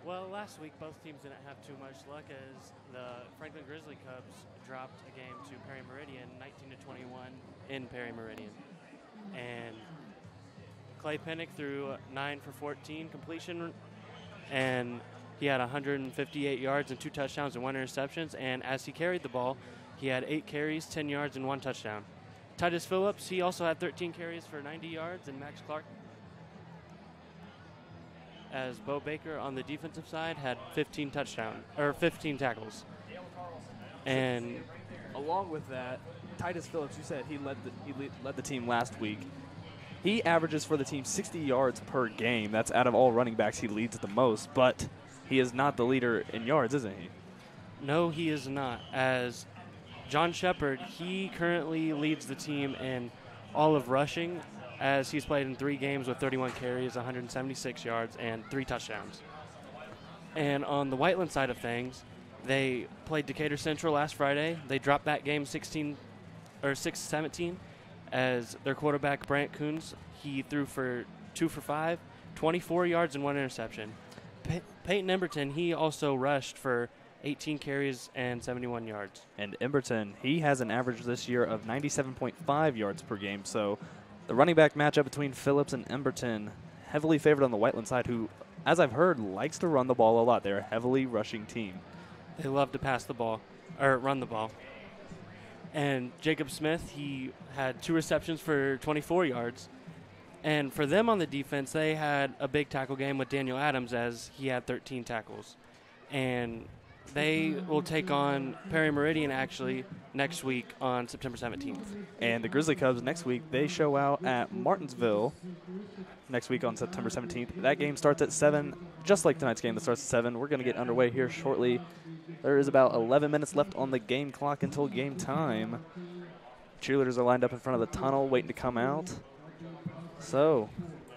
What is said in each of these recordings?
Well, last week both teams didn't have too much luck as the Franklin Grizzly Cubs dropped a game to Perry Meridian, 19-21 in Perry Meridian. And Clay Penick threw 9 for 14 completion, and he had 158 yards and 2 touchdowns and 1 interception. And as he carried the ball, he had 8 carries, 10 yards, and 1 touchdown. Titus Phillips, he also had 13 carries for 90 yards, and Max Clark, as Bo Baker on the defensive side, had 15 tackles. And along with that, Titus Phillips, you said he led the team last week. He averages for the team 60 yards per game. That's out of all running backs, he leads the most, but he is not the leader in yards, isn't he? No, he is not. As John Shepard, he currently leads the team in all of rushing, as he's played in 3 games with 31 carries, 176 yards, and 3 touchdowns. And on the Whiteland side of things, they played Decatur Central last Friday. They dropped that game 6-17, as their quarterback, Brent Coons, he threw for 2 for 5, 24 yards and 1 interception. Peyton Emberton, he also rushed for 18 carries and 71 yards. And Emberton, he has an average this year of 97.5 yards per game. So the running back matchup between Phillips and Emberton, heavily favored on the Whiteland side, who, as I've heard, likes to run the ball a lot. They're a heavily rushing team. They love to pass the ball, or run the ball. And Jacob Smith, he had 2 receptions for 24 yards. And for them on the defense, they had a big tackle game with Daniel Adams, as he had 13 tackles. And they will take on Perry Meridian, actually, next week on September 17th. And the Grizzly Cubs next week, they show out at Martinsville next week on September 17th. That game starts at 7, just like tonight's game that starts at 7. We're going to get underway here shortly. There is about 11 minutes left on the game clock until game time. Cheerleaders are lined up in front of the tunnel waiting to come out. So,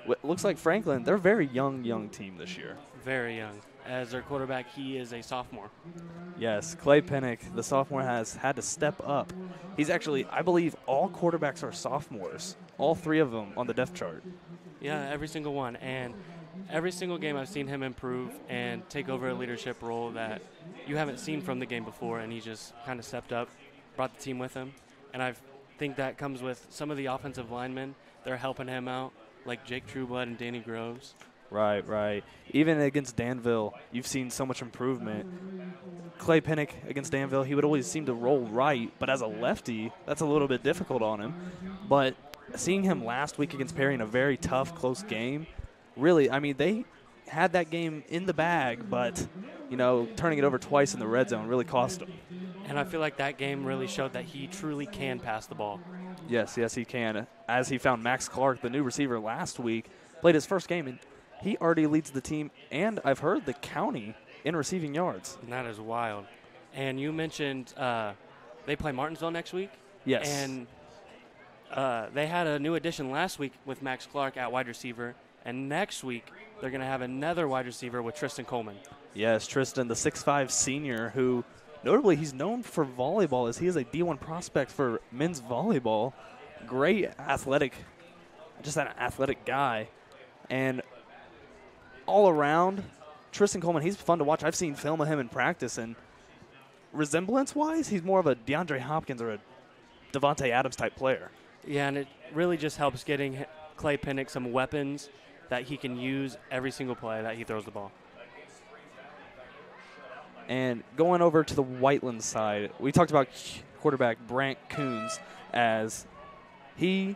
it looks like Franklin, they're a very young team this year. Very young. As their quarterback, he is a sophomore. Yes, Clay Penick, the sophomore, has had to step up. He's actually, I believe, all quarterbacks are sophomores. All 3 of them on the depth chart. Yeah, every single one. And every single game I've seen him improve and take over a leadership role that you haven't seen from the game before, and he just kind of stepped up, brought the team with him. And I think that comes with some of the offensive linemen. They're helping him out, like Jake Trueblood and Danny Groves. Right. Even against Danville, you've seen so much improvement. Clay Penick against Danville, he would always seem to roll right, but as a lefty, that's a little bit difficult on him. But seeing him last week against Perry in a very tough, close game, really, I mean, they had that game in the bag, but, turning it over twice in the red zone really cost them. And I feel like that game really showed that he truly can pass the ball. Yes, he can. As he found Max Clark, the new receiver, last week, played his first game, and he already leads the team, and I've heard the county in receiving yards. And that is wild. And you mentioned they play Martinsville next week? Yes. And they had a new addition last week with Max Clark at wide receiver, and next week they're going to have another wide receiver with Tristan Coleman. Yes, Tristan, the 6'5 senior, who notably he's known for volleyball, as he is a D1 prospect for men's volleyball. Great athletic, just an athletic guy. And all around, Tristan Coleman, he's fun to watch. I've seen film of him in practice, and resemblance-wise, he's more of a DeAndre Hopkins or a Devontae Adams type player. Yeah, and it really just helps getting Clay Penick some weapons that he can use every single play that he throws the ball. And going over to the Whiteland side, we talked about quarterback Brent Coons, as he,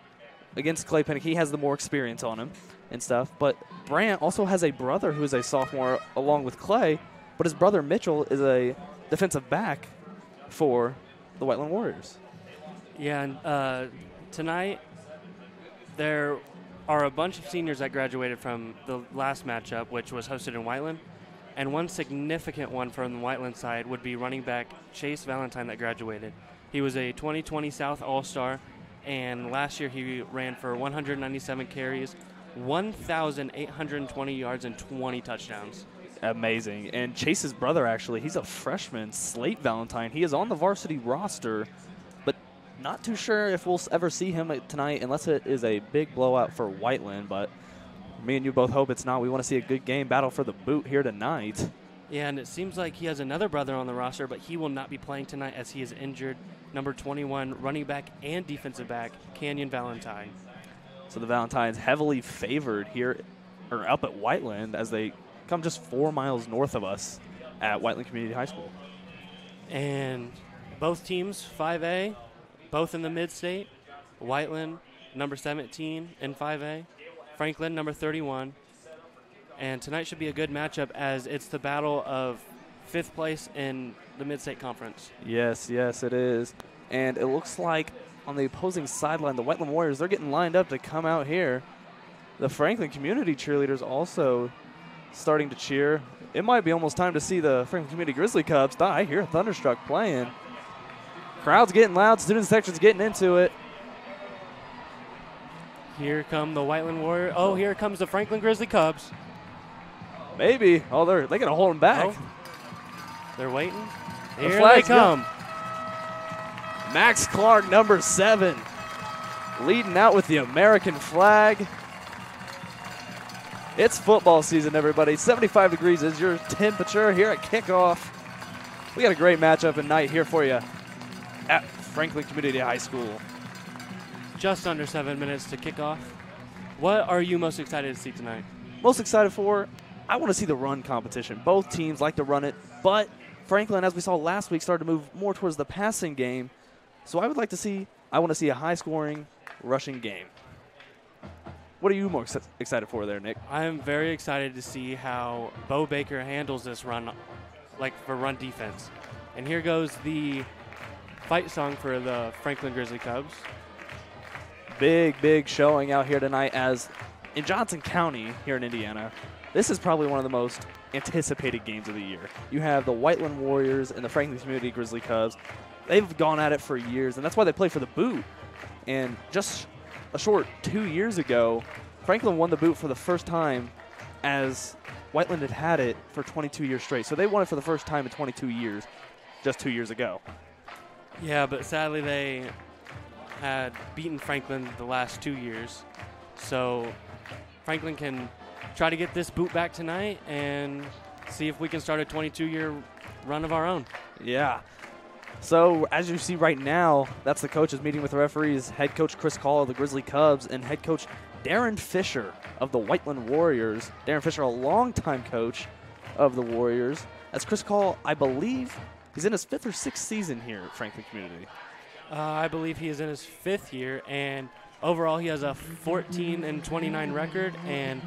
against Clay Penick, he has the more experience on him and stuff. But Brant also has a brother who is a sophomore along with Clay, but his brother Mitchell is a defensive back for the Whiteland Warriors. Yeah, and tonight there are a bunch of seniors that graduated from the last matchup, which was hosted in Whiteland. And one significant one from the Whiteland side would be running back Chase Valentine that graduated. He was a 2020 South All-Star, and last year he ran for 197 carries, 1,820 yards, and 20 touchdowns. Amazing. And Chase's brother, actually, he's a freshman, Slate Valentine. He is on the varsity roster, but not too sure if we'll ever see him tonight unless it is a big blowout for Whiteland. But Me and you both hope it's not. We want to see a good game, battle for the boot here tonight. Yeah, and it seems like he has another brother on the roster, but he will not be playing tonight as he is injured. Number 21, running back and defensive back, Canyon Valentine. So the Valentines heavily favored here, or up at Whiteland, as they come just 4 miles north of us at Whiteland Community High School. And both teams, 5A, both in the mid-state. Whiteland, number 17 in 5A. Franklin, number 31. And tonight should be a good matchup as it's the battle of 5th place in the Mid-State Conference. Yes, it is. And it looks like on the opposing sideline, the Whiteland Warriors, they're getting lined up to come out here. The Franklin community cheerleaders also starting to cheer. It might be almost time to see the Franklin Community Grizzly Cubs. I hear Thunderstruck playing. Crowd's getting loud. Student section's getting into it. Here come the Whiteland Warriors. Oh, here comes the Franklin Grizzly Cubs. Maybe. Oh, they're going to hold them back. Oh. They're waiting. The Here they come. Max Clark, number 7, leading out with the American flag. It's football season, everybody. 75 degrees is your temperature here at Kickoff. We got a great matchup at night here for you at Franklin Community High School. Just under 7 minutes to kick off. What are you most excited to see tonight? Most excited for, I want to see the run competition. Both teams like to run it, but Franklin, as we saw last week, started to move more towards the passing game. So I want to see a high-scoring rushing game. What are you more excited for there, Nick? I am very excited to see how Bo Baker handles this run, like for run defense. And here goes the fight song for the Franklin Grizzly Cubs. Big showing out here tonight as in Johnson County here in Indiana. This is probably one of the most anticipated games of the year. You have the Whiteland Warriors and the Franklin Community Grizzly Cubs. They've gone at it for years, and that's why they play for the boot. And just a short 2 years ago, Franklin won the boot for the first time, as Whiteland had it for 22 years straight. So they won it for the first time in 22 years, just 2 years ago. Yeah, but sadly they had beaten Franklin the last 2 years. So Franklin can try to get this boot back tonight and see if we can start a 22-year run of our own. Yeah. So as you see right now, that's the coaches meeting with the referees, head coach Chris Call of the Grizzly Cubs and head coach Darren Fisher of the Whiteland Warriors. Darren Fisher, a longtime coach of the Warriors. As Chris Call, I believe he's in his 5th or 6th season here at Franklin Community. I believe he is in his 5th year, and overall he has a 14-29 record. And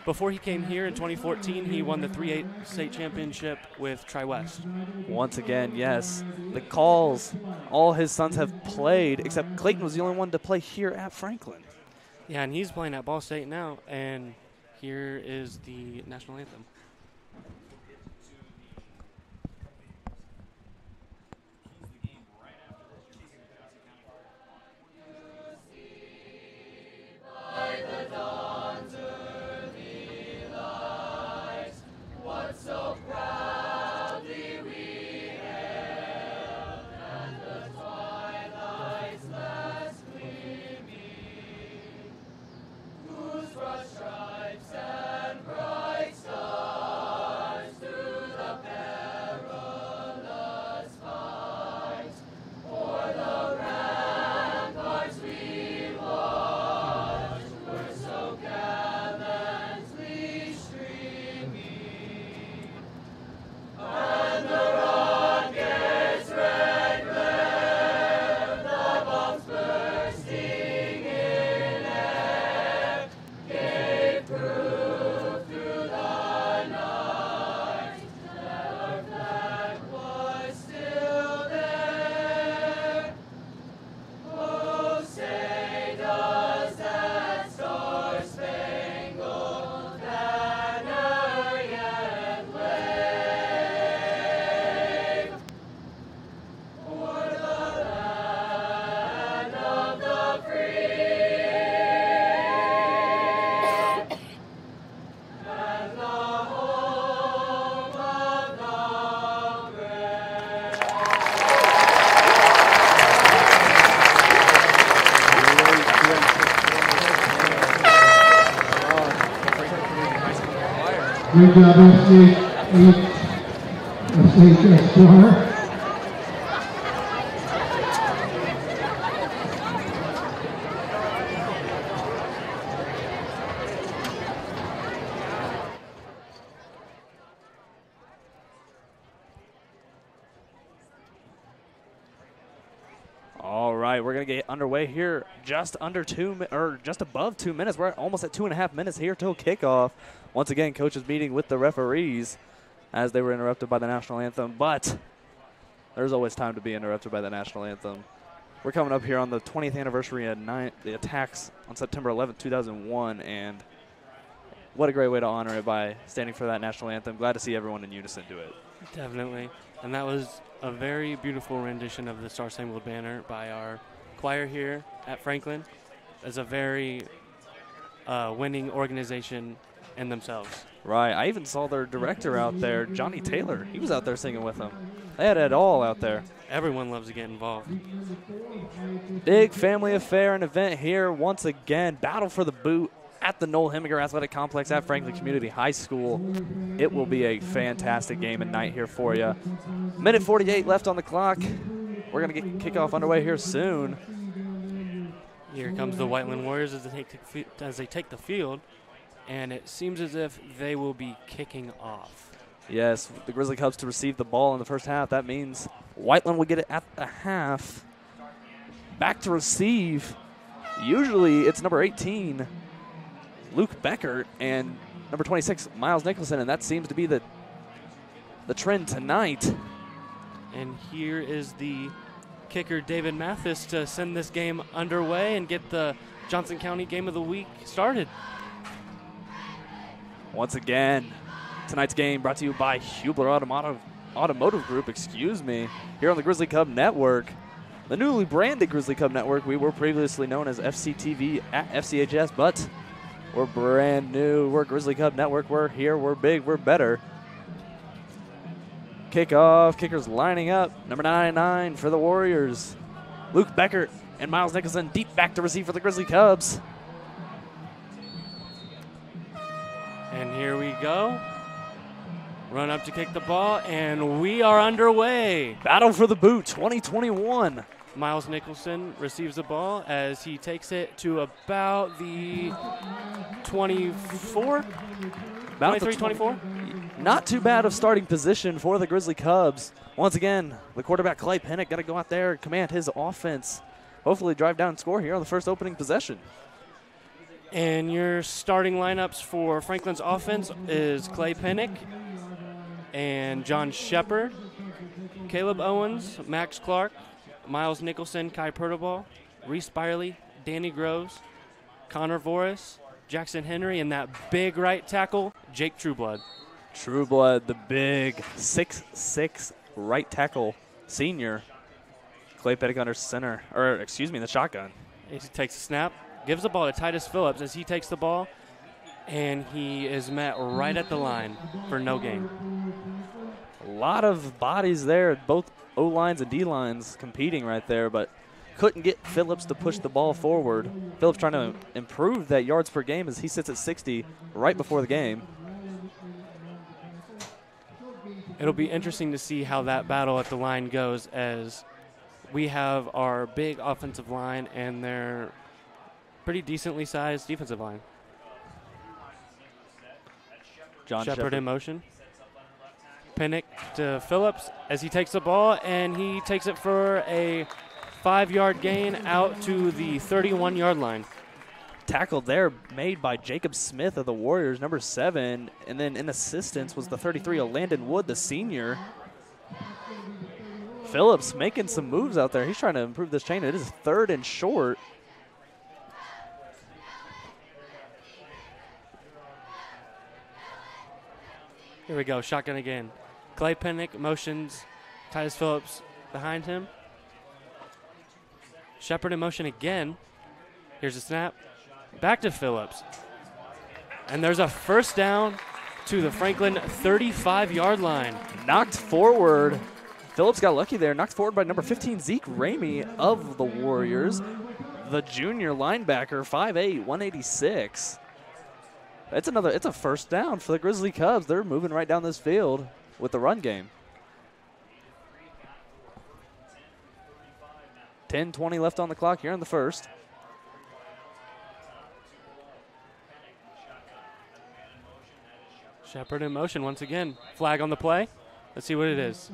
before he came here in 2014, he won the 3A state championship with Tri-West. Once again, yes. The Calls, all his sons have played, except Clayton was the only one to play here at Franklin. Yeah, and he's playing at Ball State now, and here is the national anthem. Good job, SH 4. All right, we're gonna get underway here. Just above 2 minutes. We're almost at 2.5 minutes here till kickoff. Once again, coaches meeting with the referees as they were interrupted by the national anthem. But there's always time to be interrupted by the national anthem. We're coming up here on the 20th anniversary of the attacks on September 11th, 2001, and what a great way to honor it by standing for that national anthem. Glad to see everyone in unison do it. Definitely, and that was a very beautiful rendition of the Star Spangled Banner by our choir here at Franklin. It's a very winning organization in themselves. Right. I even saw their director out there, Johnny Taylor. He was out there singing with them. They had it all out there. Everyone loves to get involved. Big family affair and event here once again. Battle for the boot at the Noel Heminger Athletic Complex at Franklin Community High School. It will be a fantastic game and night here for you. Minute 48 left on the clock. We're going to get kickoff underway here soon. Here comes the Whiteland Warriors as they take the field, and it seems as if they will be kicking off. Yes, the Grizzly Cubs to receive the ball in the first half. That means Whiteland will get it at the half. Back to receive. Usually it's number 18, Luke Becker, and number 26, Miles Nicholson, and that seems to be the trend tonight. And here is the kicker, David Mathis, to send this game underway and get the Johnson County Game of the Week started. Once again, tonight's game brought to you by Hubler Automotive Group, here on the Grizzly Cub Network. The newly branded Grizzly Cub Network. We were previously known as FCTV at FCHS, but we're brand new. We're Grizzly Cub Network. We're here. We're big. We're better. Kickoff. Kickers lining up. Number 99 for the Warriors. Luke Becker and Miles Nicholson deep back to receive for the Grizzly Cubs. And here we go. Run up to kick the ball, and we are underway. Battle for the boot 2021. Miles Nicholson receives the ball as he takes it to about the 24? About 23, 24? Not too bad of starting position for the Grizzly Cubs. Once again, the quarterback Clay Penick got to go out there and command his offense. Hopefully drive down and score here on the first opening possession. And your starting lineups for Franklin's offense is Clay Penick and John Shepard, Caleb Owens, Max Clark, Miles Nicholson, Kai Pertobal, Reese Byerly, Danny Groves, Connor Voris, Jackson Henry, and that big right tackle, Jake Trueblood. Trueblood, the big 6'6" right tackle senior. Clay Penick under center, the shotgun. He takes a snap, gives the ball to Titus Phillips as he takes the ball, and he is met right at the line for no gain. A lot of bodies there, both O-lines and D-lines competing right there, but couldn't get Phillips to push the ball forward. Phillips trying to improve that yards per game as he sits at 60 right before the game. It'll be interesting to see how that battle at the line goes, as we have our big offensive line and their pretty decently sized defensive line. John Shepard in motion. Penick to Phillips as he takes the ball, and he takes it for a 5-yard gain out to the 31-yard line. Tackle there made by Jacob Smith of the Warriors, number 7, and then in assistance was the 33 of Landon Wood, the senior. Phillips making some moves out there. He's trying to improve this chain. It is 3rd and short. Here we go, shotgun again. Clay Penick motions Titus Phillips behind him. Shepard in motion again. Here's a snap. Back to Phillips. And there's a first down to the Franklin 35-yard line. Knocked forward. Phillips got lucky there. Knocked forward by number 15, Zeke Ramey of the Warriors. The junior linebacker, 5'8", 186. It's a first down for the Grizzly Cubs. They're moving right down this field with the run game. 10:20 left on the clock here in the first. Shepard in motion once again. Flag on the play. Let's see what it is.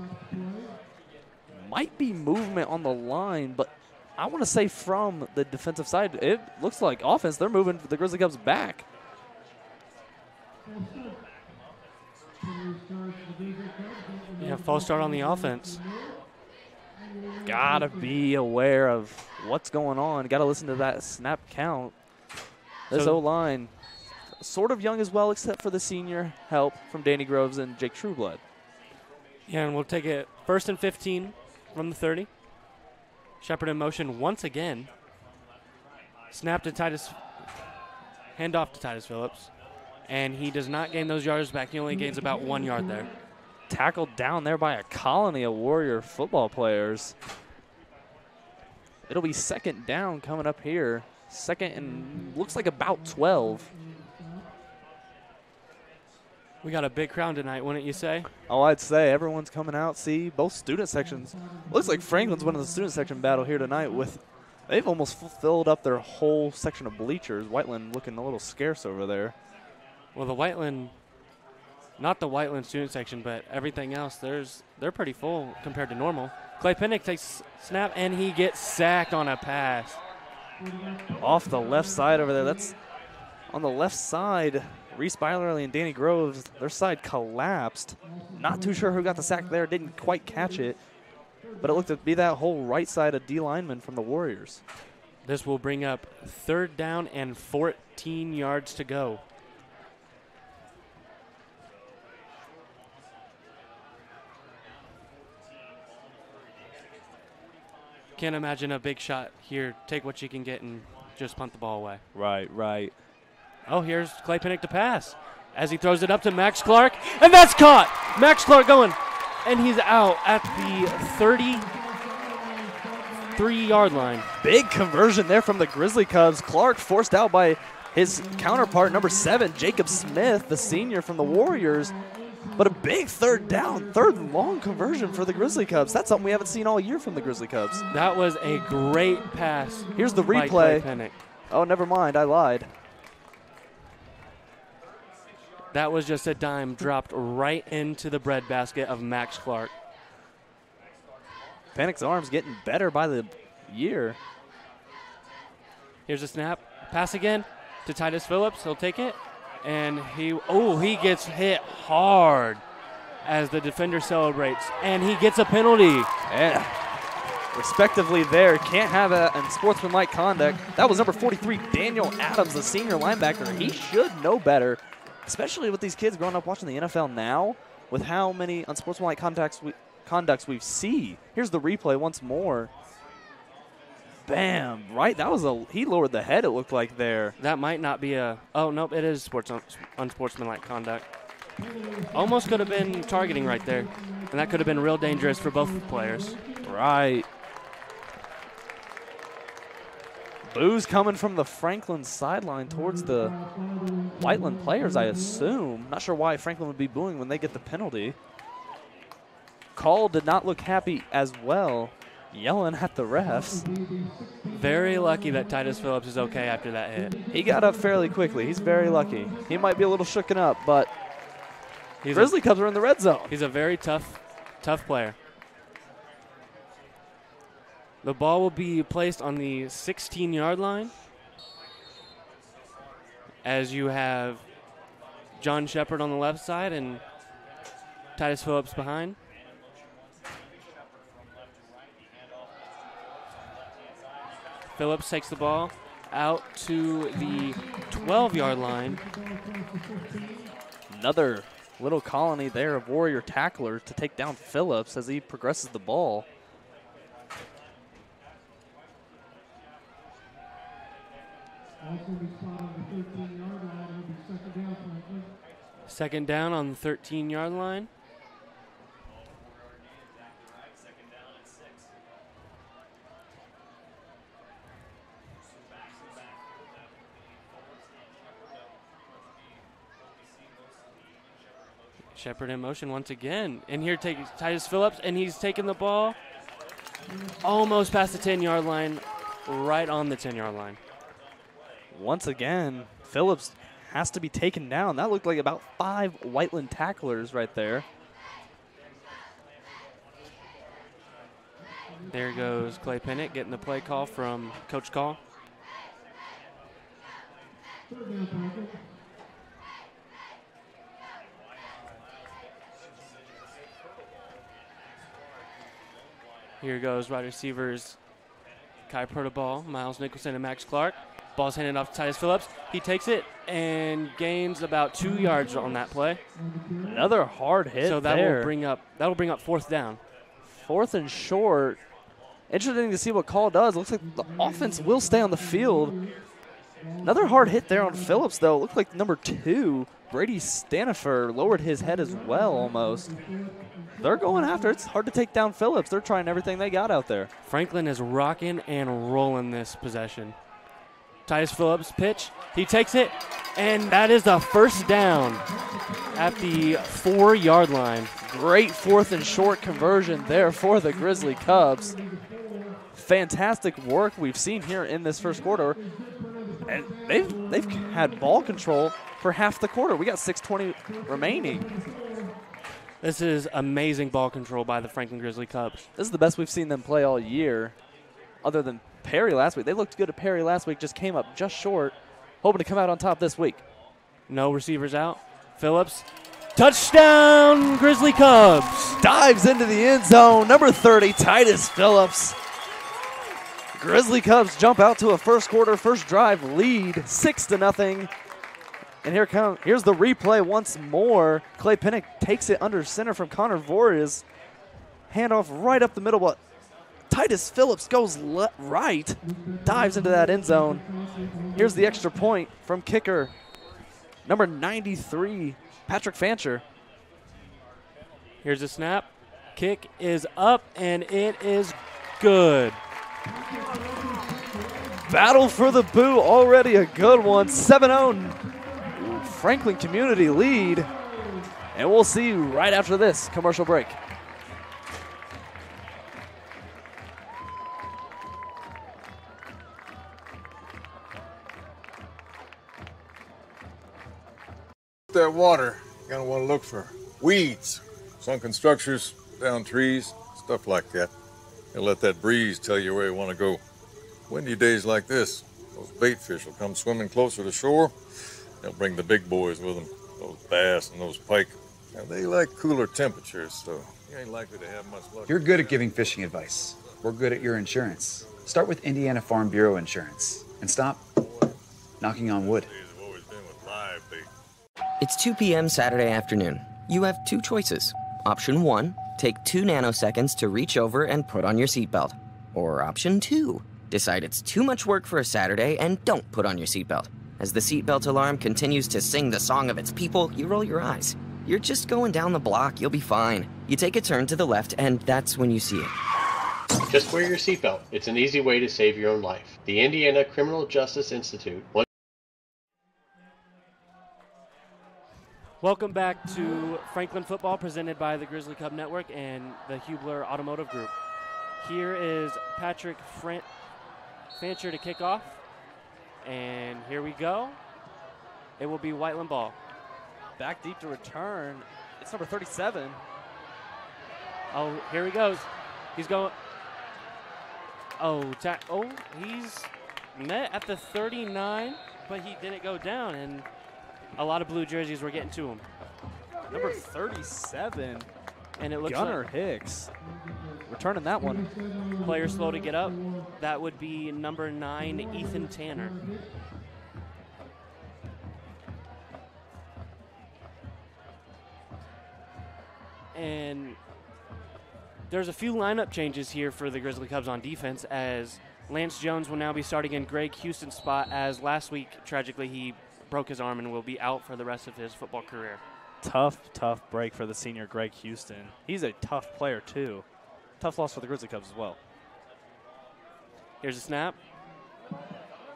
Might be movement on the line, but I want to say from the defensive side, it looks like offense. They're moving the Grizzly Cubs back. Yeah, false start on the offense. Gotta be aware of what's going on. Gotta listen to that snap count. This O-line, sort of young as well, except for the senior help from Danny Groves and Jake Trueblood. Yeah, and we'll take it 1st and 15 from the 30. Shepard in motion once again. Snap to Titus. Handoff to Titus Phillips. And he does not gain those yards back. He only gains about 1 yard there. Tackled down there by a colony of Warrior football players. It'll be second down coming up here. Second and looks like about 12. We got a big crowd tonight, wouldn't you say? Oh, I'd say everyone's coming out. See, both student sections. Looks like Franklin's winning the student section battle here tonight with, they've almost filled up their whole section of bleachers. Whiteland looking a little scarce over there. Well, the Whiteland, not the Whiteland student section, but everything else, they're pretty full compared to normal. Clay Penick takes snap, and he gets sacked on a pass. Off the left side over there. That's on the left side. Reese Bylerly and Danny Groves, their side collapsed. Not too sure who got the sack there. Didn't quite catch it. But it looked to be that whole right side of D lineman from the Warriors. This will bring up 3rd down and 14 yards to go. Can't imagine a big shot here. Take what you can get and just punt the ball away. Right. Oh, here's Clay Penick to pass as he throws it up to Max Clark, and that's caught. Max Clark going, and he's out at the 33-yard line. Big conversion there from the Grizzly Cubs. Clark forced out by his counterpart, number 7, Jacob Smith, the senior from the Warriors. But a big 3rd down, 3rd and long conversion for the Grizzly Cubs. That's something we haven't seen all year from the Grizzly Cubs. That was a great pass. Here's the by Clay replay. Penick. Oh, never mind. I lied. That was just a dime dropped right into the breadbasket of Max Clark. Penick's arm's getting better by the year. Here's a snap. Pass again to Titus Phillips. He'll take it. And he gets hit hard as the defender celebrates. And he gets a penalty. Yeah. Respectively there. Can't have that in sportsmanlike conduct. That was number 43, Daniel Adams, the senior linebacker. He should know better, especially with these kids growing up watching the NFL now, with how many unsportsmanlike conducts we see. Here's the replay once more. Bam, right? That was he lowered the head, it looked like there. That might not be oh, nope, it is unsportsmanlike conduct. Almost could have been targeting right there, and that could have been real dangerous for both players. Right. Boos coming from the Franklin sideline towards the Whiteland players, I assume. Not sure why Franklin would be booing when they get the penalty. Call did not look happy as well, yelling at the refs. Very lucky that Titus Phillips is okay after that hit. He got up fairly quickly. He's very lucky. He might be a little shooken up, but Grizzly Cubs are in the red zone. He's a very tough player. The ball will be placed on the 16-yard line as you have John Shepard on the left side and Titus Phillips behind. Phillips takes the ball out to the 12-yard line. Another little colony there of Warrior tacklers to take down Phillips as he progresses the ball. Second down on the 13-yard line. Shepard in motion once again. And here takes Titus Phillips, and he's taking the ball almost past the 10-yard line, right on the 10-yard line. Once again, Phillips has to be taken down. That looked like about 5 Whiteland tacklers right there. There goes Clay Penick getting the play call from Coach Call. Here goes wide receivers Kai Pertobal, Miles Nicholson, and Max Clark. Ball's handed off to Titus Phillips. He takes it and gains about 2 yards on that play. Another hard hit. So that'll bring up 4th down. 4th and short. Interesting to see what Call does. Looks like the offense will stay on the field. Another hard hit there on Phillips, though. Looked like number 2, Brady Stanifer, lowered his head as well almost. They're going after it. It's hard to take down Phillips. They're trying everything they got out there. Franklin is rocking and rolling this possession. Titus Phillips pitch. He takes it, and that is a 1st down at the 4-yard line. Great 4th and short conversion there for the Grizzly Cubs. Fantastic work we've seen here in this first quarter. And they've had ball control for half the quarter. We got 6:20 remaining. This is amazing ball control by the Franklin Grizzly Cubs. This is the best we've seen them play all year, other than Perry last week. They looked good at Perry last week, just came up just short, hoping to come out on top this week. No receivers out. Phillips, touchdown Grizzly Cubs. Dives into the end zone, number 30, Titus Phillips. Grizzly Cubs jump out to a first quarter, first drive lead, 6-0. And here's the replay once more. Clay Penick takes it under center from Connor Vorez. Handoff right up the middle, but Titus Phillips goes right, dives into that end zone. Here's the extra point from kicker number 93, Patrick Fancher. Here's a snap. Kick is up, and it is good. Battle for the Boo, already a good one. 7-0 Franklin Community lead. And we'll see you right after this commercial break. That water, you're gonna want to look for weeds, sunken structures, down trees, stuff like that. And let that breeze tell you where you want to go. Windy days like this, those bait fish will come swimming closer to shore. They'll bring the big boys with them, those bass and those pike. Now, they like cooler temperatures, so you ain't likely to have much luck. You're good at giving fishing advice. We're good at your insurance. Start with Indiana Farm Bureau Insurance and stop knocking on wood. I've always been with live bait. It's 2 p.m. Saturday afternoon. You have 2 choices. Option 1, take 2 nanoseconds to reach over and put on your seatbelt. Or option 2, decide it's too much work for a Saturday and don't put on your seatbelt. As the seatbelt alarm continues to sing the song of its people, you roll your eyes. You're just going down the block, you'll be fine. You take a turn to the left, and that's when you see it. Just wear your seatbelt. It's an easy way to save your own life. The Indiana Criminal Justice Institute. Welcome back to Franklin Football, presented by the Grizzly Cub Network and the Hubler Automotive Group. Here is Patrick Fancher to kick off. And here we go. It will be Whiteland ball. Back deep to return. It's number 37. Oh, here he goes. He's going. He's met at the 39, but he didn't go down, and a lot of blue jerseys were getting to him. Number 37. And it looks Gunner like Hicks returning that one. Player slow to get up. That would be number 9, Ethan Tanner. And there's a few lineup changes here for the Grizzly Cubs on defense, as Lance Jones will now be starting in Greg Houston's spot, as last week, tragically, he broke his arm and will be out for the rest of his football career. Tough break for the senior Greg Houston. He's a tough player, too. Tough loss for the Grizzly Cubs as well. Here's a snap.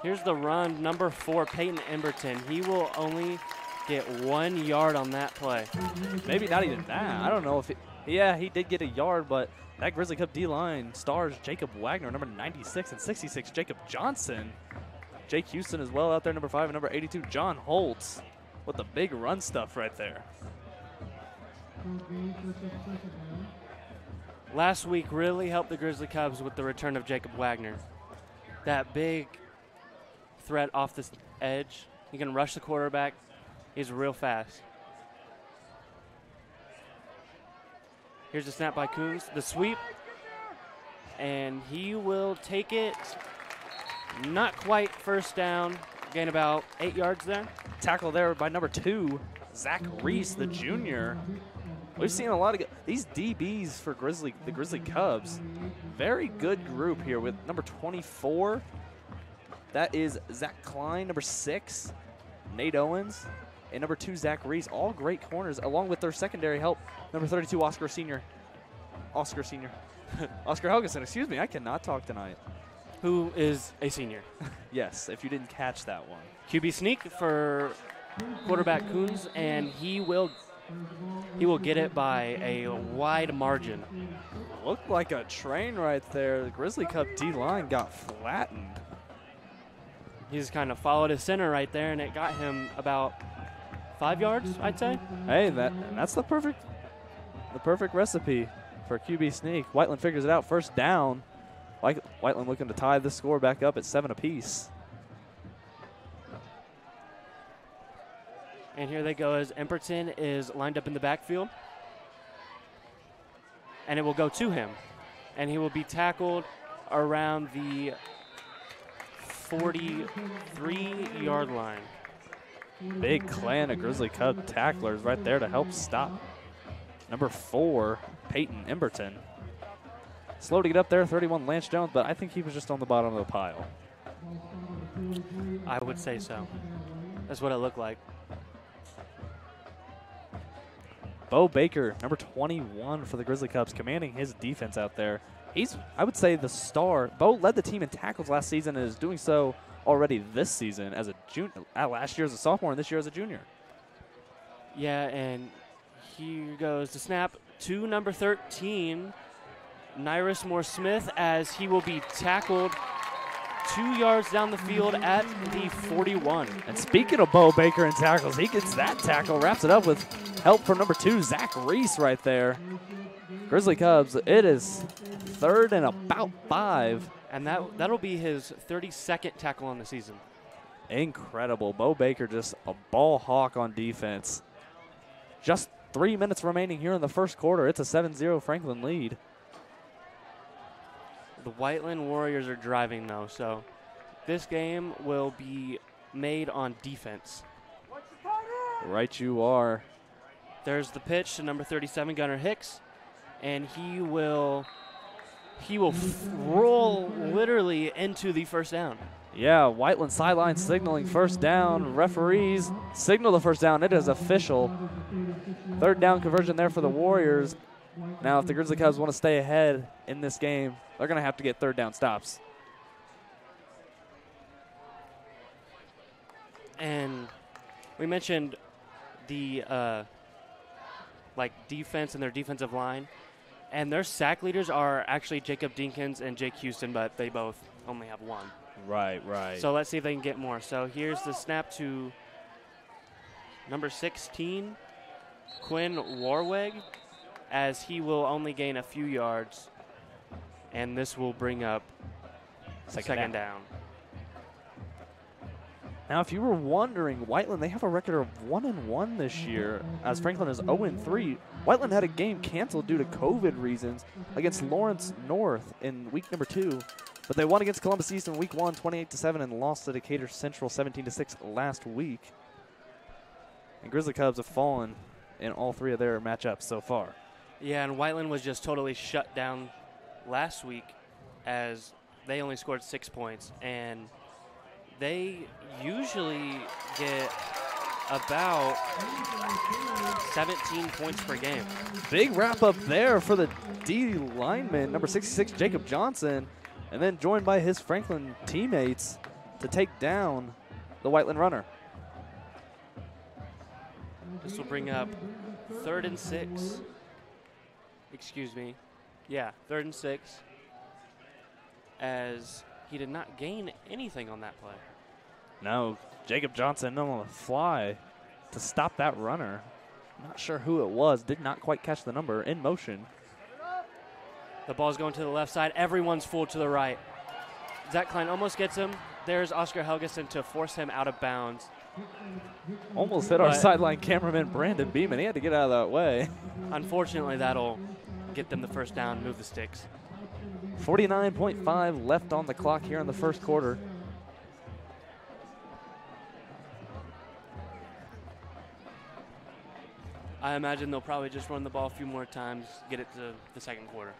Here's the run, number 4, Peyton Emberton. He will only get 1 yard on that play. Maybe not even that. I don't know if he did get a yard, but that Grizzly Cup D-line stars Jacob Wagner, number 96, and 66, Jacob Johnson. Jake Houston as well out there, number 5, and number 82, John Holtz, with the big run stuff right there. Last week really helped the Grizzly Cubs with the return of Jacob Wagner. That big threat off this edge. He can rush the quarterback. He's real fast. Here's the snap by Coons, the sweep, and he will take it. Not quite first down, gain about 8 yards there. Tackle there by number 2, Zach Reese, the junior. We've seen a lot of these DBs for the Grizzly Cubs. Very good group here with number 24. That is Zach Klein, number 6, Nate Owens, and number 2, Zach Reese. All great corners, along with their secondary help, number 32, Oscar Helgeson, excuse me. I cannot talk tonight. Who is a senior. Yes, if you didn't catch that one. QB sneak for quarterback Coons, and he will get it by a wide margin. Looked like a train right there. The Grizzly Cup D-line got flattened. He just kind of followed his center right there, and it got him about 5 yards, I'd say. Hey, that's the perfect recipe for a QB sneak. Whiteland figures it out. First down. Whiteland looking to tie the score back up at 7 apiece. And here they go as Emberton is lined up in the backfield. And it will go to him. And he will be tackled around the 43-yard line. Big clan of Grizzly Cub tacklers right there to help stop number 4, Peyton Emberton. Slow to get up there, 31, Lance Jones, but I think he was just on the bottom of the pile. I would say so. That's what it looked like. Bo Baker, number 21 for the Grizzly Cubs, commanding his defense out there. He's, I would say, the star. Bo led the team in tackles last season and is doing so already this season as a junior. Last year as a sophomore and this year as a junior. Yeah, and here goes the snap to number 13, Nyrus Moore-Smith, as he will be tackled 2 yards down the field at the 41. And speaking of Bo Baker and tackles, he gets that tackle, wraps it up with help from number 2, Zach Reese right there. Grizzly Cubs, it is 3rd and about 5. And that'll be his 32nd tackle on the season. Incredible. Bo Baker just a ball hawk on defense. Just 3 minutes remaining here in the first quarter. It's a 7-0 Franklin lead. The Whiteland Warriors are driving, though, so this game will be made on defense. Right you are. There's the pitch to number 37, Gunnar Hicks, and he will roll literally into the first down. Yeah, Whiteland sideline signaling first down. Referees signal the first down. It is official. 3rd down conversion there for the Warriors. Now, if the Grizzly Cubs want to stay ahead in this game, they're going to have to get 3rd down stops. And we mentioned the defense and their defensive line. And their sack leaders are actually Jacob Dinkins and Jake Houston, but they both only have 1. Right. So let's see if they can get more. So here's the snap to number 16, Quinn Warweg, as he will only gain a few yards. And this will bring up second down. Now, if you were wondering, Whiteland, they have a record of 1-1 this year, as Franklin is 0-3. Whiteland had a game canceled due to COVID reasons against Lawrence North in week number 2, but they won against Columbus East in week 1, 28-7, and lost to Decatur Central 17-6 last week. And Grizzly Cubs have fallen in all 3 of their matchups so far. Yeah, and Whiteland was just totally shut down last week as they only scored 6 points, and they usually get about 17 points per game. Big wrap up there for the D lineman, number 66, Jacob Johnson, and then joined by his Franklin teammates to take down the Whiteland runner. This will bring up 3rd and 6. Excuse me. Yeah, 3rd and 6. As he did not gain anything on that play. No, Jacob Johnson on the fly to stop that runner. Not sure who it was. Did not quite catch the number in motion. The ball's going to the left side. Everyone's full to the right. Zach Klein almost gets him. There's Oscar Helgeson to force him out of bounds. Almost hit our sideline cameraman, Brandon Beeman. He had to get out of that way. Unfortunately, that'll get them the first down, move the sticks. 49.5 left on the clock here in the first quarter. I imagine they'll probably just run the ball a few more times, get it to the second quarter.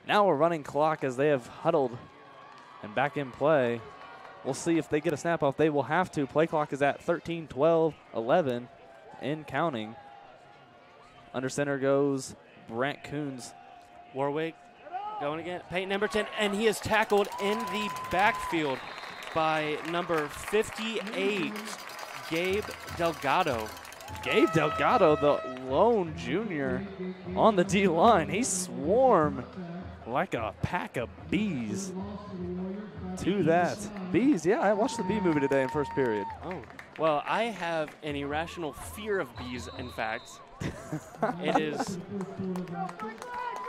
Now we're running clock as they have huddled and back in play. We'll see if they get a snap off. They will have to. Play clock is at 13, 12, 11 and counting. Under center goes Brent Coons. Warwick going again. Peyton Emberton, and he is tackled in the backfield by number 58, Gabe Delgado. Gabe Delgado, the lone junior on the D-line. He swarmed like a pack of bees to that. Bees, yeah, I watched the bee movie today in first period. Oh, well, I have an irrational fear of bees, in fact.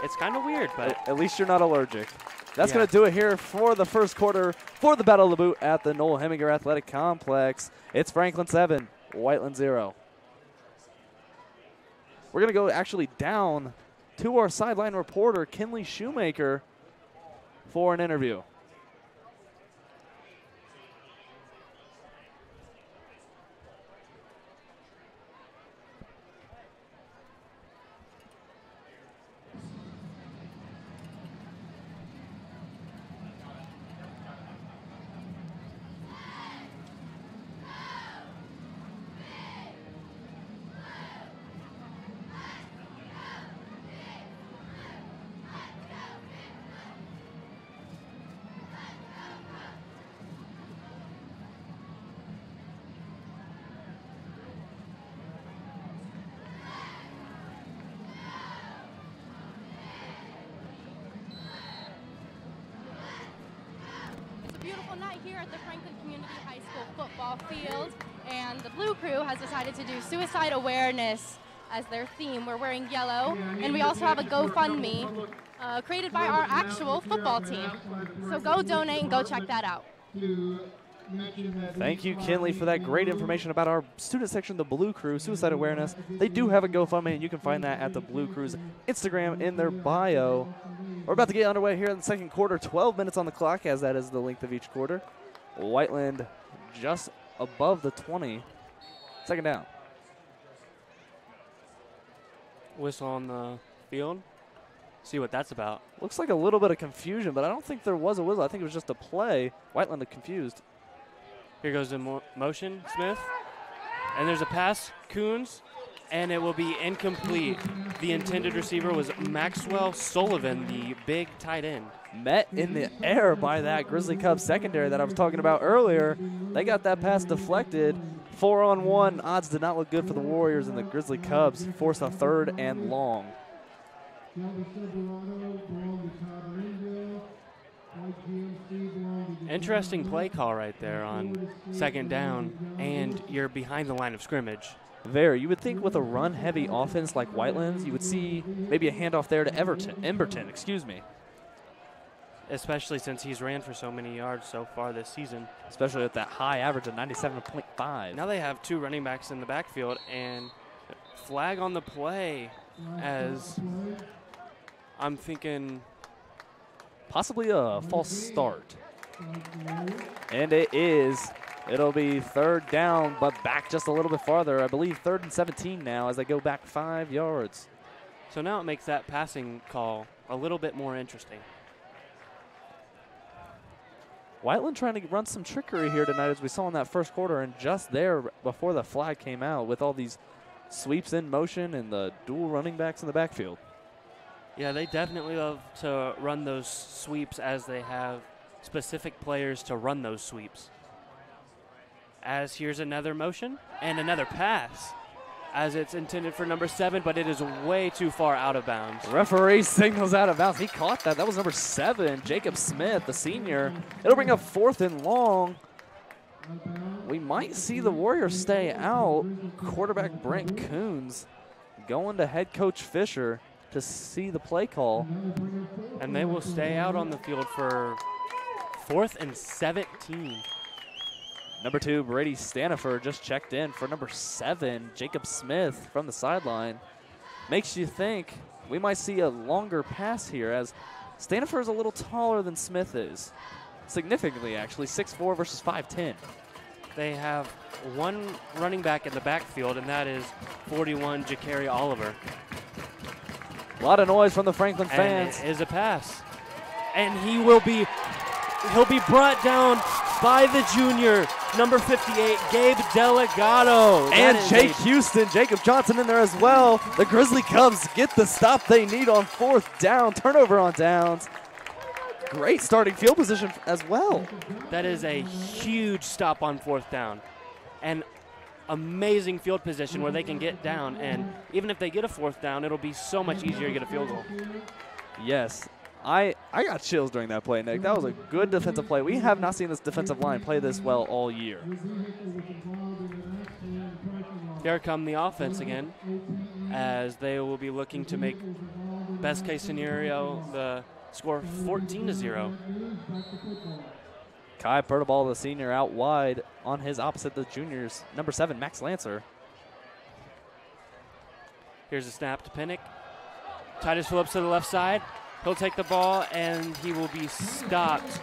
It's kind of weird, but. At least you're not allergic. That's going to do it here for the first quarter for the Battle of the Boot at the Noel Heminger Athletic Complex. It's Franklin 7, Whiteland 0. We're going to go actually down to our sideline reporter, Kinley Shoemaker, for an interview. Field, and the Blue Crew has decided to do suicide awareness as their theme. We're wearing yellow, and we also have a GoFundMe created by our actual football team. So go donate and go check that out. Thank you, Kinley, for that great information about our student section, the Blue Crew, suicide awareness. They do have a GoFundMe, and you can find that at the Blue Crew's Instagram in their bio. We're about to get underway here in the second quarter. 12 minutes on the clock, as that is the length of each quarter. Whiteland just above the 20. Second down. Whistle on the field. See what that's about. Looks like a little bit of confusion, but I don't think there was a whistle. I think it was just a play. Whiteland confused. Here goes the motion, Smith. And there's a pass, Coons, and it will be incomplete. The intended receiver was Maxwell Sullivan, the big tight end. Met in the air by that Grizzly Cubs secondary that I was talking about earlier. They got that pass deflected. 4-on-1. Odds did not look good for the Warriors, and the Grizzly Cubs force a third and long. Interesting play call right there on second down, and you're behind the line of scrimmage. Very. You would think with a run-heavy offense like Whiteland's, you would see maybe a handoff there to Emberton, excuse me. Especially since he's ran for so many yards so far this season. Especially at that high average of 97.5. Now they have two running backs in the backfield, and flag on the play as I'm thinking possibly a false start. And it is. It'll be third down, but back just a little bit farther. I believe 3rd and 17 now as they go back 5 yards. So now it makes that passing call a little bit more interesting. Whiteland trying to run some trickery here tonight, as we saw in that first quarter, and just there before the flag came out with all these sweeps in motion and the dual running backs in the backfield. Yeah, they definitely love to run those sweeps as they have specific players to run those sweeps. As here's another motion and another pass. as it's intended for number 7, but it is way too far out of bounds. Referee signals out of bounds. He caught that. That was number 7, Jacob Smith, the senior. It'll bring up 4th and long. We might see the Warriors stay out. Quarterback Brent Coons going to head coach Fisher to see the play call. And they will stay out on the field for 4th and 17. Number 2, Brady Stanifer just checked in for number 7, Jacob Smith from the sideline. Makes you think we might see a longer pass here, as Stanifer is a little taller than Smith is. Significantly, actually, 6'4" versus 5'10". They have one running back in the backfield, and that is 41, Ja'Carry Oliver. A lot of noise from the Franklin fans. And it is a pass. And he'll be brought down by the junior, number 58, Gabe Delgado. And Jake Houston, Jacob Johnson in there as well. The Grizzly Cubs get the stop they need on 4th down. Turnover on downs. Great starting field position as well. That is a huge stop on 4th down. And amazing field position where they can get down. And even if they get a 4th down, it'll be so much easier to get a field goal. Yes. I got chills during that play, Nick. That was a good defensive play. We have not seen this defensive line play this well all year. Here come the offense again, as they will be looking to make best case scenario the score 14-0. Kai Pertobal, the senior, out wide on his opposite, the juniors. Number 7, Max Lancer. Here's a snap to Penick. Titus Phillips to the left side. He'll take the ball, and he will be stopped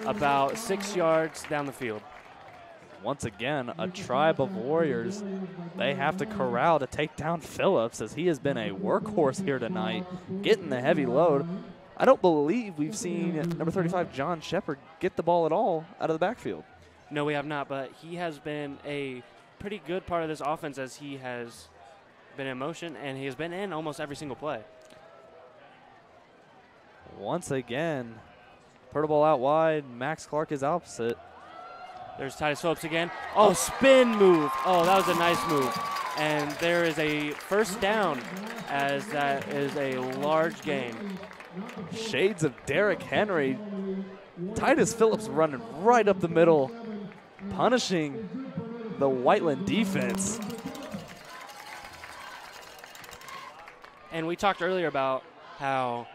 about 6 yards down the field. Once again, a tribe of Warriors. They have to corral to take down Phillips, as he has been a workhorse here tonight, getting the heavy load. I don't believe we've seen number 35, John Shepard, get the ball at all out of the backfield. No, we have not, but he has been a pretty good part of this offense, as he has been in motion, and he has been in almost every single play. Once again, Pertobal out wide. Max Clark is opposite. There's Titus Phillips again. Oh, spin move. Oh, that was a nice move. And there is a 1st down, as that is a large gain. Shades of Derrick Henry. Titus Phillips running right up the middle, punishing the Whiteland defense. And we talked earlier about how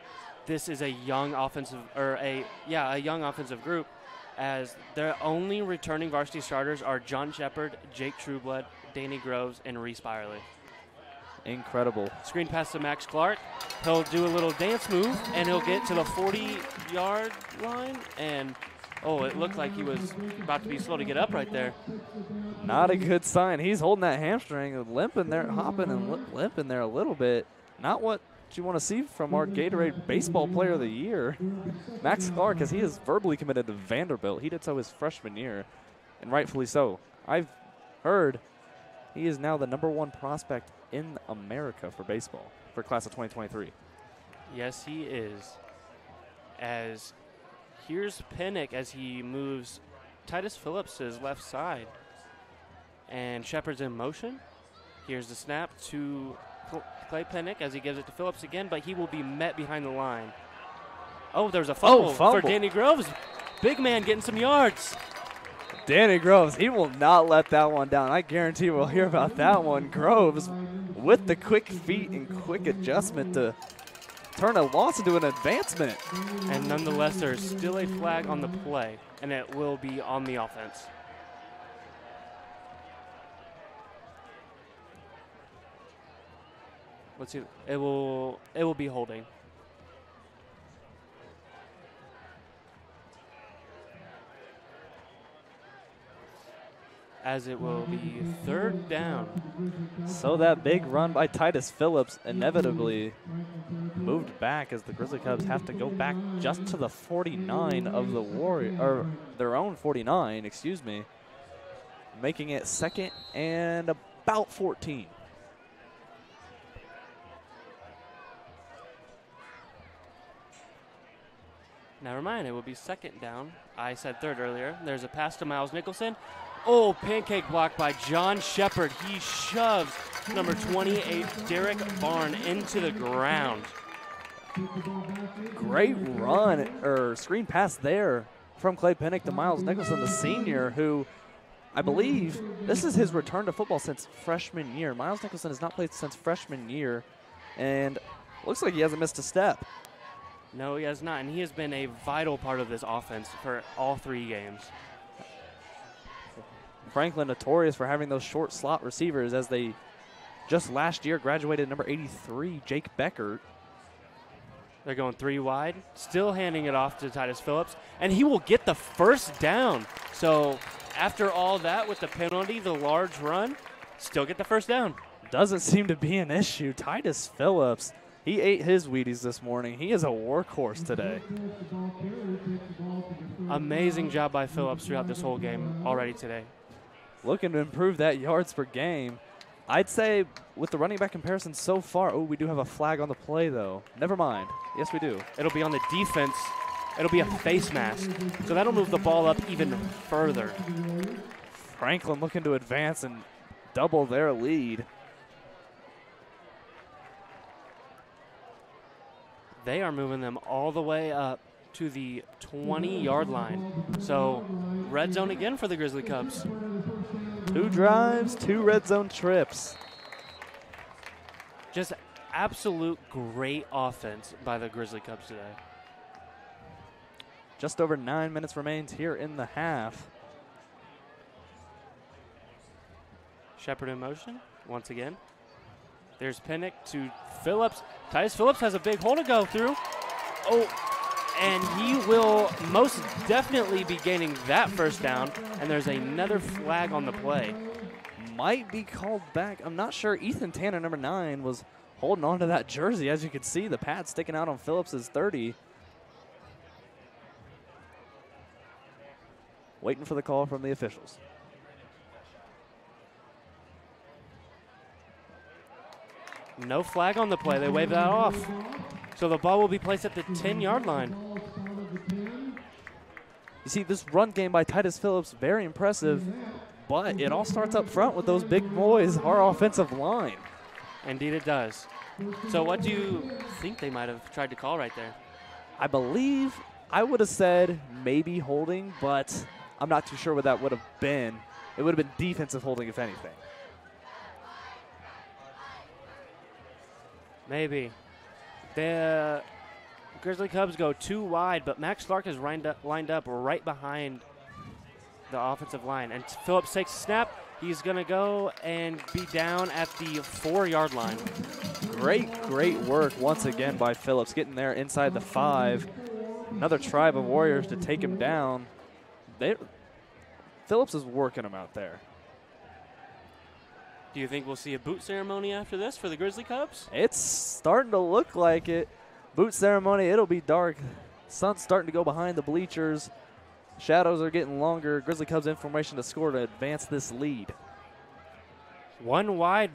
this is a young offensive, a young offensive group, as their only returning varsity starters are John Shepard, Jake Trueblood, Danny Groves, and Reese Byerly. Incredible. Screen pass to Max Clark. He'll do a little dance move, and he'll get to the 40-yard line. And, oh, it looked like he was about to be slow to get up right there. Not a good sign. He's holding that hamstring, limping there, hopping and limping there a little bit. Not what you want to see from our Gatorade Baseball Player of the Year, Max Clark, as he is verbally committed to Vanderbilt. He did so his freshman year, and rightfully so. I've heard he is now the #1 prospect in America for baseball for class of 2023. Yes, he is. As here's Penick as he moves Titus Phillips to his left side. And Shepard's in motion. Here's the snap to Clay Penick as he gives it to Phillips again, but he will be met behind the line. Oh, there's a fumble for Danny Groves. Big man getting some yards. Danny Groves, he will not let that one down. I guarantee we'll hear about that one. Groves with the quick feet and quick adjustment to turn a loss into an advancement. And nonetheless, there's still a flag on the play, and it will be on the offense. Let's see. It will be holding. As it will be 3rd down. So that big run by Titus Phillips inevitably moved back, as the Grizzly Cubs have to go back just to the 49 of the Warrior, or their own 49, excuse me, making it 2nd and about 14. Never mind, it will be 2nd down. I said 3rd earlier. There's a pass to Miles Nicholson. Oh, pancake block by John Shepard. He shoves number 28, Derek Barn, into the ground. Great run, or screen pass there from Clay Penick to Miles Nicholson, the senior, who I believe this is his return to football since freshman year. Miles Nicholson has not played since freshman year, and looks like he hasn't missed a step. No, he has not, and he has been a vital part of this offense for all 3 games. Franklin notorious for having those short slot receivers, as they just last year graduated number 83, Jake Beckert. They're going 3 wide, still handing it off to Titus Phillips, and he will get the first down. So after all that with the penalty, the large run, still get the first down. Doesn't seem to be an issue. Titus Phillips, he ate his Wheaties this morning. He is a workhorse today. Amazing job by Phillips throughout this whole game already today. Looking to improve that yards per game. I'd say with the running back comparison so far, oh, we do have a flag on the play, though. Never mind. Yes, we do. It'll be on the defense. It'll be a face mask. So that'll move the ball up even further. Franklin looking to advance and double their lead. They are moving them all the way up to the 20-yard line. So red zone again for the Grizzly Cubs. 2 drives, 2 red zone trips. Just absolute great offense by the Grizzly Cubs today. Just over 9 minutes remains here in the half. Shepard in motion once again. There's Penick to Phillips. Titus Phillips has a big hole to go through. Oh, and he will most definitely be gaining that first down, and there's another flag on the play. Might be called back. I'm not sure. Ethan Tanner, number 9, was holding on to that jersey. As you can see, the pad sticking out on Phillips's 30. Waiting for the call from the officials. No flag on the play. They wave that off. So the ball will be placed at the 10-yard line. You see, this run game by Titus Phillips, very impressive, but it all starts up front with those big boys, our offensive line. Indeed it does. So what do you think they might have tried to call right there? I believe I would have said maybe holding, but I'm not too sure what that would have been. It would have been defensive holding, if anything. Maybe. The Grizzly Cubs go 2 wide, but Max Clark is lined up right behind the offensive line. And Phillips takes a snap. He's going to go and be down at the 4-yard line. Great work once again by Phillips, getting there inside the 5. Another tribe of warriors to take him down. Phillips is working him out there. Do you think we'll see a boot ceremony after this for the Grizzly Cubs? It's starting to look like it. Boot ceremony, it'll be dark. Sun's starting to go behind the bleachers. Shadows are getting longer. Grizzly Cubs in formation to score to advance this lead. 1 wide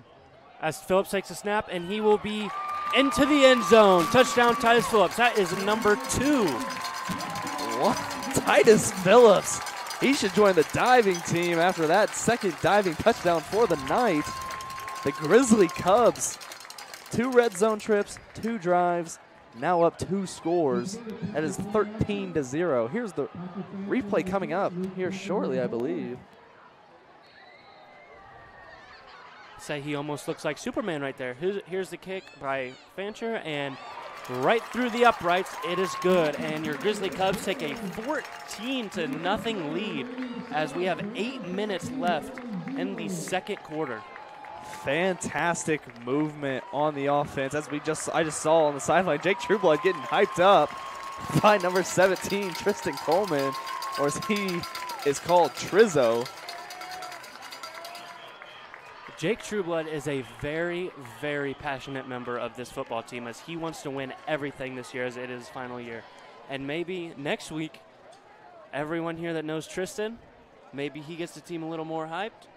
as Phillips takes a snap, and he will be into the end zone. Touchdown, Titus Phillips. That is number 2. What? Titus Phillips. He should join the diving team after that second diving touchdown for the night. The Grizzly Cubs, 2 red zone trips, 2 drives, now up 2 scores. That is 13-0. Here's the replay coming up here shortly, I believe. Say he almost looks like Superman right there. Here's the kick by Fancher, and right through the uprights, it is good. And your Grizzly Cubs take a 14-0 lead as we have 8 minutes left in the second quarter. Fantastic movement on the offense, as I just saw on the sideline. Jake Trueblood getting hyped up by number 17, Tristan Coleman, or as he is called, Trizzo. Jake Trueblood is a very, very passionate member of this football team, as he wants to win everything this year as it is final year. And maybe next week, everyone here that knows Tristan, maybe he gets the team a little more hyped.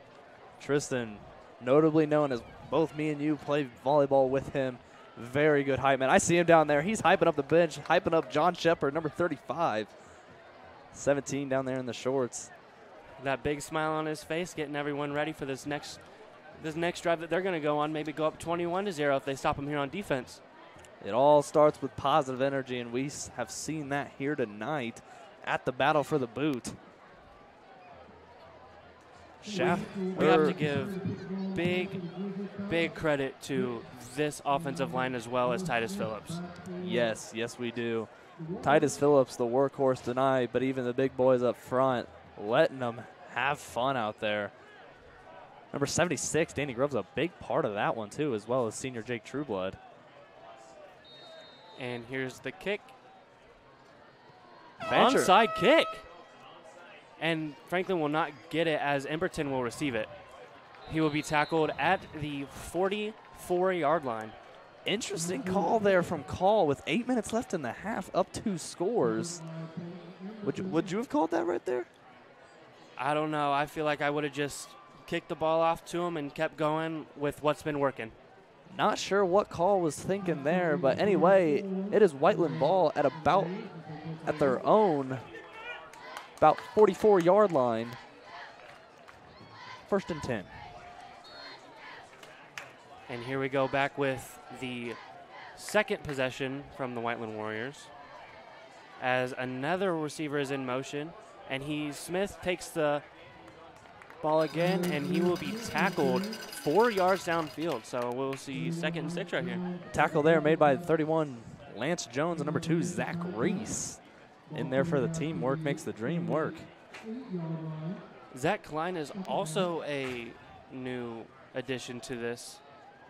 Tristan, notably known as both me and you play volleyball with him. Very good hype man. I see him down there. He's hyping up the bench, hyping up John Shepard, number 35. 17 down there in the shorts. that big smile on his face, getting everyone ready for this next drive that they're going to go on, maybe go up 21-0 if they stop them here on defense. It all starts with positive energy, and we have seen that here tonight at the battle for the boot. We have to give big credit to this offensive line as well as Titus Phillips. Yes, we do. Titus Phillips, the workhorse tonight, but even the big boys up front, letting them have fun out there. Number 76, Danny Grove's a big part of that one too, as well as senior Jake Trueblood. And here's the kick. Fancher. Onside kick. And Franklin will not get it as Emberton will receive it. He will be tackled at the 44-yard line. Interesting call there from Call with 8 minutes left in the half, up 2 scores. Would you have called that right there? I don't know. I feel like I would have just kicked the ball off to him and kept going with what's been working. Not sure what Call was thinking there, but anyway, it is Whiteland ball at their own about 44-yard line. 1st and 10. And here we go back with the second possession from the Whiteland Warriors as another receiver is in motion, and Smith takes the ball again, and he will be tackled 4 yards downfield. So we'll see 2nd and 6 right here. Tackle there made by 31 Lance Jones and number 2 Zach Reese. In there for the teamwork makes the dream work. Zach Klein is also a new addition to this.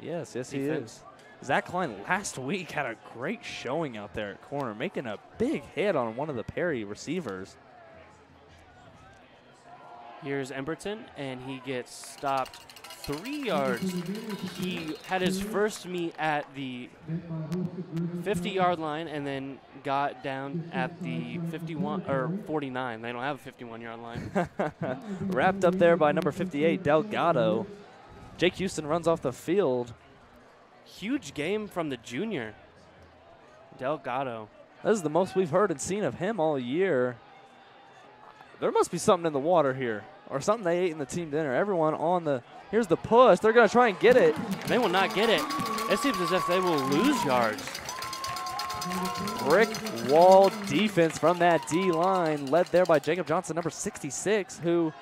Yes, defense. He is. Zach Klein last week had a great showing out there at corner, making a big hit on one of the Perry receivers. Here's Emberton, and he gets stopped 3 yards. He had his first meet at the 50-yard line and then got down at the 51 or 49. They don't have a 51-yard line. Wrapped up there by number 58, Delgado. Jake Houston runs off the field. Huge game from the junior, Delgado. This is the most we've heard and seen of him all year. There must be something in the water here, or something they ate in the team dinner. Everyone on the, here's the push. They're going to try and get it. They will not get it. It seems as if they will lose yards. Brick wall defense from that D-line, led there by Jacob Johnson, number 66, who...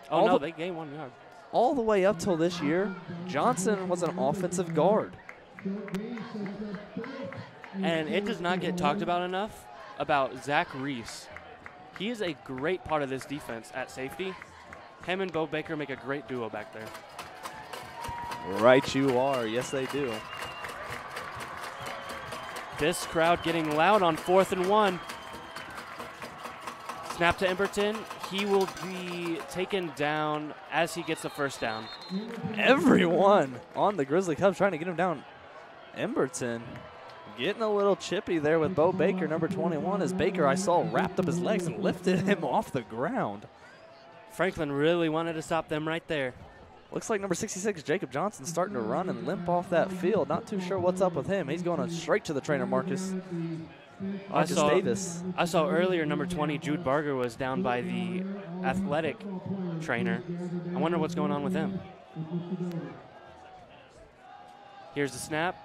Oh, no, they gained 1 yard. All the way up till this year, Johnson was an offensive guard. And it does not get talked about enough about Zach Reese. He is a great part of this defense at safety. Him and Bo Baker make a great duo back there. Right you are. Yes, they do. This crowd getting loud on 4th and 1. Snap to Emberton. He will be taken down as he gets the first down. Everyone on the Grizzly Cubs trying to get him down. Emberton getting a little chippy there with Bo Baker, number 21, as Baker, I saw, wrapped up his legs and lifted him off the ground. Franklin really wanted to stop them right there. Looks like number 66, Jacob Johnson, starting to run and limp off that field. Not too sure what's up with him. He's going straight to the trainer, Marcus Davis. I saw earlier number 20, Jude Barger, was down by the athletic trainer. I wonder what's going on with him. Here's the snap.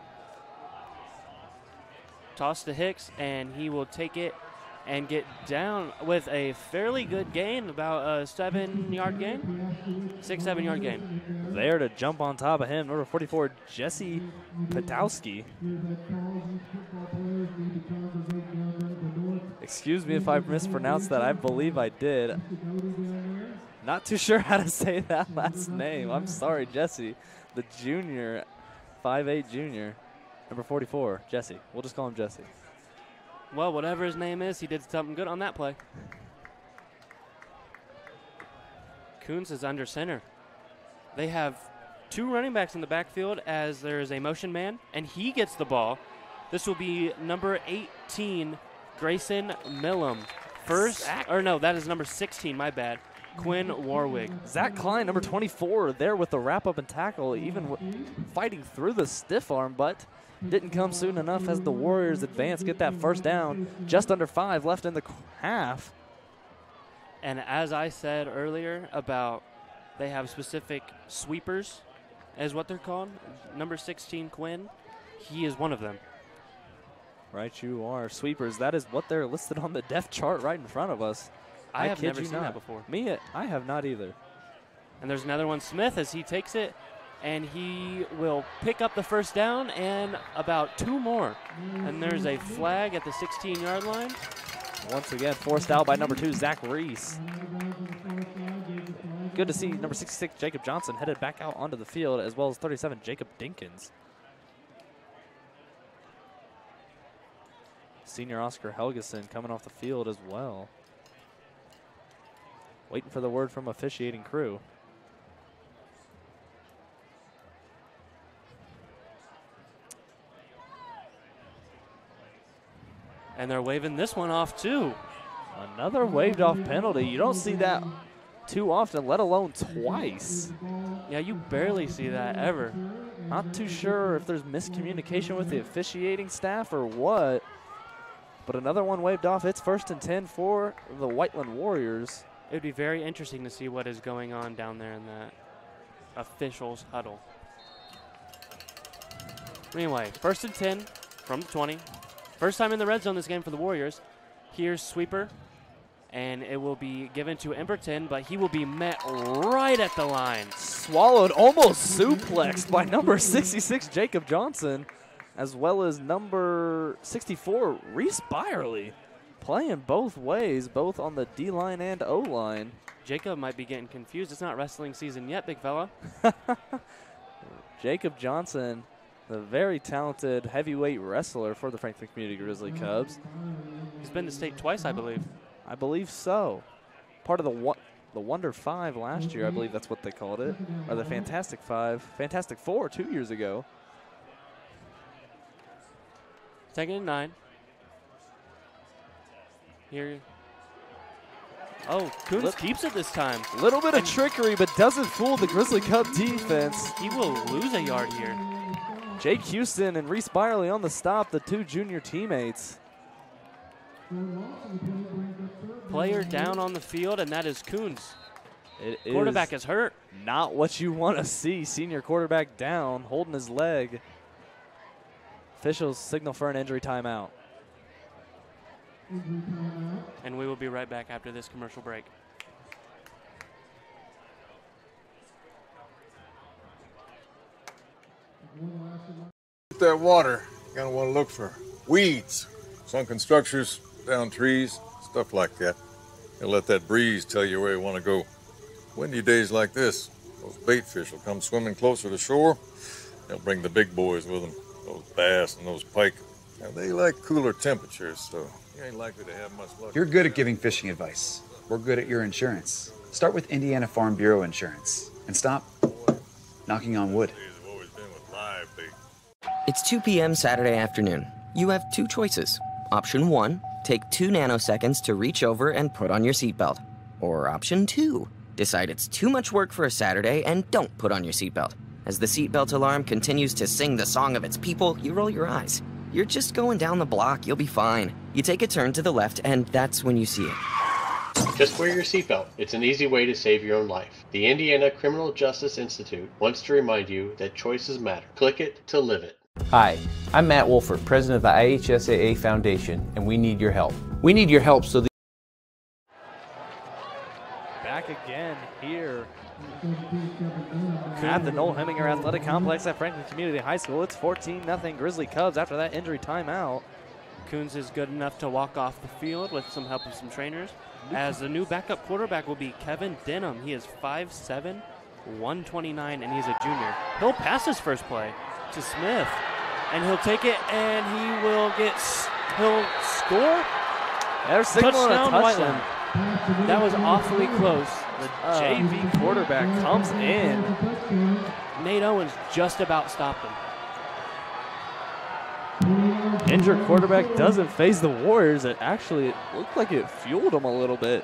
Toss to Hicks, and he will take it and get down with a fairly good gain, about a 7-yard gain, 6-7-yard gain. There to jump on top of him, number 44, Jesse Patowski. Excuse me if I mispronounced that. I believe I did. Not too sure how to say that last name. I'm sorry, Jesse. The junior, 5'8 junior. Number 44, Jesse. We'll just call him Jesse. Well, whatever his name is, he did something good on that play. Coons is under center. They have 2 running backs in the backfield as there is a motion man, and he gets the ball. This will be number 18, Grayson Millam. That is number 16, my bad. Quinn Warwick. Zach Klein, number 24, there with the wrap-up and tackle, even fighting through the stiff arm, but didn't come soon enough as the Warriors advance, get that first down. Just under 5 left in the half. And as I said earlier about they have specific sweepers, is what they're called. Number 16, Quinn, he is one of them. Right, you are. Sweepers, that is what they're listed on the depth chart right in front of us. I have never seen that before. I have not either. And there's another one, Smith, as he takes it, and he will pick up the first down and about 2 more. And there's a flag at the 16-yard line. Once again, forced out by number 2, Zach Reese. Good to see number 66, Jacob Johnson, headed back out onto the field, as well as 37, Jacob Dinkins. Senior Oscar Helgeson coming off the field as well. Waiting for the word from officiating crew. And they're waving this one off too. Another waved off penalty. You don't see that too often, let alone twice. Yeah, you barely see that ever. Not too sure if there's miscommunication with the officiating staff or what. But another one waved off. It's 1st and 10 for the Whiteland Warriors. It would be very interesting to see what is going on down there in that officials huddle. Anyway, 1st and 10 from the 20. First time in the red zone this game for the Warriors. Here's sweeper, and it will be given to Emberton, but he will be met right at the line. Swallowed, almost suplexed by number 66, Jacob Johnson, as well as number 64, Reese Byerly, playing both ways, both on the D-line and O-line. Jacob might be getting confused. It's not wrestling season yet, big fella. Jacob Johnson, the very talented heavyweight wrestler for the Franklin Community Grizzly Cubs. He's been to state twice, I believe. I believe so. Part of the Wonder Five last year, I believe that's what they called it, or the Fantastic Four 2 years ago. 2nd and 9. Here. Oh, Coons keeps it this time. A little bit of trickery, but doesn't fool the Grizzly Cub defense. He will lose a yard here. Jake Houston and Reese Byerly on the stop, the 2 junior teammates. Player down on the field, and that is Coons. Quarterback is hurt. Not what you want to see. Senior quarterback down, holding his leg. Officials signal for an injury timeout. And we will be right back after this commercial break. With that water, you're gonna want to look for weeds, sunken structures, down trees, stuff like that. And let that breeze tell you where you want to go. Windy days like this, those bait fish will come swimming closer to shore. They'll bring the big boys with them, those bass and those pike. Now, they like cooler temperatures, so you ain't likely to have much luck. You're good at giving fishing advice. We're good at your insurance. Start with Indiana Farm Bureau Insurance and stop knocking on wood. They've always been with live bait. It's 2 p.m. Saturday afternoon. You have 2 choices. Option 1, take 2 nanoseconds to reach over and put on your seatbelt. Or option 2, decide it's too much work for a Saturday and don't put on your seatbelt. As the seatbelt alarm continues to sing the song of its people, you roll your eyes. You're just going down the block, you'll be fine. You take a turn to the left, and that's when you see it. Just wear your seatbelt. It's an easy way to save your own life. The Indiana Criminal Justice Institute wants to remind you that choices matter. Click it to live it. Hi, I'm Matt Wolford, president of the IHSAA Foundation, and we need your help. We need your help so that Back again here at the Noel Heminger Athletic Complex at Franklin Community High School. It's 14-0 Grizzly Cubs after that injury timeout. Coons is good enough to walk off the field with some help of some trainers, as the new backup quarterback will be Kevin Denham. He is 5'7", 129, and he's a junior. He'll pass his first play to Smith, and he'll take it, and he'll score. There's signaling a touchdown. Whiteland. That was awfully close. The JV quarterback comes in. Nate Owens just about stopped him. Injured quarterback doesn't phase the Warriors. It looked like it fueled them a little bit.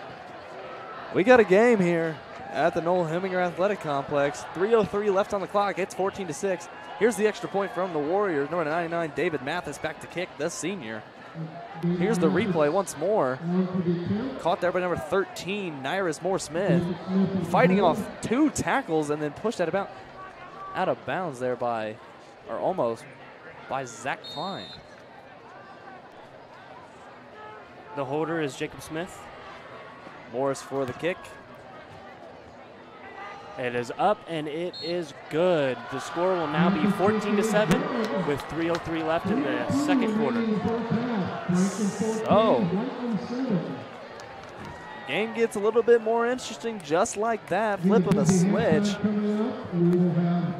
We got a game here at the Noel Heminger Athletic Complex. 3:03 left on the clock. It's 14-6. Here's the extra point from the Warriors. Number 99, David Mathis, back to kick, the senior. Here's the replay once more. Caught there by number 13, Nyrus Moore-Smith. Fighting off 2 tackles and then pushed out of bounds there by, or almost, by Zach Klein. The holder is Jacob Smith. Morris for the kick. It is up and it is good. The score will now be 14-7 with 3:03 left in the second quarter. So, game gets a little bit more interesting just like that. Flip of a switch.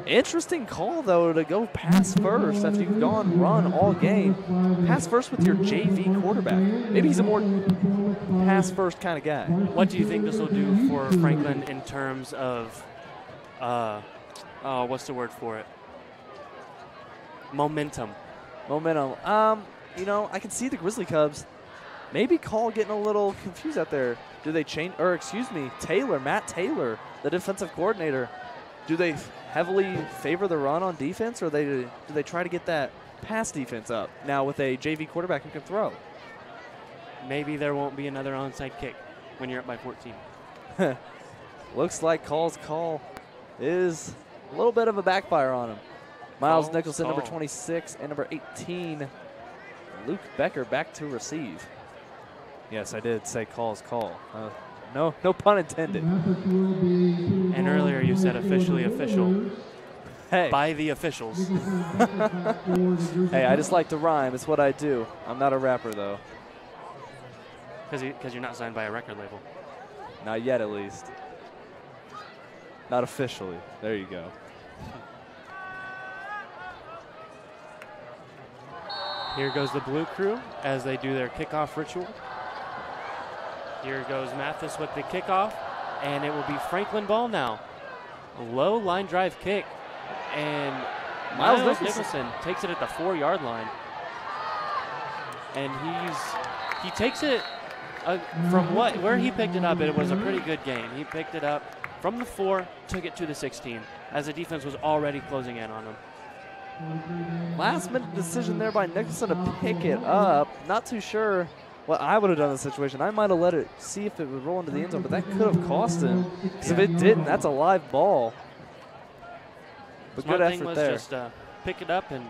Interesting call, though, to go pass first after you've gone run all game. Pass first with your JV quarterback. Maybe he's a more pass first kind of guy. What do you think this will do for Franklin in terms of, what's the word for it? Momentum. You know, I can see the Grizzly Cubs maybe getting a little confused out there. Do they change, or excuse me, Matt Taylor, the defensive coordinator, do they heavily favor the run on defense, or do they try to get that pass defense up now with a JV quarterback who can throw? Maybe there won't be another onside kick when you're up by 14. Looks like Call's call is a little bit of a backfire on him. Miles Nicholson, number 26, and number 18, Luke Becker, back to receive. Yes, I did say Call's call. No pun intended. And earlier you said officially official. Hey. By the officials. Hey, I just like to rhyme. It's what I do. I'm not a rapper, though. Because you're not signed by a record label. Not yet, at least. Not officially. There you go. Here goes the Blue Crew as they do their kickoff ritual. Here goes Mathis with the kickoff, and it will be Franklin ball now. A low line drive kick, and Miles Nicholson takes it at the 4-yard line. And he takes it from where he picked it up. It was a pretty good gain. He picked it up from the 4, took it to the 16, as the defense was already closing in on him. Last minute decision there by Nicholson to pick it up. Not too sure what I would have done in the situation. I might have let it see if it would roll into the end zone, but that could have cost him. Because if it didn't, that's a live ball. But Smart good thing effort was there. Just pick it up and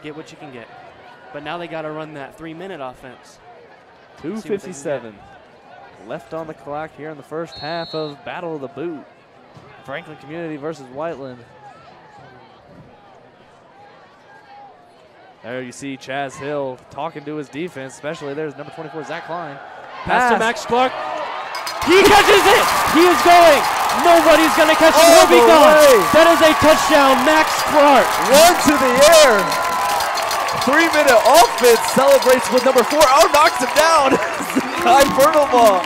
get what you can get. But now they got to run that 3-minute offense. 2:57 left on the clock here in the first half of Battle of the Boot. Franklin Community versus Whiteland. There you see Chaz Hill talking to his defense, especially there's number 24, Zach Klein. Pass to Max Clark. He catches it. He is going. Nobody's going to catch him. He'll be gone. That is a touchdown, Max Clark. One to the air. 3-minute offense celebrates with number 4. Oh, knocks him down. Kai Ball.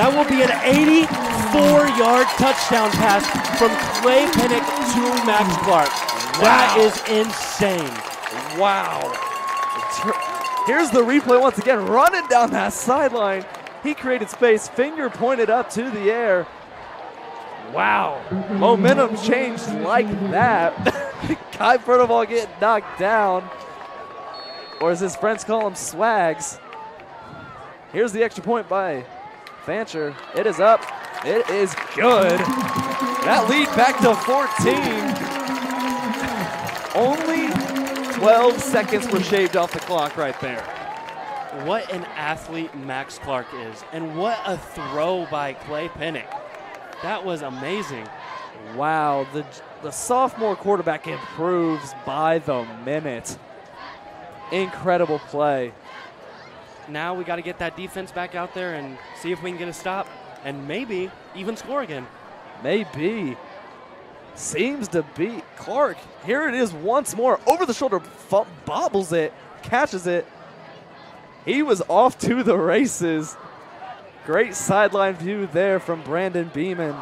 That will be an 84-yard touchdown pass from Clay Penick to Max Clark. Wow. That is insane. Wow. Here's the replay once again, running down that sideline. He created space, finger pointed up to the air. Wow. Momentum changed like that. Kai Ball getting knocked down. Or as his friends call him, swags. Here's the extra point by Fancher. It is up. It is good. That lead back to 14. Only 12 seconds were shaved off the clock right there. What an athlete Max Clark is, and what a throw by Clay Penick. That was amazing. Wow, the sophomore quarterback improves by the minute. Incredible play. Now we got to get that defense back out there and see if we can get a stop and maybe even score again. Maybe. Seems to be Clark. Here it is once more. Over the shoulder, bobbles it, catches it. He was off to the races. Great sideline view there from Brandon Beeman.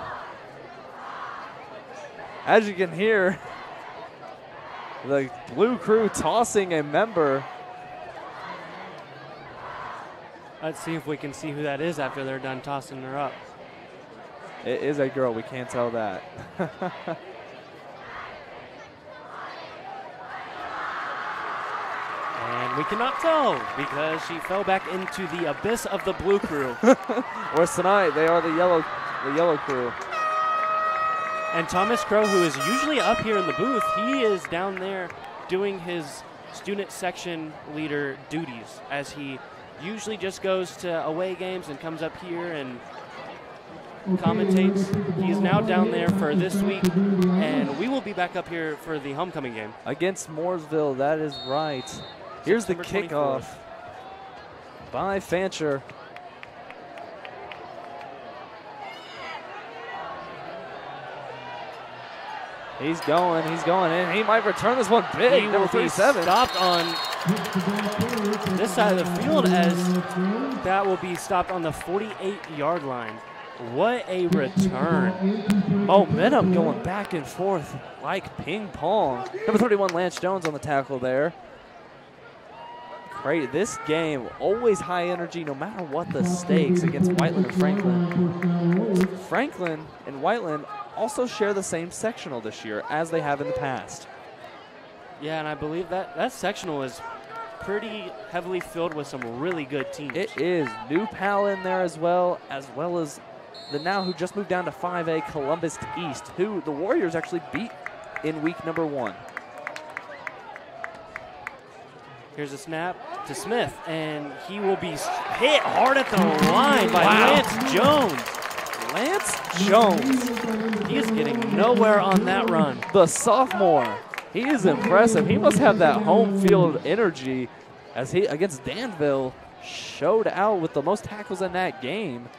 As you can hear, the Blue Crew tossing a member. Let's see if we can see who that is after they're done tossing her up. It is a girl, we can't tell that. And And we cannot tell because she fell back into the abyss of the blue crew. Whereas tonight, they are the yellow crew. And Thomas Crow, who is usually up here in the booth, he is down there doing his student section leader duties, as he usually just goes to away games and comes up here and commentates. He's now down there for this week, and we will be back up here for the homecoming game. Against Mooresville, that is right. Here's the kickoff by Fancher. He's going in. He might return this one big. He will be stopped on this side of the field, as that will be stopped on the 48-yard line. What a return. Momentum going back and forth like ping pong. Number 31, Lance Jones on the tackle there. Great. This game, always high energy no matter what the stakes against Whiteland and Franklin. Franklin and Whiteland also share the same sectional this year as they have in the past. Yeah, and I believe that sectional is pretty heavily filled with some really good teams. It is. New Pal in there as well as the now who just moved down to 5A Columbus East, who the Warriors actually beat in week number 1. Here's a snap to Smith, and he will be hit hard at the line by Lance Jones. Lance Jones. He is getting nowhere on that run. The sophomore. He is impressive. He must have that home field energy, as he, against Danville, showed out with the most tackles in that game.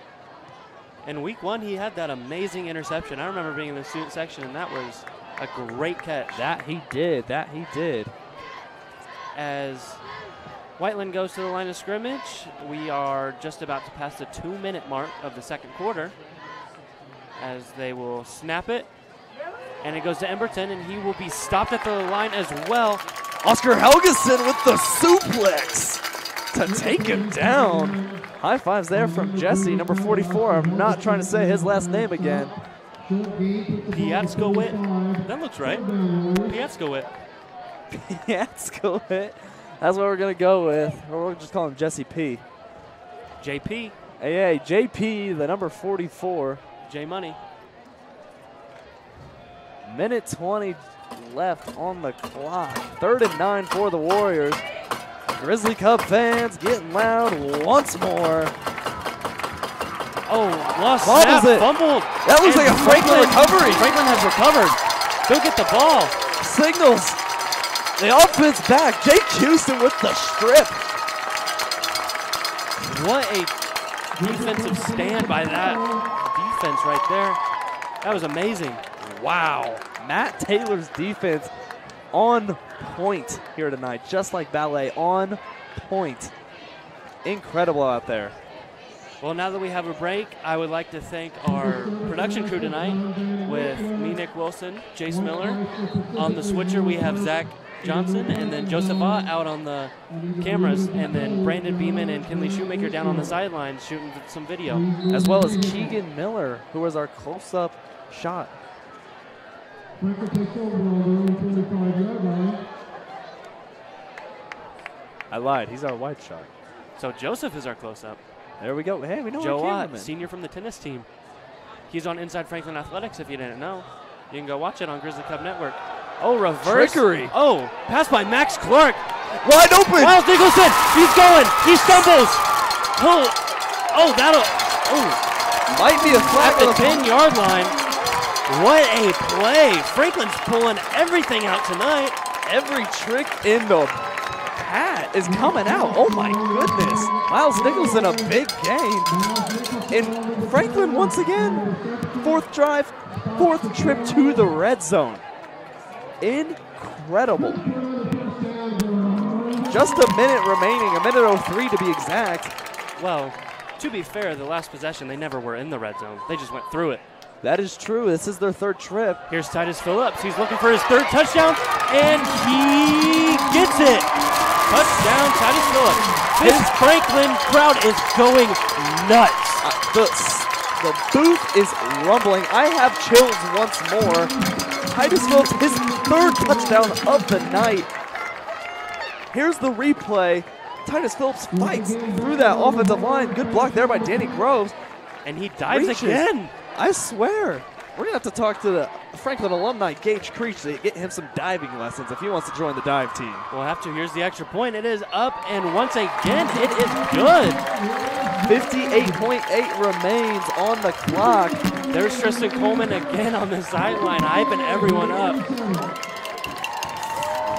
In week 1, he had that amazing interception. I remember being in the student section, and that was a great catch. That he did. As Whiteland goes to the line of scrimmage, we are just about to pass the 2-minute mark of the second quarter, as they will snap it. And it goes to Emberton, and he will be stopped at the line as well. Oscar Helgeson with the suplex to take him down. High fives there from Jesse, number 44. I'm not trying to say his last name again. Piatskowit. That looks right. Piatskowit. Piatskowit. That's what we're going to go with. Or we'll just call him Jesse P. JP. Hey, JP, the number 44. J Money. Minute 20 left on the clock. 3rd and 9 for the Warriors. Grizzly Cub fans getting loud once more. Oh, lost snap, snap, fumbled. That looks like a Franklin recovery. Franklin has recovered. Go get the ball. Signals. The offense back. Jake Houston with the strip. What a defensive stand by that defense right there. That was amazing. Wow. Matt Taylor's defense on point here tonight, just like ballet, on point. Incredible out there. Well, now that we have a break, I would like to thank our production crew tonight with me, Nick Wilson, Jace Miller. On the switcher, we have Zach Johnson and then Joseph Ott out on the cameras, and then Brandon Beeman and Kinley Shoemaker down on the sidelines shooting some video. As well as Keegan Miller, who was our close-up shot. I lied. He's our wide shot. So Joseph is our close-up. There we go. Hey, we know Joe our Ott, cameraman. senior from the tennis team. He's on Inside Franklin Athletics, if you didn't know. You can go watch it on Grizzly Cub Network. Oh, reverse. Trickery. Oh, pass by Max Clark. Wide open. Miles Nicholson. He's going. He stumbles. That'll. Might be a flag at the 10-yard line. What a play. Franklin's pulling everything out tonight. Every trick in the hat is coming out. Oh, my goodness. Miles Nicholson, a big gain. And Franklin, once again, 4th drive, 4th trip to the red zone. Incredible. Just a minute remaining, a minute 03 to be exact. Well, to be fair, the last possession, they never were in the red zone. They just went through it. That is true. This is their 3rd trip. Here's Titus Phillips. He's looking for his 3rd touchdown, and he gets it. Touchdown, Titus Phillips. This Franklin crowd is going nuts. The booth is rumbling. I have chills once more. Titus Phillips, his 3rd touchdown of the night. Here's the replay. Titus Phillips fights through that offensive line. Good block there by Danny Groves. And he dives Reaches. again. I swear. We're going to have to talk to the Franklin alumni, Gage Creech, to get him some diving lessons if he wants to join the dive team. We'll have to. Here's the extra point. It is up, and once again, it is good. 58.8 remains on the clock. There's Tristan Coleman again on the sideline, hyping everyone up.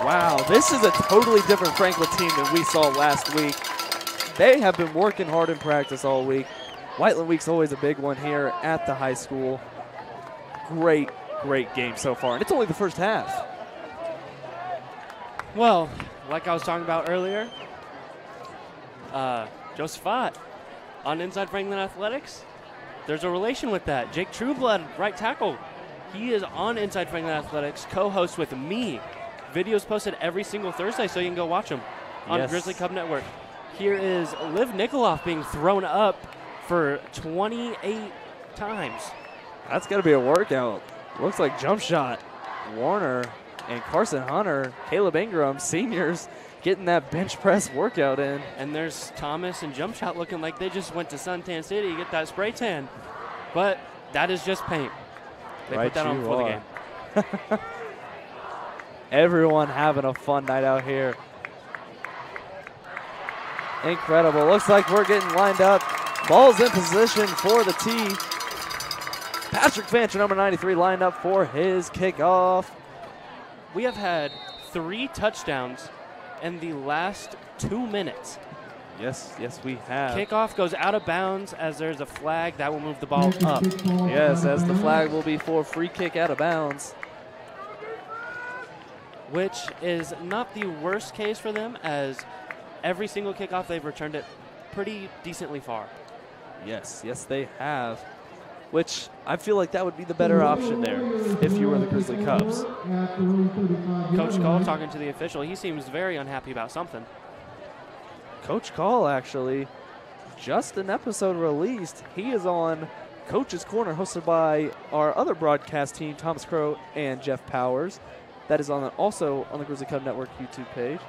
Wow, this is a totally different Franklin team than we saw last week. They have been working hard in practice all week. Whiteland Week's always a big one here at the high school. Great game so far, and it's only the first half. Well, like I was talking about earlier, Josephat on Inside Franklin Athletics, there's a relation with that. Jake Trueblood, right tackle, he is on Inside Franklin Athletics, co-host with me. Videos posted every single Thursday, so you can go watch them on Grizzly Cub Network. Here is Liv Nikoloff being thrown up for 28 times. That's got to be a workout. Looks like jump shot. Warner and Carson Hunter, Caleb Ingram, seniors, getting that bench press workout in. And there's Thomas and jump shot looking like they just went to Suntan City to get that spray tan. But that is just paint. They put that on for the game. Everyone having a fun night out here. Incredible. Looks like we're getting lined up. Ball's in position for the tee. Patrick Fancher, number 93, lined up for his kickoff. We have had 3 touchdowns in the last 2 minutes. Yes, we have. Kickoff goes out of bounds as there's a flag that will move the ball up. Yes, as the flag will be for free kick out of bounds. Which is not the worst case for them, as every single kickoff they've returned it pretty decently far. Yes, they have. Which I feel like that would be the better option there if you were the Grizzly Cubs. Coach Call talking to the official. He seems very unhappy about something. Coach Call, actually, just an episode released. He is on Coach's Corner, hosted by our other broadcast team, Thomas Crow and Jeff Powers. That is also on the Grizzly Cub Network YouTube page.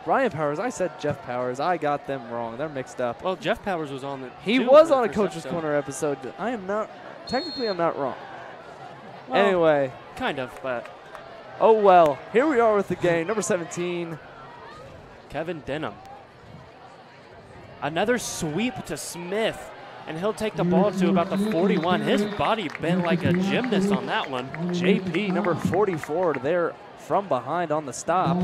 Brian Powers, I said Jeff Powers. I got them wrong. They're mixed up. Well, Jeff Powers was on the. He was on a Coach's Corner episode. I'm not wrong. Well, anyway. Kind of, but. Oh, well. Here we are with the game. Number 17. Kevin Denham. Another sweep to Smith, and he'll take the ball to about the 41. His body bent like a gymnast on that one. JP, number 44, there from behind on the stop.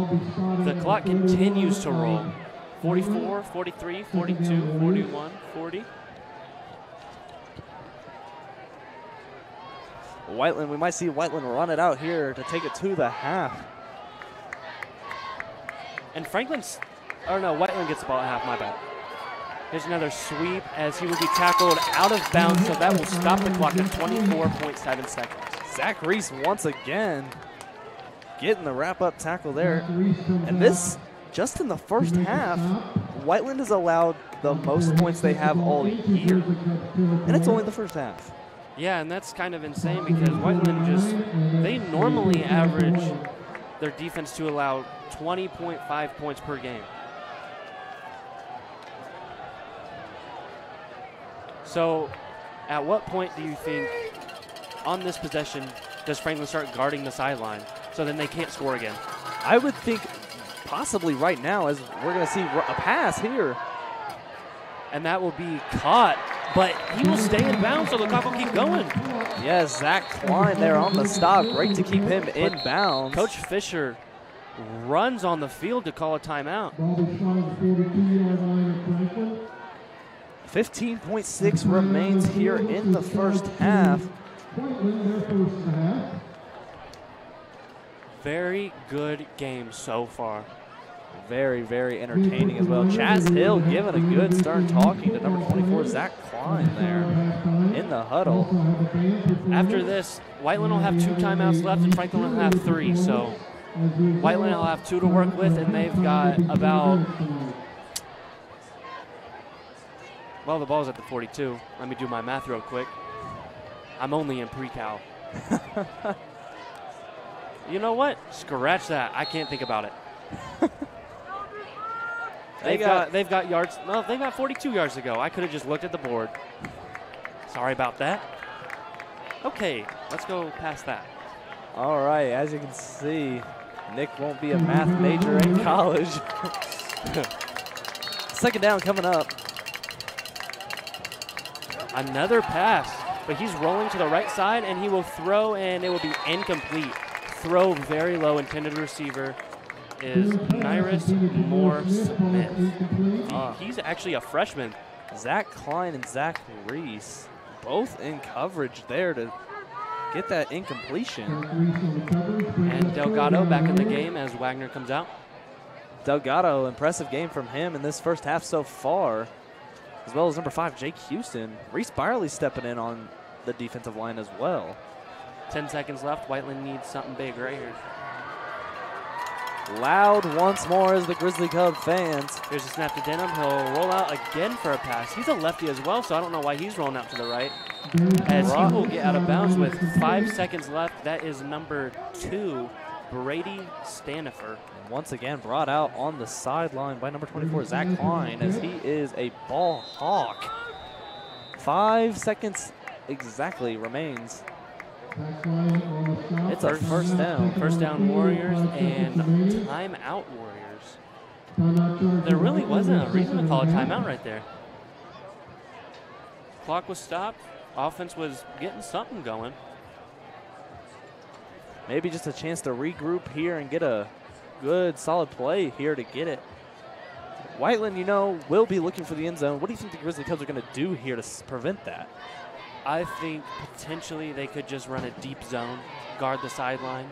The clock continues to roll. 44, 43, 42, 41, 40. Whiteland, we might see Whiteland run it out here to take it to the half. And Whiteland gets the ball at half, my bad. Here's another sweep as he will be tackled out of bounds, so that will stop the clock at 24.7 seconds. Zach Reese once again getting the wrap-up tackle there. And this, just in the first half, Whiteland has allowed the most points they have all year. And it's only the first half. Yeah, and that's kind of insane because Whiteland they normally average their defense to allow 20.5 points per game. So, at what point do you think, on this possession, does Franklin start guarding the sideline so then they can't score again? I would think possibly right now, as we're going to see a pass here. And that will be caught, but he will stay in bounds so the clock will keep going. Yes, Zach Klein there on the stop. Great to keep him in bounds. Coach Fisher runs on the field to call a timeout. 15.6 remains here in the first half. Very good game so far. Very, very entertaining as well. Chaz Hill giving a good stern talking to number 24, Zach Klein there in the huddle. After this, Whiteland will have 2 timeouts left and Franklin will have 3. So Whiteland will have 2 to work with, and they've got about, well, the ball's at the 42. Let me do my math real quick. I'm only in pre-cal. You know what? Scratch that. I can't think about it. They've got yards. No, they've got 42 yards to go. I could have just looked at the board. Sorry about that. Okay, let's go past that. All right, as you can see, Nick won't be a math major in college. Second down coming up. Another pass, but he's rolling to the right side, and he will throw, and it will be incomplete. Throw very low. Intended receiver is Nyrus Moore Smith. He's actually a freshman. Zach Klein and Zach Reese both in coverage there to get that incompletion. And Delgado back in the game as Wagner comes out. Delgado, impressive game from him in this first half so far, as well as number 5, Jake Houston. Reese Byerly stepping in on the defensive line as well. 10 seconds left. Whiteland needs something big right here. Loud once more as the Grizzly Cub fans. Here's a snap to Denham. He'll roll out again for a pass. He's a lefty as well, so I don't know why he's rolling out to the right. As he will get out of bounds with 5 seconds left. That is number 2, Brady Stanifer. And once again brought out on the sideline by number 24, Zach Klein, as he is a ball hawk. 5 seconds exactly remains. It's a first down. First down Warriors and timeout Warriors. There really wasn't a reason to call a timeout right there. Clock was stopped. Offense was getting something going. Maybe just a chance to regroup here and get a good, solid play here to get it. Whiteland, you know, will be looking for the end zone. What do you think the Grizzly Cubs are going to do here to prevent that? I think potentially they could just run a deep zone, guard the sideline,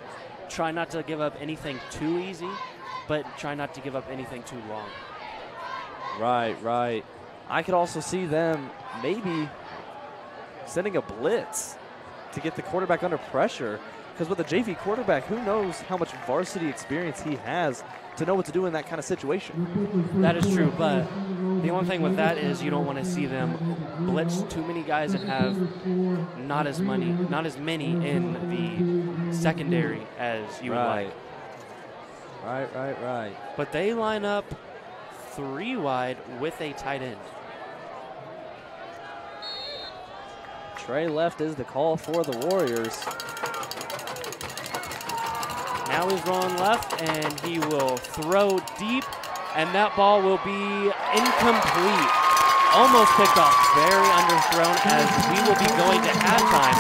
try not to give up anything too easy, but try not to give up anything too long. Right. I could also see them maybe sending a blitz to get the quarterback under pressure, because with a JV quarterback, who knows how much varsity experience he has to know what to do in that kind of situation. That is true, but the only thing with that is you don't want to see them blitz too many guys and have not as many in the secondary as you would like. Right. But they line up 3 wide with a tight end. Trey left is the call for the Warriors. Now he's rolling left, and he will throw deep, and that ball will be incomplete. Almost picked off, very underthrown, as we will be going to halftime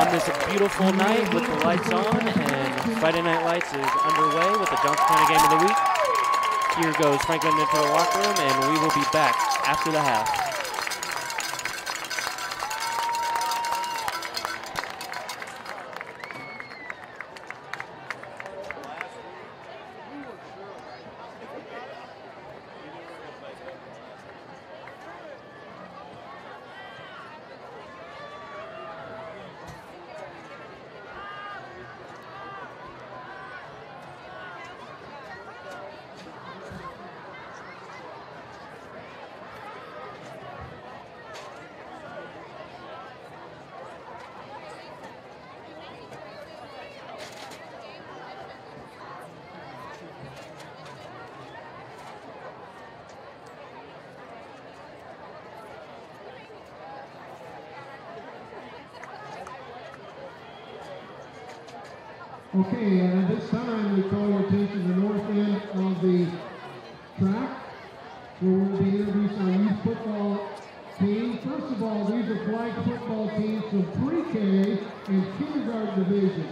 on this beautiful night with the lights on, and Friday Night Lights is underway with the Johnson County Game of the Week. Here goes Franklin into the locker room, and we will be back after the half. Okay, at this time we call your attention to the north end of the track, where we'll be introducing our youth football team. First of all, these are flag football teams from pre-K and kindergarten division.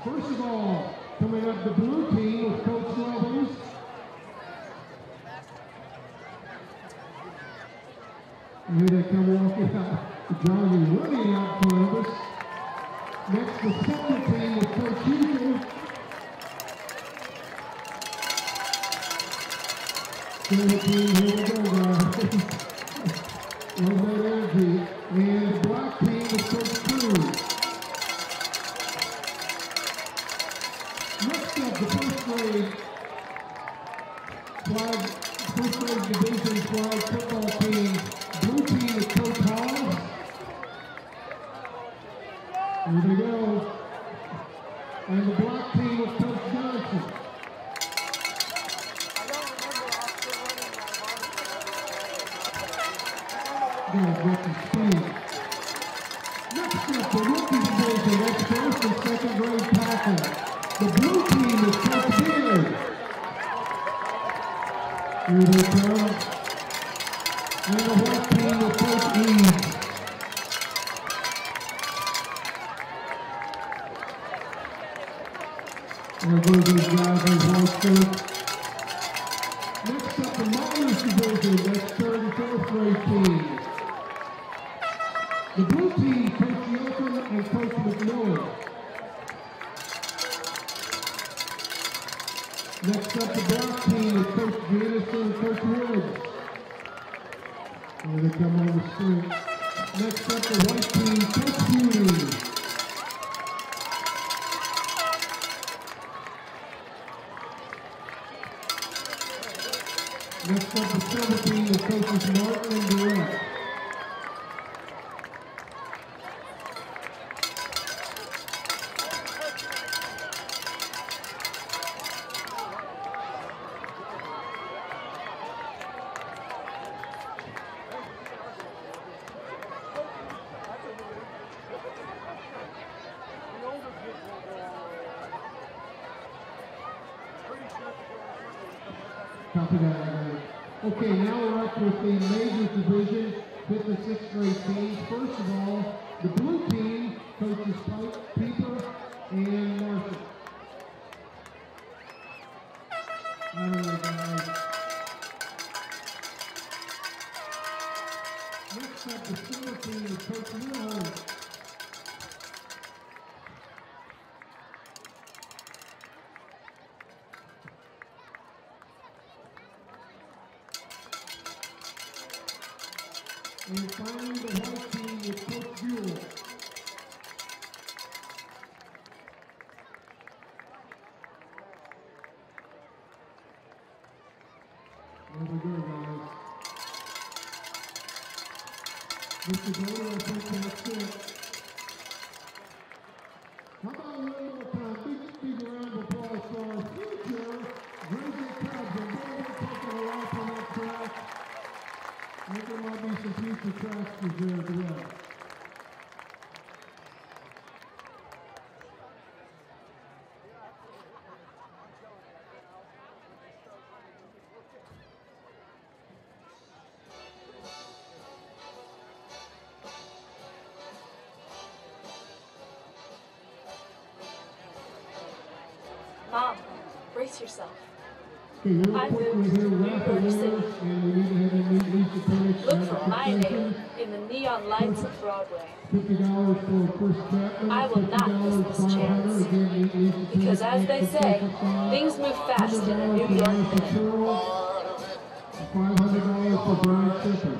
First of all, coming up the blue team with Coach Robbins. Here they come walking out. Johnny running out in front of us. Next, the second team with Coach Houston. Third team, here we go, guys. Love that energy. And the black team with Coach Coons. Next up, the first grade division flag football team. Blue team with Coach Hall. Here we go. And the black team with Coach Johnson. Guys, with the speed. Next up, the rookie division. That's first and second grade tackle. The blue team is Coach Beard. Here they come. And the white team is Coach Eads. There goes these guys in white shirts. Next up, the minors division. That's third and fourth grade team. The blue team, Coach Yoakum and Coach McMillan. Next up, the black team is Coach Janison and Coach Woods. Here they come on the street. Next up, the white team, Coach Beauty. Next up, the silver team is Coaches Martin and Durant. Copy that. Okay, now we're up with the majors division, 5th and 6th grade teams. First of all, the blue team, Coaches Pike, Pieper, and Marshall. All right, guys. Next up, the silver team is Coach Milhouse. And finally, the white team with Coach Buell. There we go, guys. Mr. Bader, I think that's it. How about one more time? Big round of applause for our future Grizzly Cubs. And they're taking a lot from that track. I think there might be some future tracks there as well. Mom, brace yourself. Okay, I've moved to New York City. Look for my name in the neon lights of Broadway. I will not miss this chance. Because as they say, things move fast in a New York minute. $500 for Brian Fisher.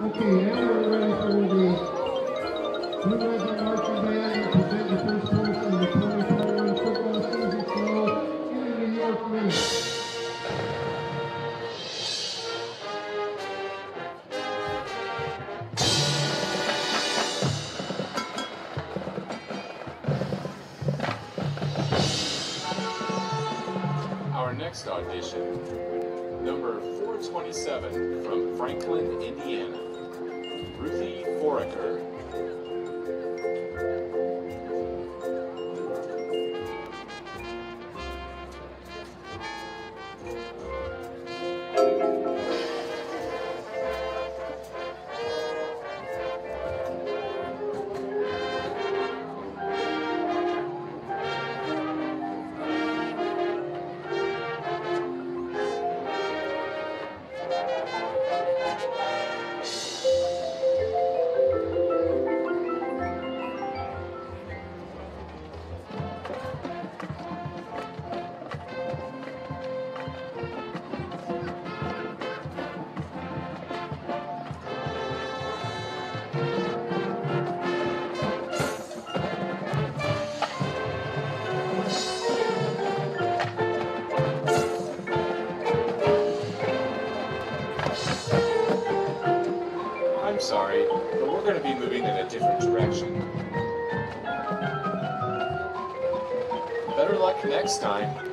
Okay, now we're ready for the Blue Red Marching Band to present the first portion of the 2021 football season show in the New York Minute. Our next audition, number 427 from Franklin, Indiana, Ruthie Foraker. back next time.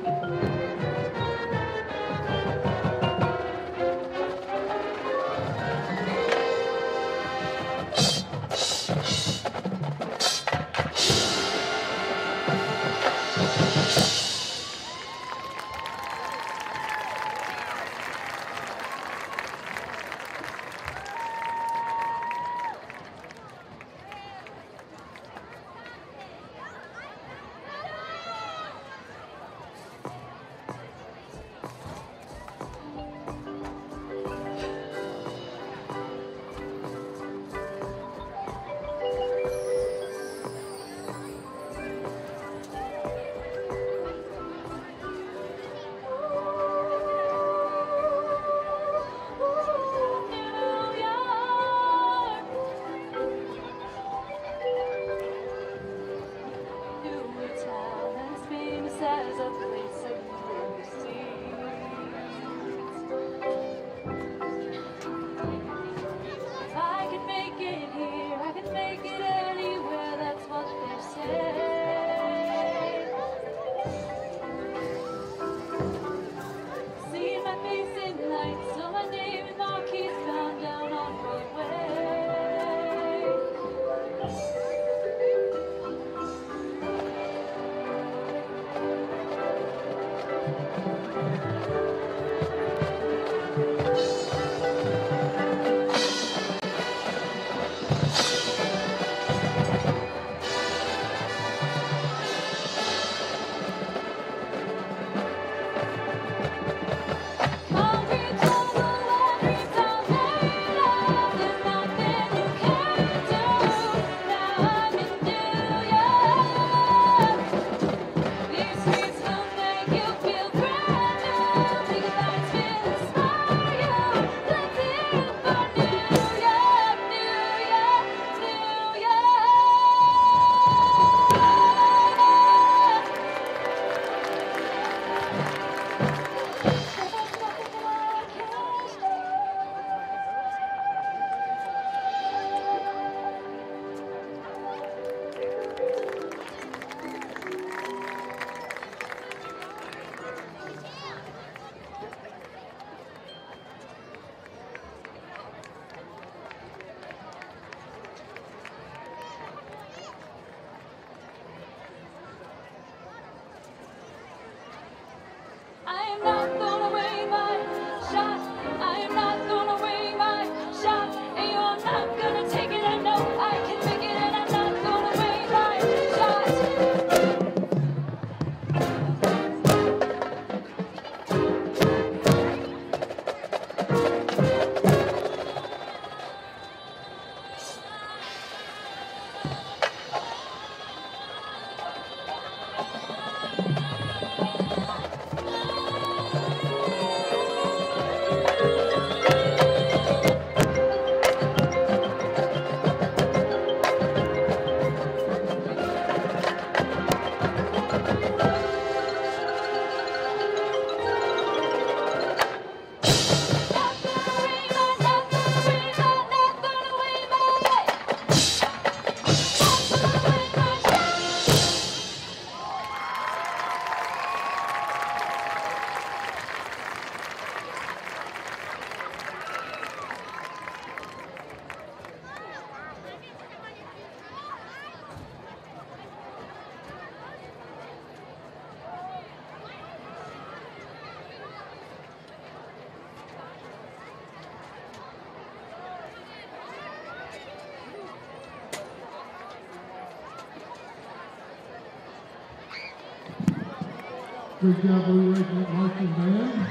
Good job, Blue Regiment Marching Band.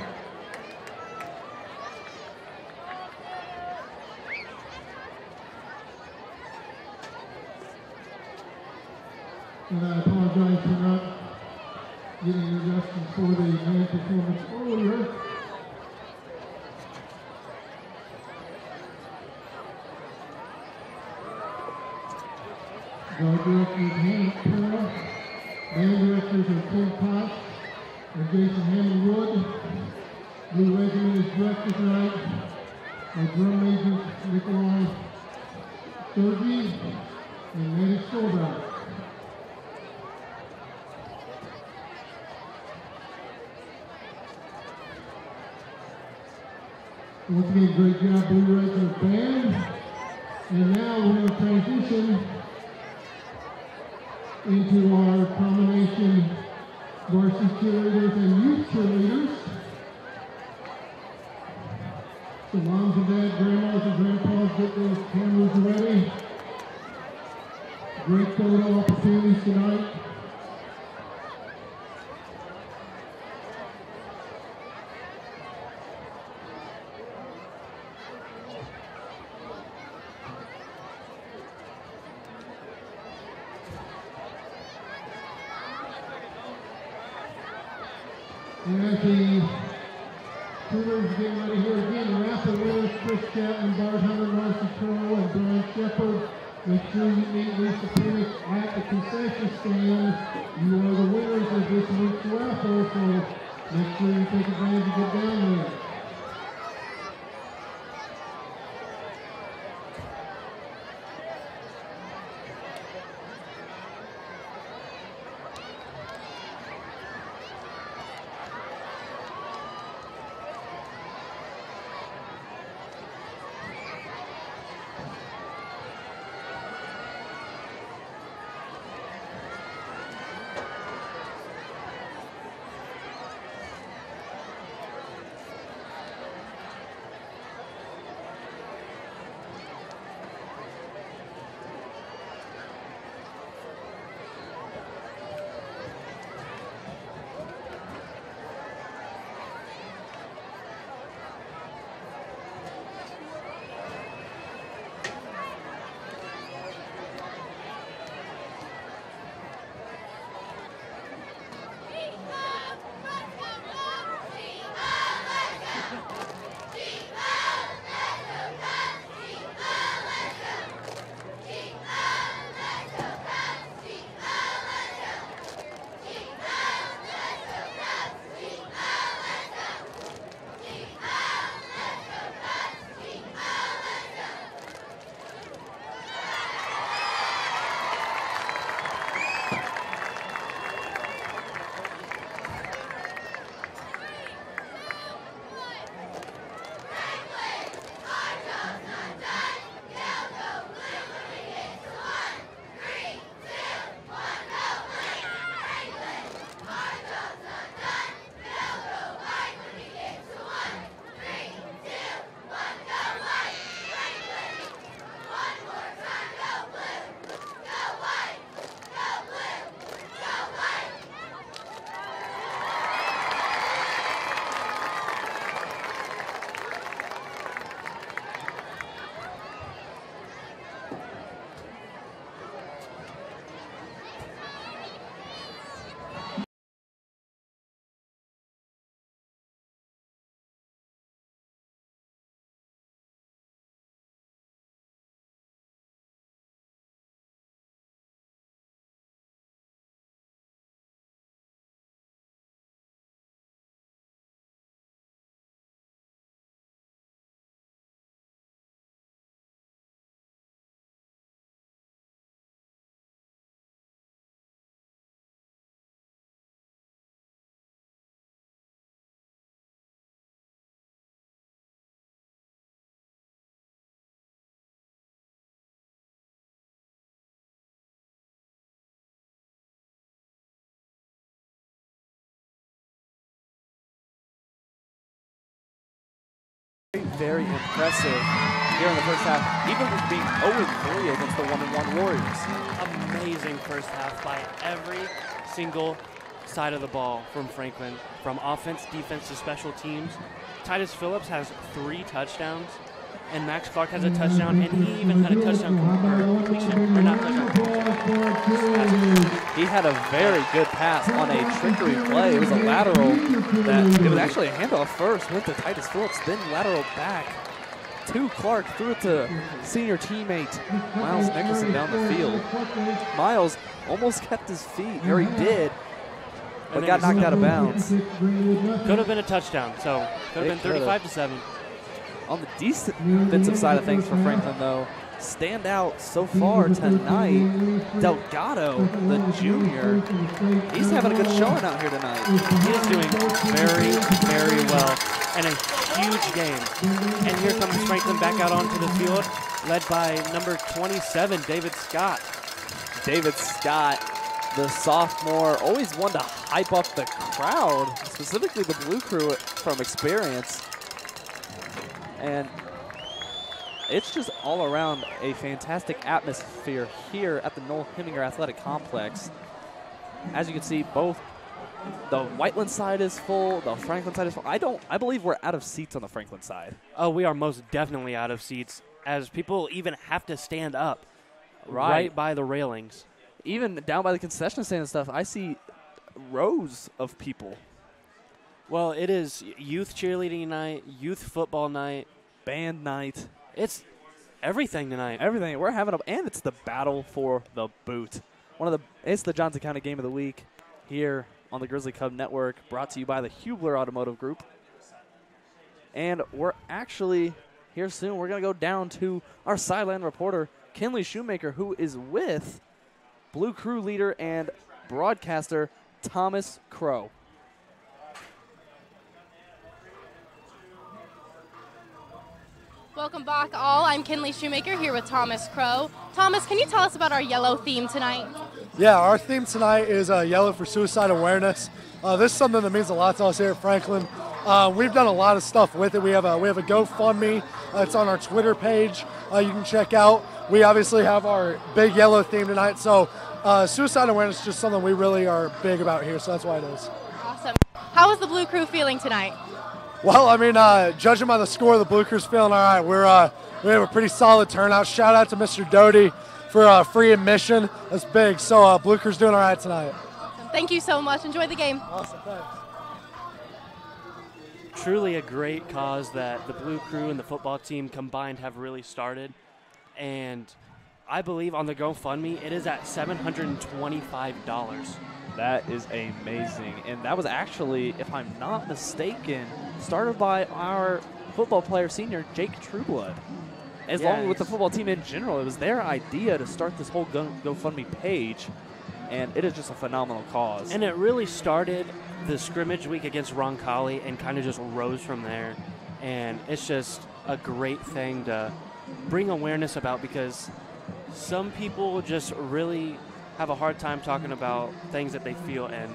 And I apologize for not getting adjusted for the main performance earlier. Guard directors Hannah Pearl, band directors are Tim Potts and Jason Hammond-Wood. Blue Regiment is directed tonight by drum majors Nikolai Sturgey and Manny Soldat. Once again, great job, Blue Reds and band. And now we're going to transition into our combination varsity cheerleaders and youth cheerleaders. So moms and dads, grandmas and grandpas, get those cameras ready. Great photo opportunities tonight. And as the cheerleaders get ready here again, raffle winners Chris Chapman, Bart Hunter, Marcy Turl, and Brian Shepard. Make sure you meet Lisa Penick at the concession stand. You are the winners of this week's raffle, so make sure you take advantage and get down there. Very impressive here in the first half, even with being 0-3 against the 1-1 Warriors. Amazing first half by every single side of the ball from Franklin, from offense, defense to special teams. Titus Phillips has 3 touchdowns, and Max Clark has a touchdown, and he even had a touchdown completion, or not touchdown. He had a very good pass on a trickery play. It was a lateral that, it was actually a handoff first, went to Titus Phillips, then lateral back to Clark, threw it to senior teammate Miles Nicholson down the field. Miles almost kept his feet, or he did, but got knocked out of bounds. Could have been a touchdown, so could have been 35-7. On the defensive side of things for Franklin, though, standout so far tonight, Delgado, the junior, he's having a good showing out here tonight. He is doing very, very well and a huge game. And here comes Franklin back out onto the field, led by number 27, David Scott. David Scott, the sophomore, always one to hype up the crowd, specifically the Blue Crew from experience. And it's just all around a fantastic atmosphere here at the Noel Heminger Athletic Complex. As you can see, both the Whiteland side is full, the Franklin side is full. I believe we're out of seats on the Franklin side. Oh, we are most definitely out of seats, as people even have to stand up right by the railings. Even down by the concession stand and stuff, I see rows of people. Well, it is youth cheerleading night, youth football night, band night. It's everything tonight. Everything. We're having and it's the battle for the boot. It's the Johnson County Game of the Week here on the Grizzly Cub Network, brought to you by the Hubler Automotive Group. And we're actually here soon. We're going to go down to our sideline reporter, Kinley Shoemaker, who is with Blue Crew leader and broadcaster Thomas Crow. Welcome back, all. I'm Kinley Shoemaker here with Thomas Crow. Thomas, can you tell us about our yellow theme tonight? Yeah, our theme tonight is yellow for suicide awareness. This is something that means a lot to us here at Franklin. We've done a lot of stuff with it. We have a GoFundMe. It's on our Twitter page. You can check out. We obviously have our big yellow theme tonight. So suicide awareness is just something we really are big about here. So that's why it is. Awesome. How is the Blue Crew feeling tonight? Well, I mean, judging by the score, the Blue Crew's feeling all right. We have a pretty solid turnout. Shout out to Mr. Doty for free admission. That's big. So Blue Crew's doing all right tonight. Awesome. Thank you so much. Enjoy the game. Awesome. Thanks. Truly a great cause that the Blue Crew and the football team combined have really started. And I believe on the GoFundMe, it is at $725. That is amazing. And that was actually, if I'm not mistaken, started by our football player senior, Jake Trueblood. As long as with the football team in general, it was their idea to start this whole GoFundMe page. And it is just a phenomenal cause. And it really started the scrimmage week against Roncalli and kind of just rose from there. And it's just a great thing to bring awareness about, because some people just really have a hard time talking about things that they feel, and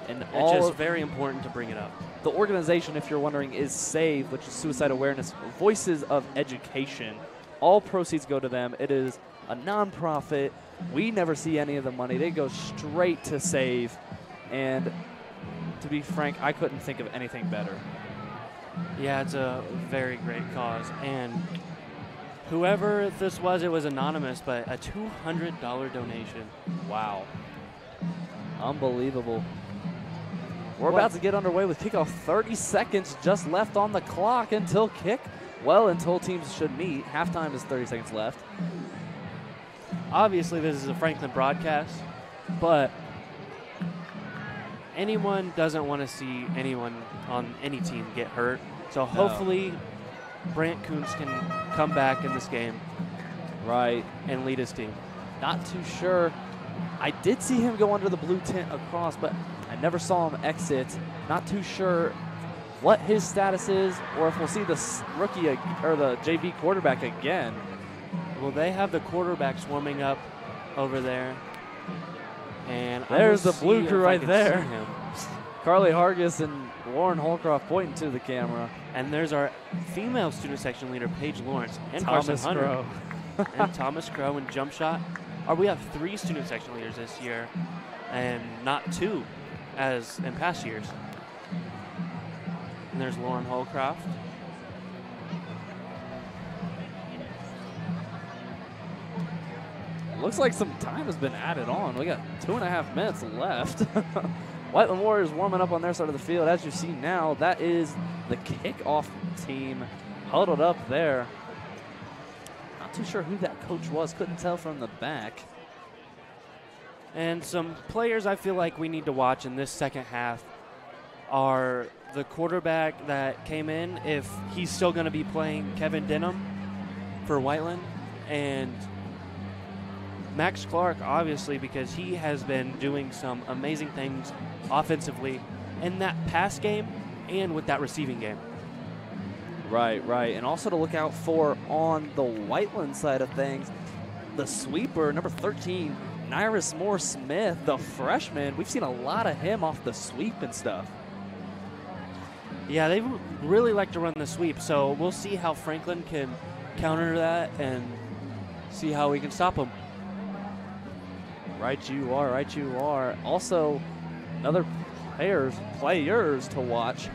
it's just very important to bring it up. The organization, if you're wondering, is SAVE, which is Suicide Awareness Voices of Education. All proceeds go to them. It is a nonprofit. We never see any of the money. They go straight to SAVE. And to be frank, I couldn't think of anything better. Yeah, it's a very great cause. And whoever this was, it was anonymous, but a $200 donation. Wow. Unbelievable. We're about to get underway with kickoff. 30 seconds just left on the clock until kick. Well, until teams should meet. Halftime is 30 seconds left. Obviously, this is a Franklin broadcast, but anyone doesn't want to see anyone on any team get hurt. So hopefully Brent Coons can come back in this game, right, and lead his team. Not too sure. I did see him go under the blue tent across, but I never saw him exit. Not too sure what his status is, or if we'll see the rookie or the JV quarterback again. Well, they have the quarterbacks warming up over there, and there's the Blue Crew right there. Carly Hargis and Lauren Holcroft pointing to the camera. And there's our female student section leader, Paige Lawrence, and Thomas Carson Hunter. Crow. And Thomas Crow in jump shot. We have 3 student section leaders this year, and not 2 as in past years. And there's Lauren Holcroft. Looks like some time has been added on. We got 2.5 minutes left. Whiteland Warriors warming up on their side of the field. As you see now, that is the kickoff team huddled up there. Not too sure who that coach was. Couldn't tell from the back. And some players I feel like we need to watch in this second half are the quarterback that came in, if he's still going to be playing, Kevin Denham for Whiteland. And Max Clark, obviously, because he has been doing some amazing things offensively in that pass game and with that receiving game. Right. And also to look out for on the Whiteland side of things, the sweeper, number 13, Nyrus Moore-Smith, the freshman. We've seen a lot of him off the sweep and stuff. Yeah, they really like to run the sweep, so we'll see how Franklin can counter that and see how we can stop them. Right you are. Also, another players to watch.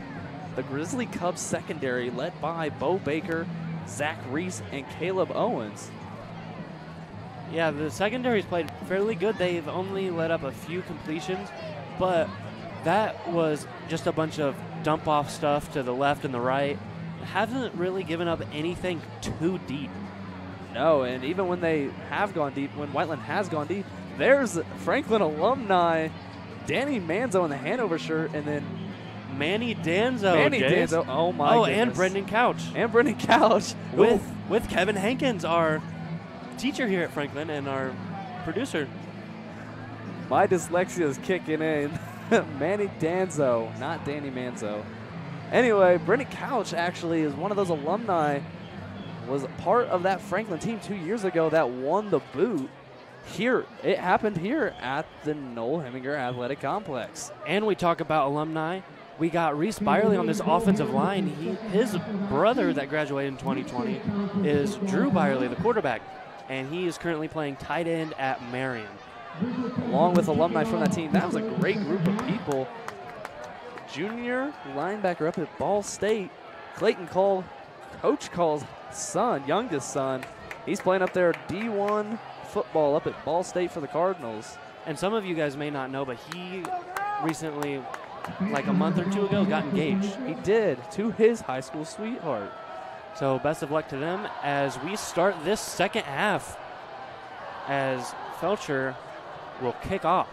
The Grizzly Cubs secondary led by Bo Baker, Zach Reese, and Caleb Owens. Yeah, the secondary's played fairly good. They've only let up a few completions, but that was just a bunch of dump-off stuff to the left and the right. Hasn't really given up anything too deep. No, and even when they have gone deep, when Whiteland has gone deep, there's Franklin alumni, Danny Manzo in the Hanover shirt, and then Manny Danzo. Oh, my goodness. And Brendan Couch. With Kevin Hankins, our teacher here at Franklin and our producer. My dyslexia is kicking in. Manny Danzo, not Danny Manzo. Anyway, Brendan Couch actually is one of those alumni, was part of that Franklin team 2 years ago that won the boot. Here, it happened here at the Noel Heminger Athletic Complex. And we talk about alumni. We got Reese Byerly on this offensive line. His brother that graduated in 2020 is Drew Byerly, the quarterback, and he is currently playing tight end at Marion. Along with alumni from that team, that was a great group of people. Junior linebacker up at Ball State, Clayton Cole, Coach Cole's son, youngest son, he's playing up there D1 football up at Ball State for the Cardinals. And some of you guys may not know, but he recently, like a month or two ago, got engaged. He did, to his high school sweetheart. So best of luck to them as we start this second half, as Felcher will kick off.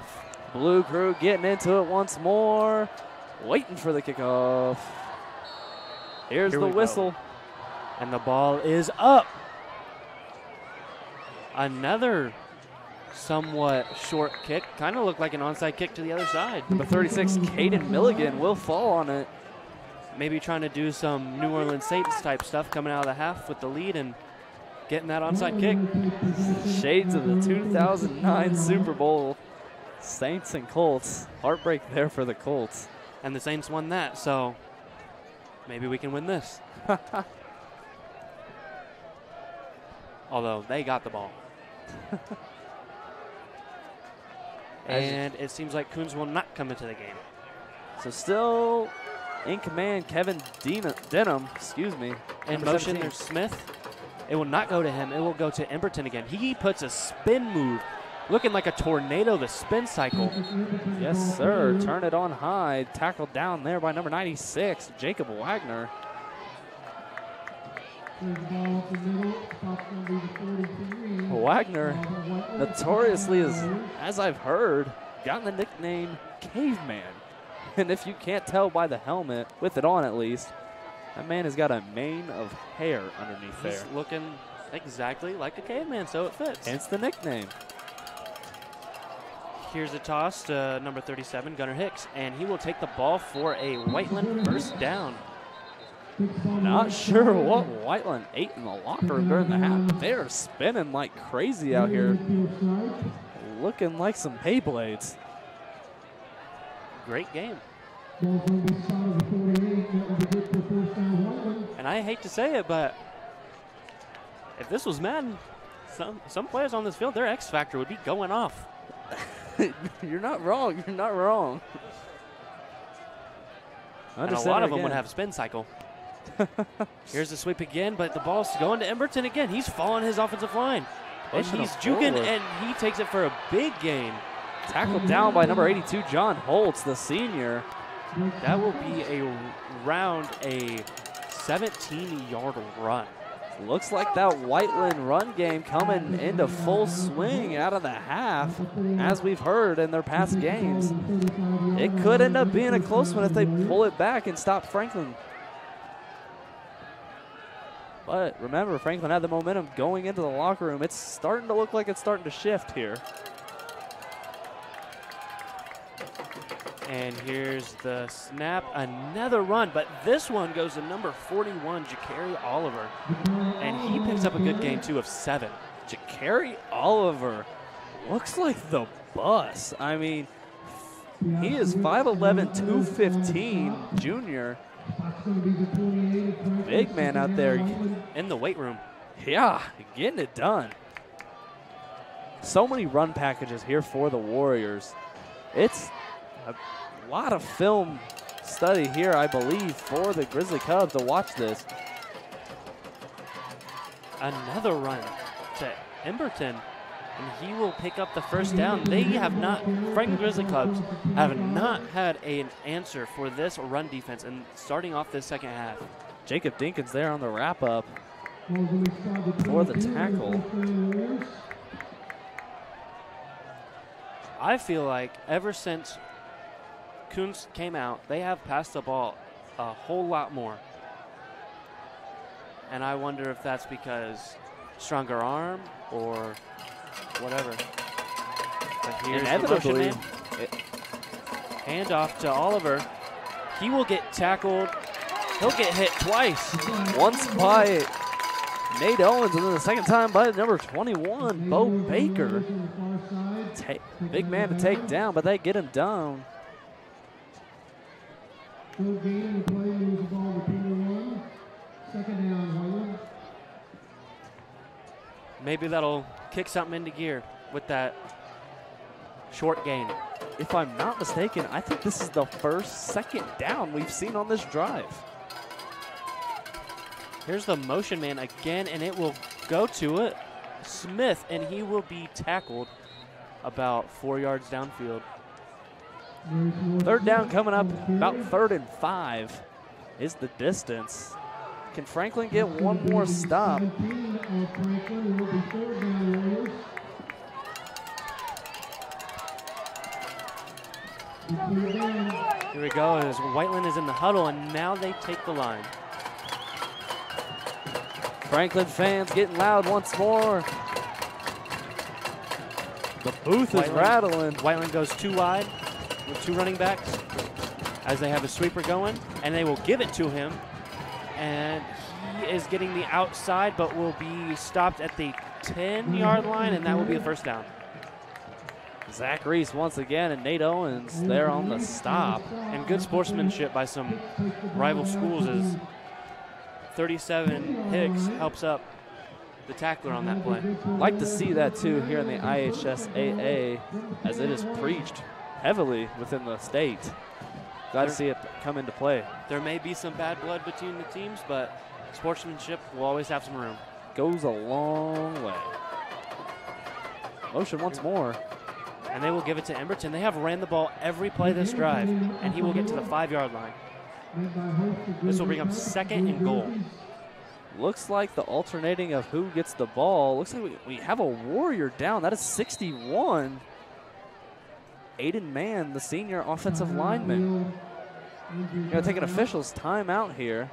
Blue Crew getting into it once more, waiting for the kickoff. Here's the whistle. Go. And the ball is up. Another somewhat short kick. Kind of looked like an onside kick to the other side. Number 36, Caden Milligan, will fall on it. Maybe trying to do some New Orleans Saints type stuff coming out of the half with the lead and getting that onside kick. Shades of the 2009 Super Bowl. Saints and Colts. Heartbreak there for the Colts. And the Saints won that, so maybe we can win this. Although they got the ball. And it seems like Coons will not come into the game. So still in command, Kevin Denham, In motion, there's Smith. It will not go to him. It will go to Emberton again. He puts a spin move, looking like a tornado, the spin cycle. Yes, sir. Turn it on high. Tackled down there by number 96, Jacob Wagner. Wagner notoriously is, as I've heard, gotten the nickname Caveman. And if you can't tell by the helmet, with it on at least, that man has got a mane of hair underneath there. He's looking exactly like a caveman, so it fits. Hence the nickname. Here's a toss to number 37, Gunnar Hicks, and he will take the ball for a Whiteland first down. Not sure what Whiteland ate in the locker room during the half. They're spinning like crazy out here. Looking like some Beyblades. Great game. And I hate to say it, but if this was Madden, some players on this field, their X factor would be going off. You're not wrong. You're not wrong. And a lot of them would have spin cycle. Here's the sweep again, but the ball's going to Emberton again. He's following his offensive line. And he's juking, and he takes it for a big gain. Tackled down by number 82, John Holtz, the senior. That will be around a 17-yard run. Looks like that Whiteland run game coming into full swing out of the half, as we've heard in their past games. It could end up being a close one if they pull it back and stop Franklin. But remember, Franklin had the momentum going into the locker room. It's starting to look like it's starting to shift here. And here's the snap, another run, but this one goes to number 41, Ja'Carry Oliver. And he picks up a good gain, too, of 7. Ja'Carry Oliver looks like the bus. I mean, he is 5'11", 215 junior. Big man out there in the weight room. Yeah, getting it done. So many run packages here for the Warriors. It's a lot of film study here, I believe, for the Grizzly Cubs to watch this. Another run to Emberton, and he will pick up the first down. They have not, Franklin Grizzly Cubs have not had an answer for this run defense, and starting off this second half. Jacob Dinkins there on the wrap-up for the tackle. I feel like ever since Coons came out, they have passed the ball a whole lot more. And I wonder if that's because stronger arm or whatever. But here's inevitably, hand off to Oliver. He will get tackled. He'll get hit twice. Once by Nate Owens, and then the second time by number 21, Bo Baker. Big man to take down, but they get him down. Maybe that'll kick something into gear with that short gain. If I'm not mistaken, I think this is the first second down we've seen on this drive. Here's the motion man again, and it will go to it. Smith, and he will be tackled about 4 yards downfield. Third down coming up, about 3rd and 5 is the distance. Can Franklin get one more stop? Here we go, as Whiteland is in the huddle, and now they take the line. Franklin fans getting loud once more. The booth is rattling. Whiteland goes 2 wide with 2 running backs as they have a sweeper going, and they will give it to him. And he is getting the outside, but will be stopped at the 10-yard line, and that will be the first down. Zach Reese once again, and Nate Owens there on the stop. And good sportsmanship by some rival schools as 37 Hicks helps up the tackler on that play. Like to see that too here in the IHSAA, as it is preached heavily within the state. Glad to see it come into play. There may be some bad blood between the teams, but sportsmanship will always have some room. Goes a long way. Motion once more. And they will give it to Emberton. They have ran the ball every play this drive, and he will get to the 5-yard line. This will bring up 2nd and goal. Looks like the alternating of who gets the ball. Looks like we have a Warrior down. That is 61. Aiden Mann, the senior offensive lineman. Going to take an official's timeout here.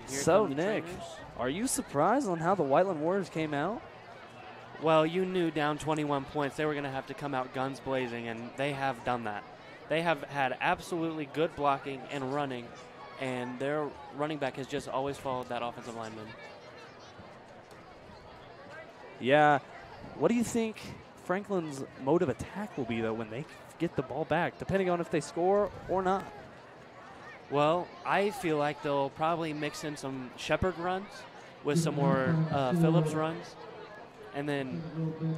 So, Nick, are you surprised on how the Whiteland Warriors came out? Well, you knew down 21 points they were going to have to come out guns blazing, and they have done that. They have had absolutely good blocking and running, and their running back has just always followed that offensive lineman. Yeah. What do you think Franklin's mode of attack will be, though, when they get the ball back, depending on if they score or not? Well, I feel like they'll probably mix in some Shepherd runs with some more Phillips runs, and then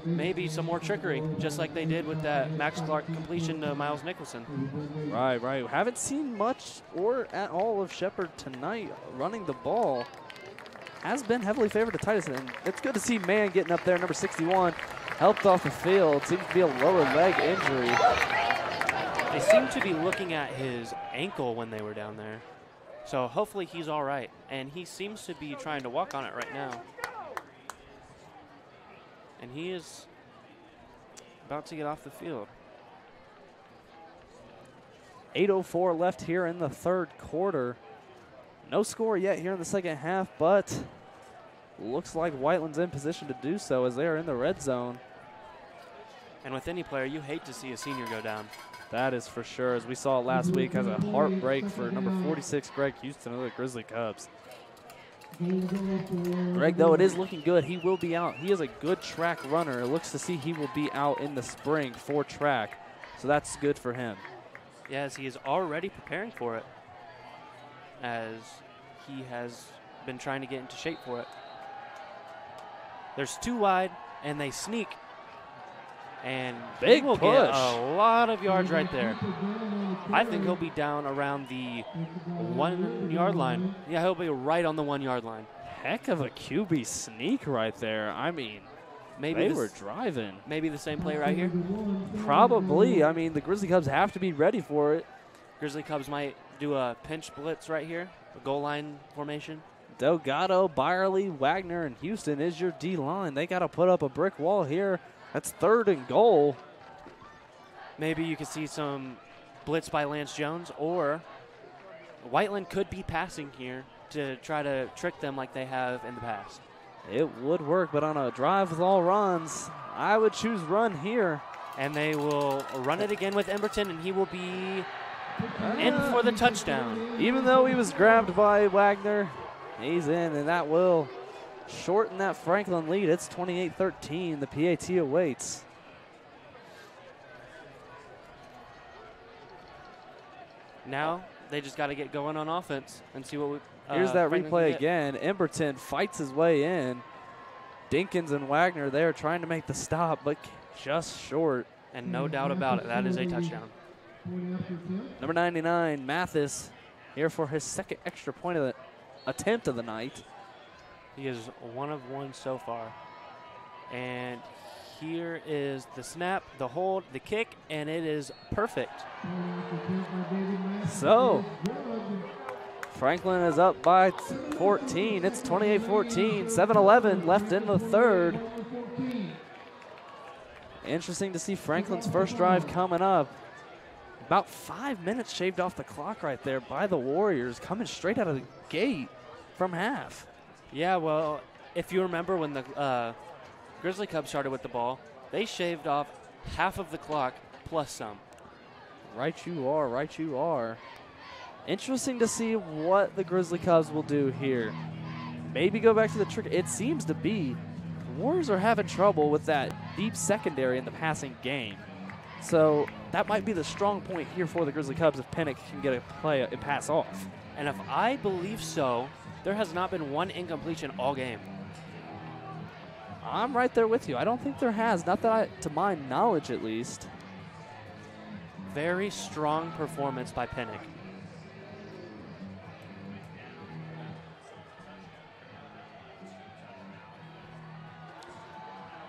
maybe some more trickery, just like they did with that Max Clark completion to Miles Nicholson. Right, right. Haven't seen much or at all of Shepherd tonight running the ball. Has been heavily favored to Titus, and it's good to see Mann getting up there, number 61, helped off the field. Seems to be a lower leg injury. They seem to be looking at his ankle when they were down there. So hopefully he's all right. And he seems to be trying to walk on it right now. And he is about to get off the field. 8:04 left here in the third quarter. No score yet here in the second half, but looks like Whiteland's in position to do so as they are in the red zone. And with any player, you hate to see a senior go down. That is for sure, as we saw last week as a heartbreak for number 46, Greg Houston of the Grizzly Cubs. Greg, though, it is looking good. He will be out. He is a good track runner. It looks to see he will be out in the spring for track, so that's good for him. Yes, he is already preparing for it, as he has been trying to get into shape for it. There's 2 wide, and they sneak. And big he will push. Get a lot of yards right there. I think he'll be down around the 1 yard line. Yeah, he'll be right on the 1 yard line. Heck of a QB sneak right there. I mean, maybe they were driving. Maybe the same play right here? Probably. I mean, the Grizzly Cubs have to be ready for it. Grizzly Cubs might do a pinch blitz right here, a goal line formation. Delgado, Byerly, Wagner, and Houston is your D-line. They got to put up a brick wall here. That's 3rd and goal. Maybe you could see some blitz by Lance Jones, or Whiteland could be passing here to try to trick them like they have in the past. It would work, but on a drive with all runs, I would choose run here. And they will run it again with Emberton, and he will be in for the touchdown. Even though he was grabbed by Wagner, he's in, and that will shorten that Franklin lead. It's 28-13. The PAT awaits. Now they just got to get going on offense and see what we. Here's that replay again. Emberton fights his way in. Dinkins and Wagner there trying to make the stop, but just short. And no doubt about it, that is a touchdown. Number 99, Mathis, here for his 2nd extra point of the attempt of the night. He is 1 of 1 so far. And here is the snap, the hold, the kick, and it is perfect. So, Franklin is up by 14. It's 28-14, 7-11 left in the third. Interesting to see Franklin's first drive coming up. About 5 minutes shaved off the clock right there by the Warriors, coming straight out of the gate from half. Yeah, well, if you remember when the Grizzly Cubs started with the ball, they shaved off half of the clock plus some. Right you are, right you are. Interesting to see what the Grizzly Cubs will do here. Maybe go back to the trick. It seems to be the Warriors are having trouble with that deep secondary in the passing game. So that might be the strong point here for the Grizzly Cubs if Penick can get a play and pass off. And if I believe so, there has not been one incompletion all game. I'm right there with you. I don't think there has, not that to my knowledge at least. Very strong performance by Penick.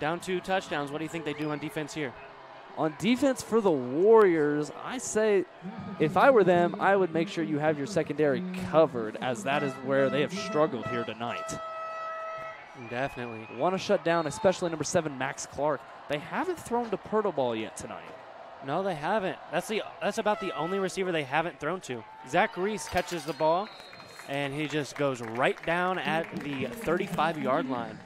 Down 2 touchdowns. What do you think they do on defense here? On defense for the Warriors, I say if I were them, I would make sure you have your secondary covered, as that is where they have struggled here tonight. Definitely. Want to shut down, especially number 7, Max Clark. They haven't thrown to Pirtle ball yet tonight. No, they haven't. That's about the only receiver they haven't thrown to. Zach Reese catches the ball, and he just goes right down at the 35-yard line.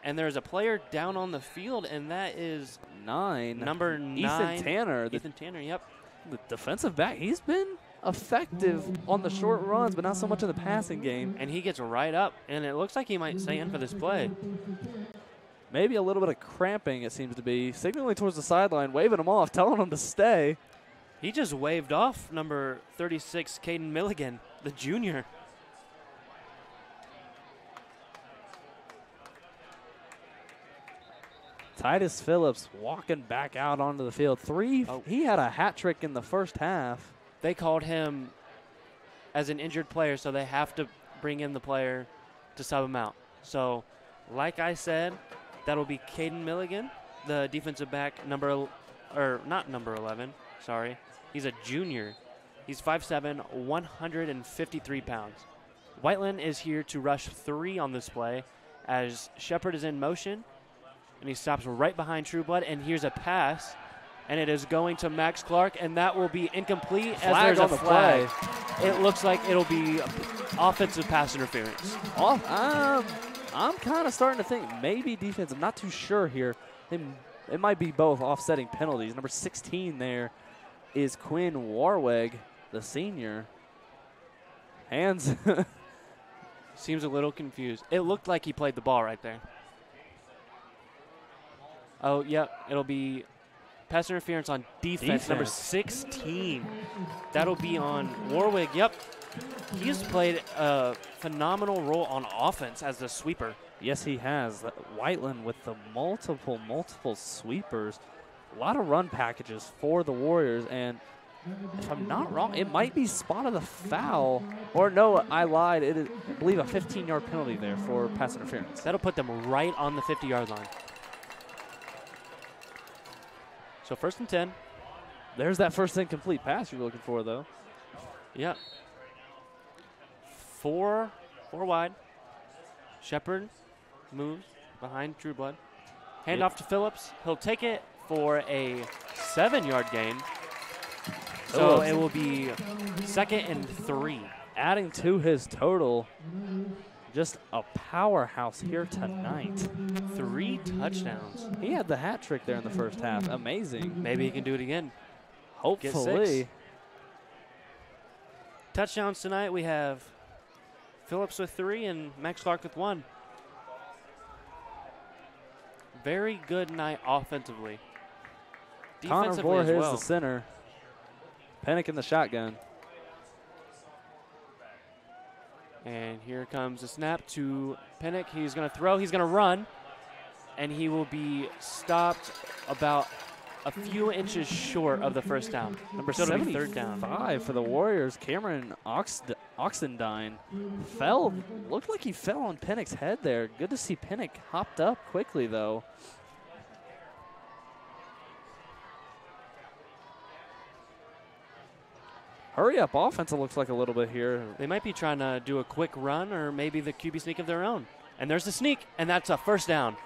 And there's a player down on the field, and that is number 9. Ethan Tanner. Ethan Tanner, yep. The defensive back, he's been effective on the short runs, but not so much in the passing game. And he gets right up, and it looks like he might stay in for this play. Maybe a little bit of cramping, it seems to be. Signaling towards the sideline, waving him off, telling him to stay. He just waved off number 36, Caden Milligan, the junior. Titus Phillips walking back out onto the field. He had a hat trick in the first half. They called him as an injured player, so they have to bring in the player to sub him out. So, like I said, that'll be Caden Milligan, the defensive back, not number 11, sorry. He's a junior. He's 5'7", 153 pounds. Whiteland is here to rush 3 on this play as Shepard is in motion, and he stops right behind Trueblood, and here's a pass and it is going to Max Clark, and that will be incomplete as Flag there's on a the flag. play. It looks like it'll be offensive pass interference. I'm kind of starting to think maybe defense. I'm not too sure here. It might be both offsetting penalties. Number 16 there is Quinn Warweg, the senior. Hands. Seems a little confused. It looked like he played the ball right there. Oh, yep. It'll be pass interference on defense. Number 16. That'll be on Warwick. Yep. He's played a phenomenal role on offense as the sweeper. Yes, he has. Whiteland with the multiple sweepers. A lot of run packages for the Warriors. And if I'm not wrong, it might be spotted a foul. Or no, I lied. It is, I believe, a 15-yard penalty there for pass interference. That'll put them right on the 50-yard line. So 1st and 10. There's that first incomplete pass you're looking for, though. Yep. Four wide. Shepard moves behind Trueblood. Hand off to Phillips. He'll take it for a 7-yard gain. So it will be 2nd and 3. Adding to his total. Just a powerhouse here tonight. 3 touchdowns. He had the hat trick there in the first half. Amazing. Maybe he can do it again. Hopefully. Touchdowns tonight, we have Phillips with 3 and Max Clark with 1. Very good night offensively. Connor Defensively Voorhees, as well. the center. Penick in the shotgun. And here comes the snap to Penick. He's going to throw. He's going to run. And he will be stopped about a few inches short of the first down. Number so 75 3rd down. for the Warriors. Cameron Oxendine looked like he fell on Penick's head there. Good to see Penick hopped up quickly, though. Hurry up offense, it looks like a little bit here. They might be trying to do a quick run or maybe the QB sneak of their own. And there's the sneak, and that's a 1st down.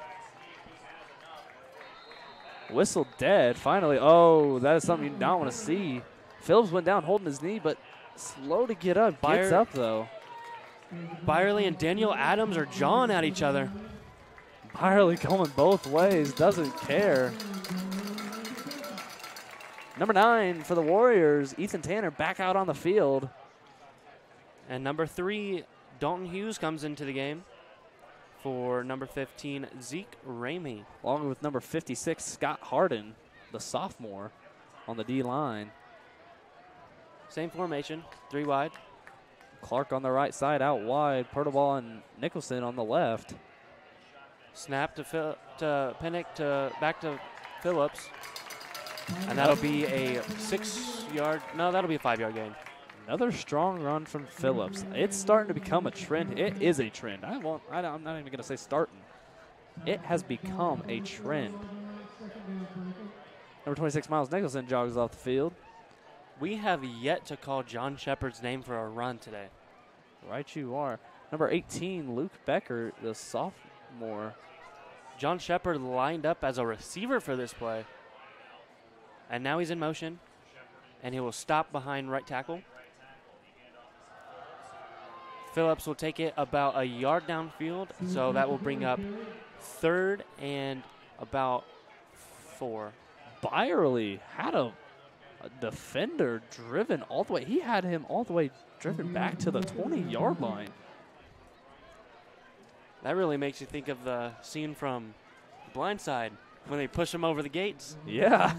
Whistle dead, finally. Oh, that is something you don't want to see. Phillips went down holding his knee, but slow to get up. Gets up, though. Byerly and Daniel Adams are jawing at each other. Byerly going both ways, doesn't care. Number 9 for the Warriors, Ethan Tanner back out on the field. And number 3, Dalton Hughes comes into the game for number 15, Zeke Ramey. Along with number 56, Scott Harden, the sophomore, on the D-line. Same formation, 3 wide. Clark on the right side, out wide. Pertobal and Nicholson on the left. Snap to Penick, back to Phillips. And that'll be a 6-yard, no, that'll be a 5-yard gain. Another strong run from Phillips. It's starting to become a trend. It is a trend. I'm not even going to say starting. It has become a trend. Number 26, Miles Nicholson jogs off the field. We have yet to call John Shepard's name for a run today. Right you are. Number 18, Luke Becker, the sophomore. John Shepard lined up as a receiver for this play. And now he's in motion, and he will stop behind right tackle. Phillips will take it about a yard downfield, so that will bring up 3rd and about 4. Byerly had a defender driven all the way. He had him all the way driven back to the 20-yard line. That really makes you think of the scene from Blindside when they push him over the gates. Yeah.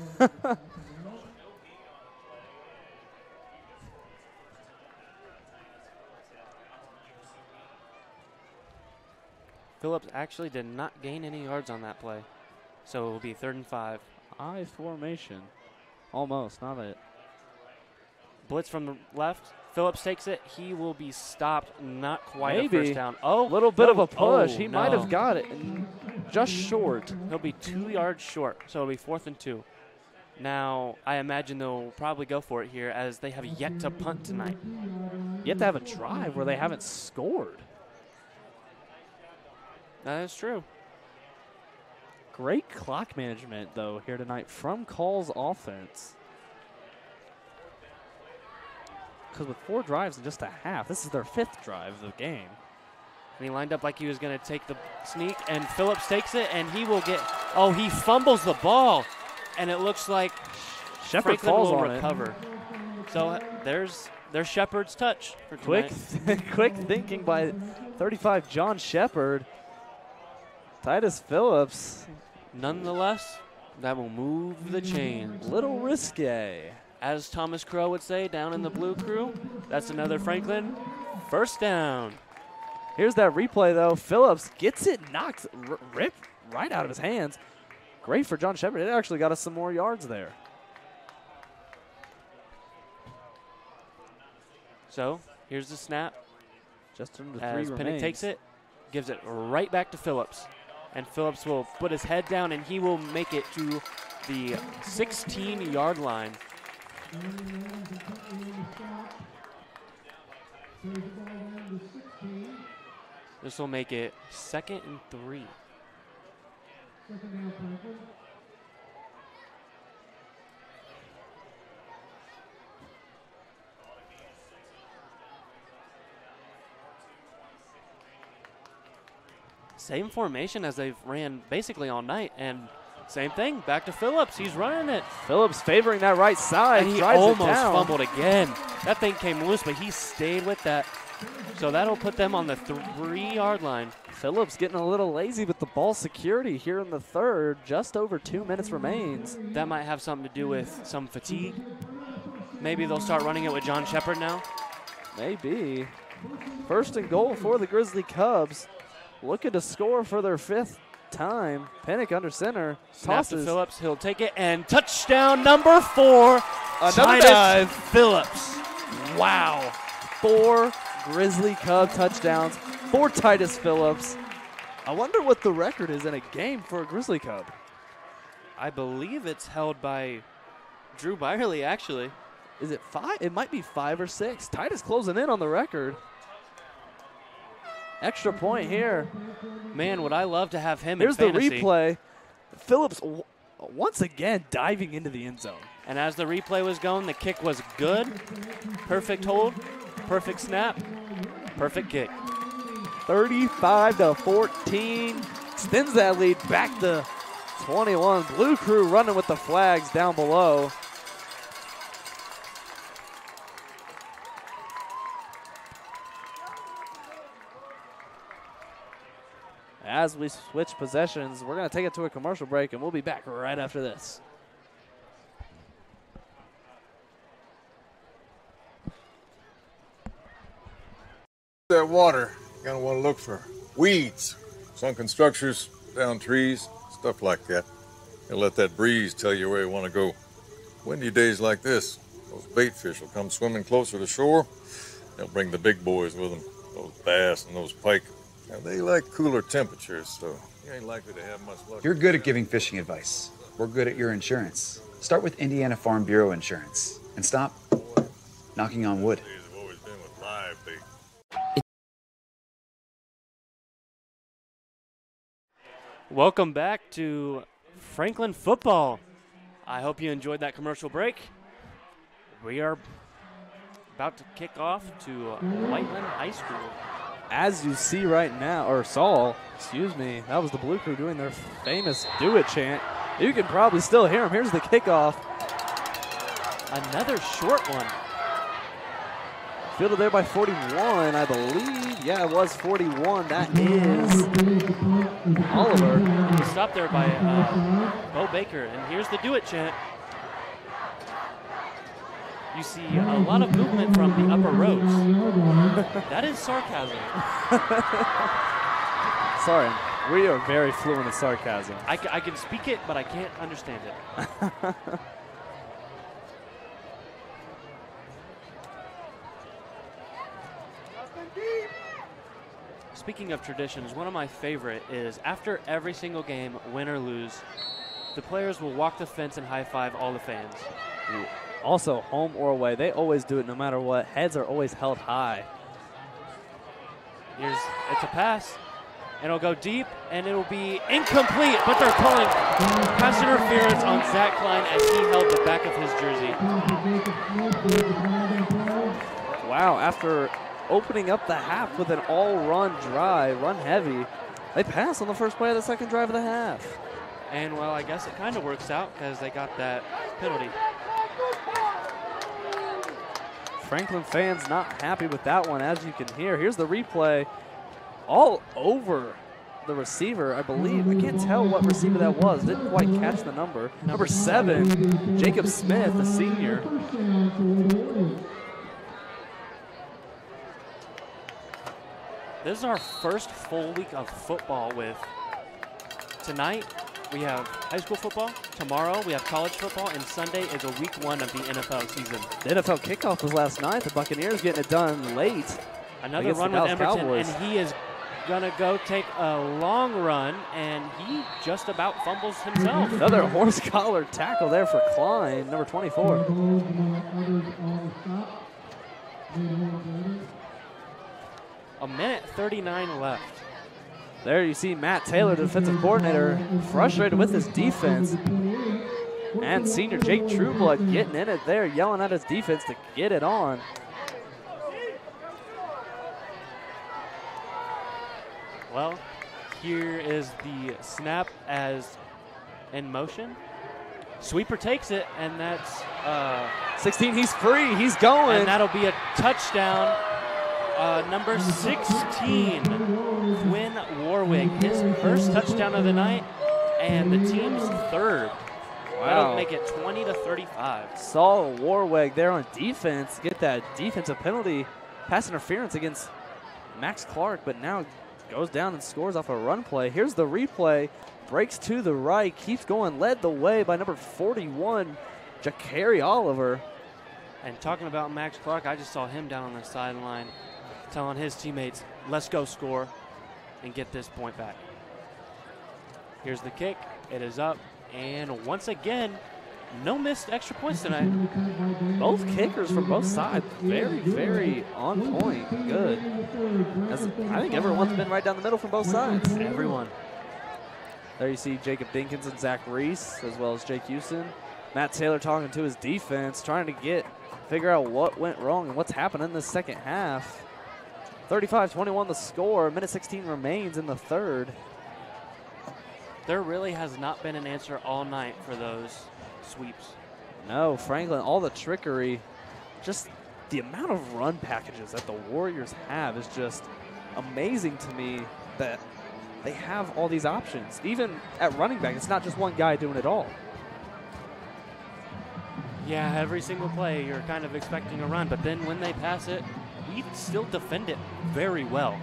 Phillips actually did not gain any yards on that play, so it will be 3rd and 5. I formation. Almost, not it. Blitz from the left. Phillips takes it. He will be stopped. Not quite Maybe. a first down. Oh, little bit of a push. Oh, he might have got it. Just short. He'll be 2 yards short, so it'll be 4th and 2. Now, I imagine they'll probably go for it here as they have yet to punt tonight. Yet to have a drive where they haven't scored. That is true. Great clock management, though, here tonight from Call's offense. Because with 4 drives in just a half, this is their 5th drive of the game. And he lined up like he was going to take the sneak, and Phillips takes it, and he will get, oh, he fumbles the ball, and it looks like Shepard Franklin falls will on recover. So there's Shepard's touch for tonight. Quick thinking by 35 John Shepard. Titus Phillips. Nonetheless, that will move the chains. Little risque. As Thomas Crow would say down in the blue crew, that's another Franklin first down. Here's that replay, though. Phillips gets it knocked, ripped right out of his hands. Great for John Shepard. It actually got us some more yards there. So here's the snap. Just under 3 As remains. Penick takes it, gives it right back to Phillips. And Phillips will put his head down, and he will make it to the 16-yard line. This will make it 2nd and 3. Same formation as they've ran basically all night, and same thing, back to Phillips. He's running it. Phillips favoring that right side. And he drives almost it down. fumbled again. That thing came loose, but he stayed with that. So that'll put them on the 3-yard line. Phillips getting a little lazy with the ball security here in the 3rd. Just over 2 minutes remains. That might have something to do with some fatigue. Maybe they'll start running it with John Shepard now. Maybe. 1st and goal for the Grizzly Cubs. Looking to score for their 5th time. Penick under center. Snap Tosses. to Phillips. He'll take it, and touchdown number 4. Another Titus dive. Phillips. Wow. 4 Grizzly Cub touchdowns for Titus Phillips. I wonder what the record is in a game for a Grizzly Cub. I believe it's held by Drew Byerly, actually. Is it 5? It might be 5 or 6. Titus closing in on the record. Extra point here. Man, would I love to have him Here's in fantasy. the replay. Phillips once again diving into the end zone. And as the replay was going, the kick was good. Perfect hold, perfect snap, perfect kick. 35-14. Extends that lead back to 21. Blue Crew running with the flags down below. As we switch possessions, we're going to take it to a commercial break, and we'll be back right after this. That water, you're gonna want to look for weeds, sunken structures, down trees, stuff like that. And let that breeze tell you where you want to go. Windy days like this, those bait fish will come swimming closer to shore. They'll bring the big boys with them, those bass and those pike. Now, they like cooler temperatures, so you ain't likely to have much luck. You're good at giving fishing advice. We're good at your insurance. Start with Indiana Farm Bureau Insurance and stop knocking on wood. Days have always been with live bait. Welcome back to Franklin football. I hope you enjoyed that commercial break. We are about to kick off to Whiteland High School. As you see right now, or saw, excuse me, that was the Blue Crew doing their famous Do It chant. You can probably still hear them. Here's the kickoff. Another short one. Fielded there by 41, I believe. Yeah, it was 41. That is Oliver. Stopped there by Bo Baker. And here's the Do It chant. You see a lot of movement from the upper rows. That is sarcasm. Sorry, we are very fluent in sarcasm. I can speak it, but I can't understand it. Speaking of traditions, one of my favorite is after every single game, win or lose, the players will walk the fence and high-five all the fans. Also, home or away, they always do it no matter what. Heads are always held high. It's a pass. and it'll go deep, and it'll be incomplete, but they're calling pass interference on Zach Klein as he held the back of his jersey. Wow, after opening up the half with an all-run drive, run heavy, they pass on the first play of the second drive of the half. And, well, I guess it kind of works out because they got that penalty. Franklin fans not happy with that one, as you can hear. Here's the replay all over the receiver, I believe. I can't tell what receiver that was. Didn't quite catch the number. Number 7, Jacob Smith, the senior. This is our first full week of football with tonight. We have high school football. Tomorrow we have college football, and Sunday is a week 1 of the NFL season. The NFL kickoff was last night. The Buccaneers getting it done late. Another run with Emerton, Cowboys. And he is gonna go take a long run, and he just about fumbles himself. Another horse collar tackle there for Klein, number 24. A minute 39 left. There you see Matt Taylor, the defensive coordinator, frustrated with his defense. And senior Jake Trueblood getting in it there, yelling at his defense to get it on. Well, here is the snap as in motion. Sweeper takes it, and that's 16, he's free, he's going. And that'll be a touchdown. Number 16, Quinn Warwick, his first touchdown of the night, and the team's third. Wow. That'll make it 20-35. Saul Warwick there on defense, get that defensive penalty, pass interference against Max Clark, but now goes down and scores off a run play. Here's the replay, breaks to the right, keeps going, led the way by number 41, Ja'Carry Oliver. And talking about Max Clark, I just saw him down on the sideline telling his teammates, let's go score and get this point back. Here's the kick. It is up. And once again, no missed extra points tonight. Both kickers from both sides, very, very on point. Good. I think everyone's been right down the middle from both sides. Everyone. There you see Jacob Dinkins and Zach Reese, as well as Jake Houston. Matt Taylor talking to his defense, trying to figure out what went wrong and what's happening in the second half. 35-21 the score. Minute 16 remains in the third. There really has not been an answer all night for those sweeps. No, Franklin, all the trickery, just the amount of run packages that the Warriors have is just amazing to me, that they have all these options. Even at running back, it's not just one guy doing it all. Yeah, every single play you're kind of expecting a run, but then when they pass it, we still defend it very well.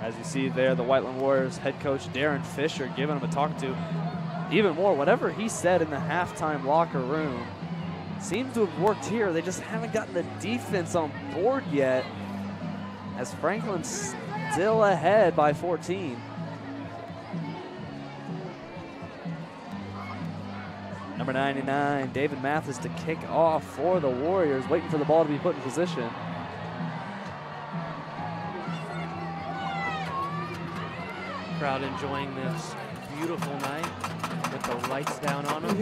As you see there, the Whiteland Warriors head coach Darren Fisher giving him a talk to. Even more, whatever he said in the halftime locker room seems to have worked here. They just haven't gotten the defense on board yet, as Franklin's still ahead by 14. Number 99, David Mathis to kick off for the Warriors, waiting for the ball to be put in position. Crowd enjoying this beautiful night with the lights down on them.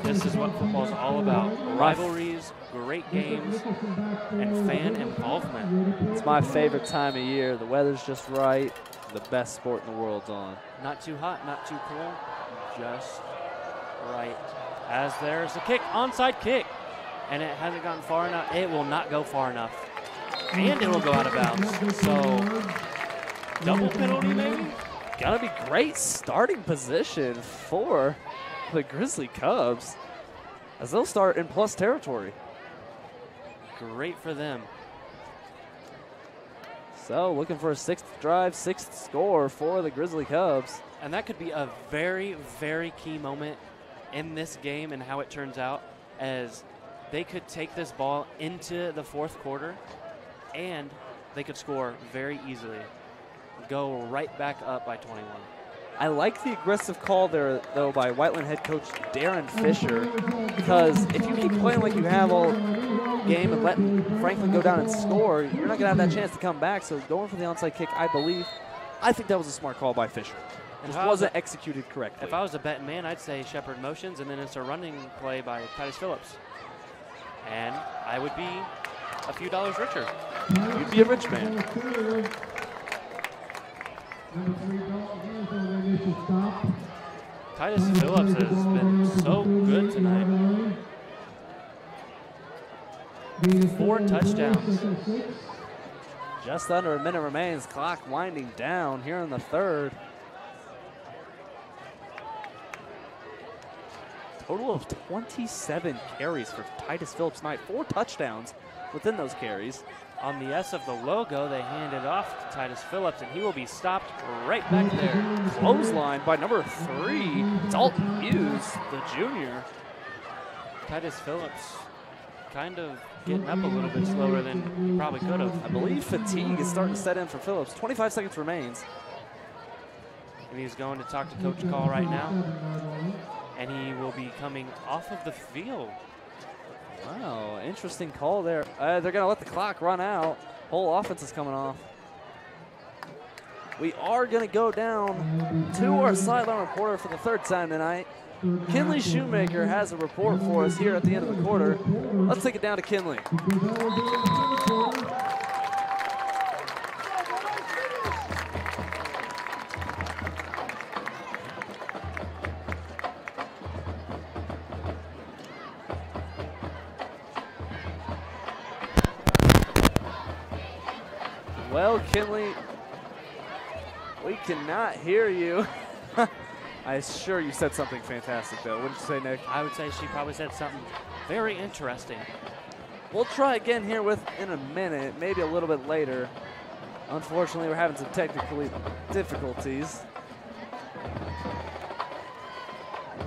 This is what football's all about. Rivalries, great games, and fan involvement. It's my favorite time of year. The weather's just right. The best sport in the world's on. Not too hot, not too cool, just right. As there's a kick, onside kick, and it hasn't gotten far enough. It will not go far enough, and it will go out of bounds. So, double penalty maybe? Gonna be great starting position for the Grizzly Cubs, as they'll start in plus territory. Great for them. So, looking for a 6th drive, 6th score for the Grizzly Cubs. And that could be a very, very key moment in this game and how it turns out, as they could take this ball into the 4th quarter and they could score very easily. Go right back up by 21. I like the aggressive call there, though, by Whiteland head coach Darren Fisher, because if you keep playing like you have all game and letting Franklin go down and score, you're not going to have that chance to come back. So going for the onside kick, I believe, I think that was a smart call by Fisher. And it wasn't executed correctly. If I was a betting man, I'd say Shepard motions, and then it's a running play by Titus Phillips. And I would be a few dollars richer. You'd be a rich man. Titus Phillips has been so good tonight. 4 touchdowns. Just under a minute remains. Clock winding down here in the third. Total of 27 carries for Titus Phillips tonight. 4 touchdowns within those carries. On the S of the logo, they hand it off to Titus Phillips, and he will be stopped right back there. Clothesline by number 3, Dalton Hughes, the junior. Titus Phillips kind of getting up a little bit slower than he probably could have. I believe fatigue is starting to set in for Phillips. 25 seconds remains. And he's going to talk to Coach Call right now. And he will be coming off of the field. Wow, interesting call there. They're going to let the clock run out. Whole offense is coming off. We are going to go down to our sideline reporter for the third time tonight. Kinley Shoemaker has a report for us here at the end of the quarter. Let's take it down to Kinley. Well, Kinley, we cannot hear you. I'm sure you said something fantastic, though. What did you say, Nick? I would say she probably said something very interesting. We'll try again here in a minute, maybe a little bit later. Unfortunately, we're having some technical difficulties.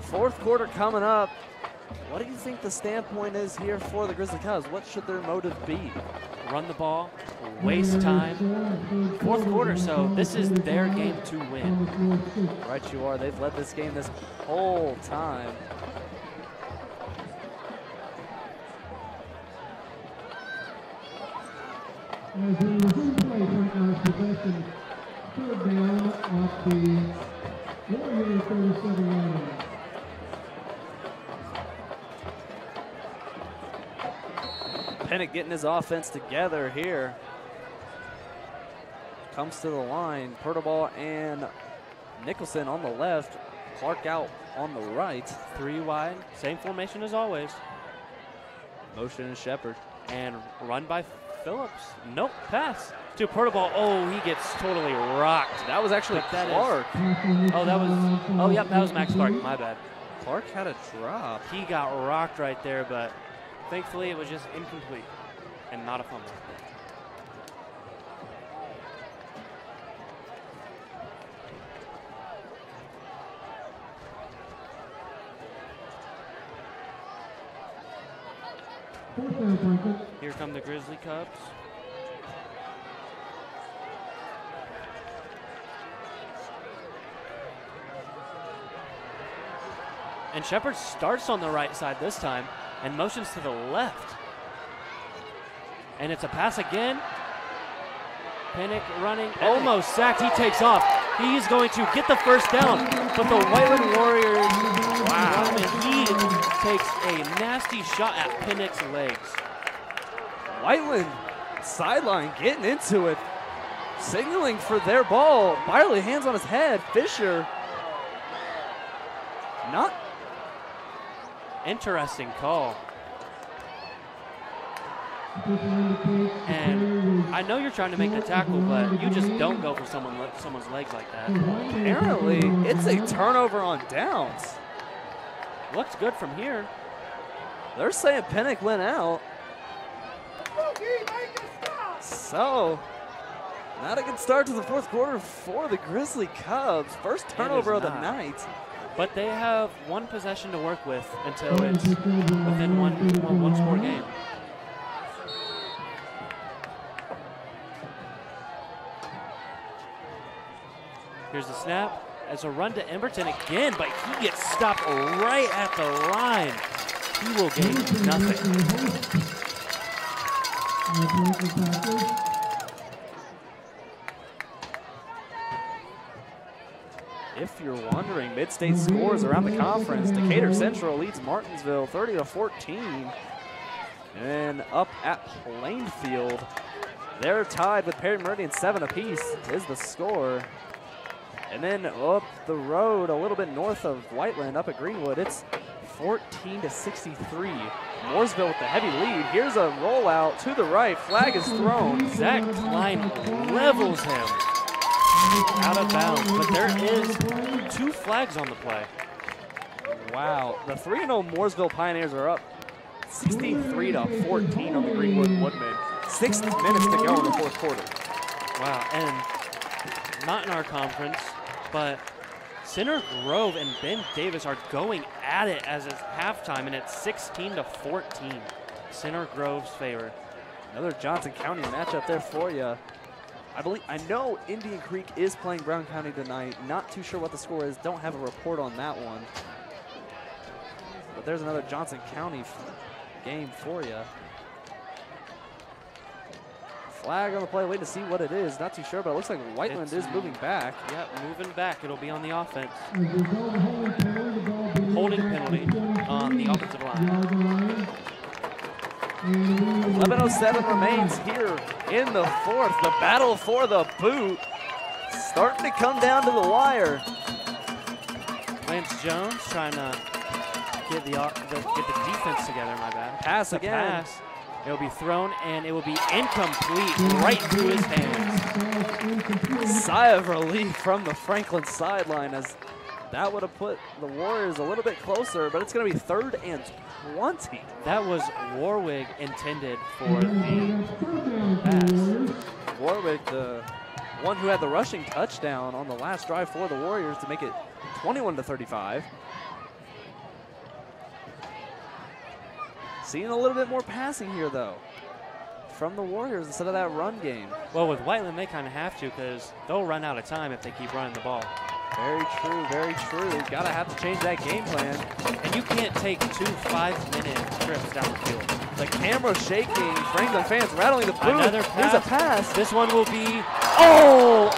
Fourth quarter coming up. What do you think the standpoint is here for the Grizzly Cubs? What should their motive be? Run the ball, waste time. Fourth quarter, so this is their game to win. Right you are. They've led this game this whole time. As we resume play right now, possession third down off the Warrior 37 line. Penick getting his offense together here. Comes to the line. Pertobal and Nicholson on the left. Clark out on the right. 3 wide. Same formation as always. Motion is Shepard. And run by Phillips. Nope, pass to Pertobal. Oh, he gets totally rocked. That was actually Clark. Yep, that was Max Clark. My bad. Clark had a drop. He got rocked right there, but thankfully it was just incomplete and not a fumble. Here come the Grizzly Cubs. And Shepard starts on the right side this time and motions to the left. And it's a pass again. Penick running, almost sacked. He takes off. He's going to get the first down, but the Whiteland Warriors, wow, and he takes a nasty shot at Penick's legs. Whiteland sideline getting into it, signaling for their ball. Byerly hands on his head. Fisher not. Interesting call. And I know you're trying to make the tackle, but you just don't go for someone's legs like that. Apparently, it's a turnover on downs. Looks good from here. They're saying Penick went out. So, not a good start to the fourth quarter for the Grizzly Cubs. First turnover of the night. But they have one possession to work with until it's within one score game. Here's the snap. As a run to Emberton again, but he gets stopped right at the line. He will gain nothing. If you're wondering, mid-state scores around the conference. Decatur Central leads Martinsville 30-14. And up at Plainfield, they're tied with Perry Meridian 7 apiece is the score. And then up the road, a little bit north of Whiteland, up at Greenwood, it's 14-63. Mooresville with the heavy lead. Here's a rollout to the right. Flag is thrown. Zach Klein levels him out of bounds, but there is 2 flags on the play. Wow. The 3-0 Mooresville Pioneers are up 63-14 on the Greenwood Woodmen. 6 minutes to go in the fourth quarter. Wow, and not in our conference, but Center Grove and Ben Davis are going at it as it's halftime, and it's 16-14. Center Grove's favor. Another Johnson County matchup there for you. I know Indian Creek is playing Brown County tonight. Not too sure what the score is. Don't have a report on that one. But there's another Johnson County game for you. Flag on the play, waiting to see what it is. Not too sure, but it looks like Whiteland is moving back. Yep, moving back. It'll be on the offense. Holding penalty on the offensive line. 11:07 remains here in the fourth. The battle for the boot starting to come down to the wire. Lance Jones trying to get the defense together, my bad. Pass again. Pass. It will be thrown, and it will be incomplete right through his hands. Sigh of relief from the Franklin sideline, as that would have put the Warriors a little bit closer, but it's going to be 3rd and 20. That was Warwick intended for the pass. Warwick, the one who had the rushing touchdown on the last drive for the Warriors to make it 21-35. Seeing a little bit more passing here, though, from the Warriors instead of that run game. Well, with Whiteland, they kind of have to, because they'll run out of time if they keep running the ball. Very true, very true. Gotta have to change that game plan. And you can't take 2 5-minute trips down the field. The camera shaking, Franklin fans rattling the boot. Another pass. Here's a pass. This one will be,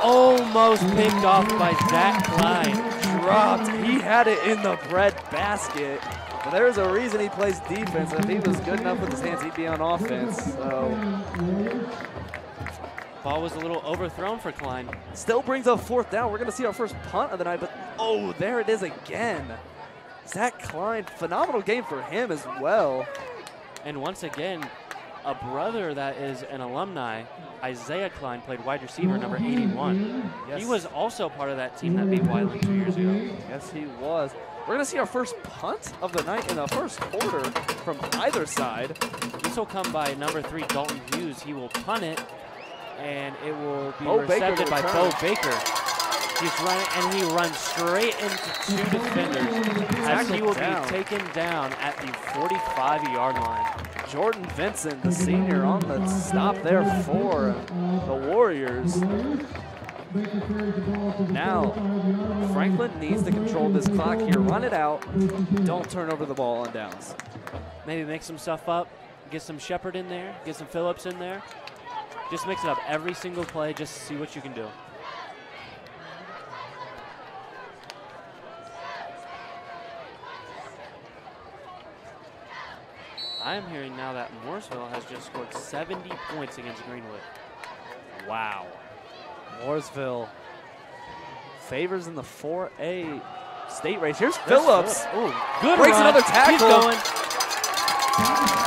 almost picked off by Zach Klein. Dropped. He had it in the bread basket. But there's a reason he plays defense. If he was good enough with his hands, he'd be on offense. So ball was a little overthrown for Klein. Still brings up 4th down. We're going to see our first punt of the night, but there it is again. Zach Klein, phenomenal game for him as well. And once again, a brother that is an alumni, Isaiah Klein, played wide receiver, number 81. Yes. He was also part of that team that beat Whiteland 2 years ago. Yes, he was. We're going to see our first punt of the night in the first quarter from either side. This will come by number 3, Dalton Hughes. He will punt it, and it will be Bo recepted by Bo return. Baker. He's running, and he runs straight into 2 defenders as he will be taken down at the 45-yard line. Jordan Vincent, the senior, on the stop there for the Warriors. Now, Franklin needs to control this clock here. Run it out. Don't turn over the ball on downs. Maybe make some stuff up. Get some Shepard in there. Get some Phillips in there. Just mix it up every single play just to see what you can do. I am hearing now that Mooresville has just scored 70 points against Greenwood. Wow. Mooresville favors in the 4A state race. Here's Phillips. Ooh, good breaks run. another tackle. He's going.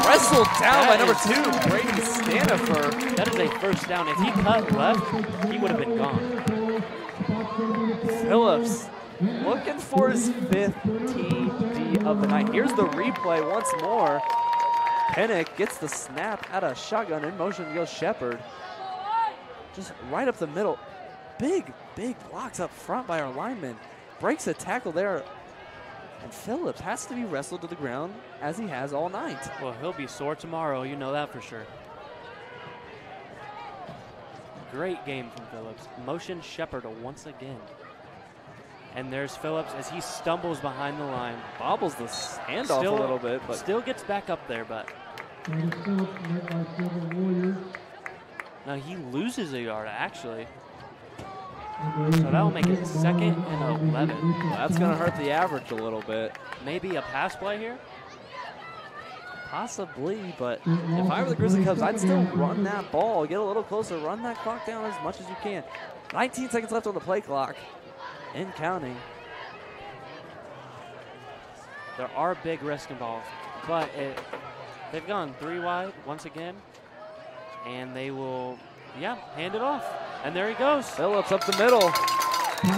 Wrestled down by number 2, Brady Stanifer. That is a first down. If he cut left, he would have been gone. Phillips looking for his 5th TD of the night. Here's the replay once more. Penick gets the snap out of shotgun. In motion goes Shepard. Just right up the middle. Big blocks up front by our lineman. Breaks a tackle there. And Phillips has to be wrestled to the ground as he has all night. Well, he'll be sore tomorrow. You know that for sure. Great game from Phillips. Motion Shepard once again. And there's Phillips as he stumbles behind the line. Bobbles the handoff a little bit, but still gets back up there, but now he loses a yard, actually. So that'll make it 2nd and 11. Well, that's going to hurt the average a little bit. Maybe a pass play here? Possibly, but if I were the Grizzly Cubs, I'd still run that ball, get a little closer, run that clock down as much as you can. 19 seconds left on the play clock, and counting. There are big risks involved, but they've gone 3 wide once again, and they will, hand it off. And there he goes. Phillips up the middle.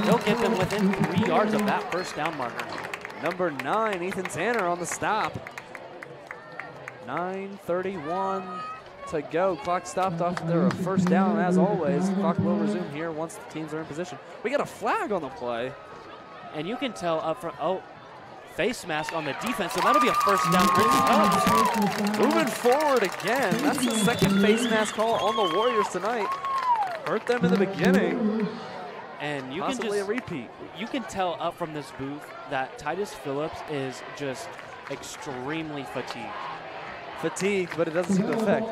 He'll get them within 3 yards of that first down marker. Number 9, Ethan Tanner on the stop. 9:31 to go. Clock stopped off there, a first down as always. Clock will resume here once the teams are in position. We got a flag on the play. And you can tell up front, face mask on the defense, so that'll be a first down Grizzly Cubs. Moving forward again. That's the second face mask call on the Warriors tonight. Hurt them in the beginning. And you possibly can a repeat. You can tell up from this booth that Titus Phillips is just extremely fatigued, but it doesn't seem to affect.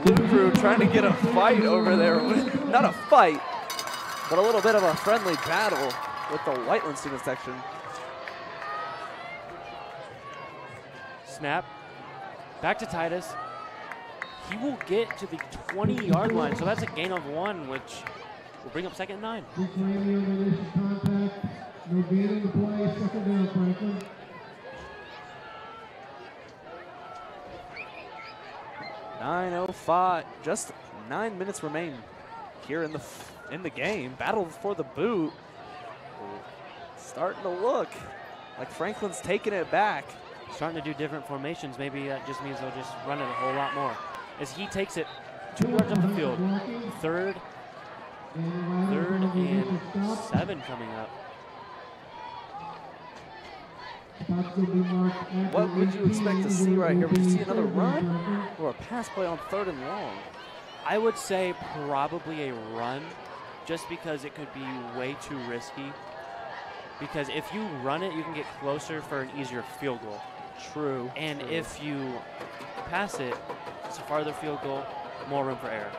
Blue Crew trying to get a fight over there. Not a fight, but a little bit of a friendly battle with the Whiteland student section. Snap. Back to Titus. He will get to the 20-yard line, so that's a gain of 1, which will bring up 2nd and 9. No gain in the play, 2nd down, Franklin. .905, just 9 minutes remain here in the game. Battle for the boot. Starting to look like Franklin's taking it back. Starting to do different formations. Maybe that just means they'll just run it a whole lot more. As he takes it 2 yards up the field. Third and 7 coming up. What would you expect to see right here? Would you see another run or a pass play on 3rd and long? I would say probably a run, just because it could be way too risky. Because if you run it, you can get closer for an easier field goal. True. And if you pass it, it's a farther field goal, more room for error.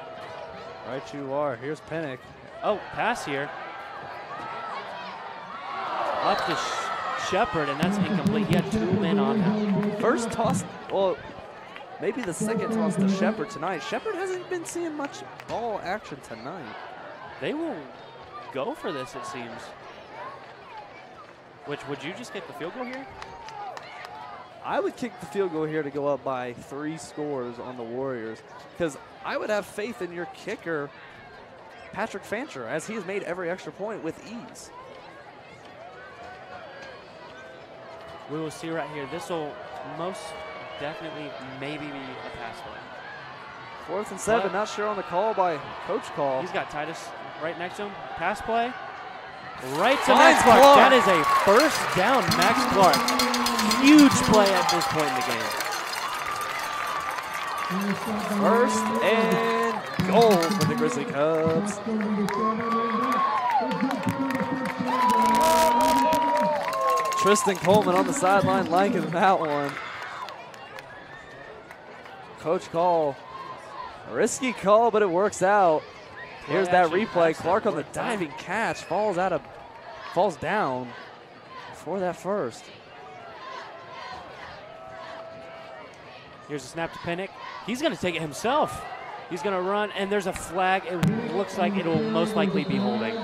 Right you are. Here's Penick. Oh, pass here. Up to Shepard, and that's incomplete. He had 2 men on him. First toss, well, maybe the second toss to Shepard tonight. Shepard hasn't been seeing much ball action tonight. They will go for this, it seems. Which, would you just kick the field goal here? I would kick the field goal here to go up by 3 scores on the Warriors, because I would have faith in your kicker, Patrick Fancher, as he has made every extra point with ease. We will see right here. This will most definitely maybe be a pass play. 4th and 7, not sure on the call by Coach Call. He's got Titus right next to him. Pass play. Right to Max Clark. That is a first down, Max Clark. Huge play at this point in the game. First and goal for the Grizzly Cubs. Tristan Coleman on the sideline liking that one. Coach Call, a risky call, but it works out. Here's that replay. Clark on the diving catch, falls down for that first. Here's a snap to Penick. He's going to take it himself. He's going to run, and there's a flag. It looks like it will most likely be holding.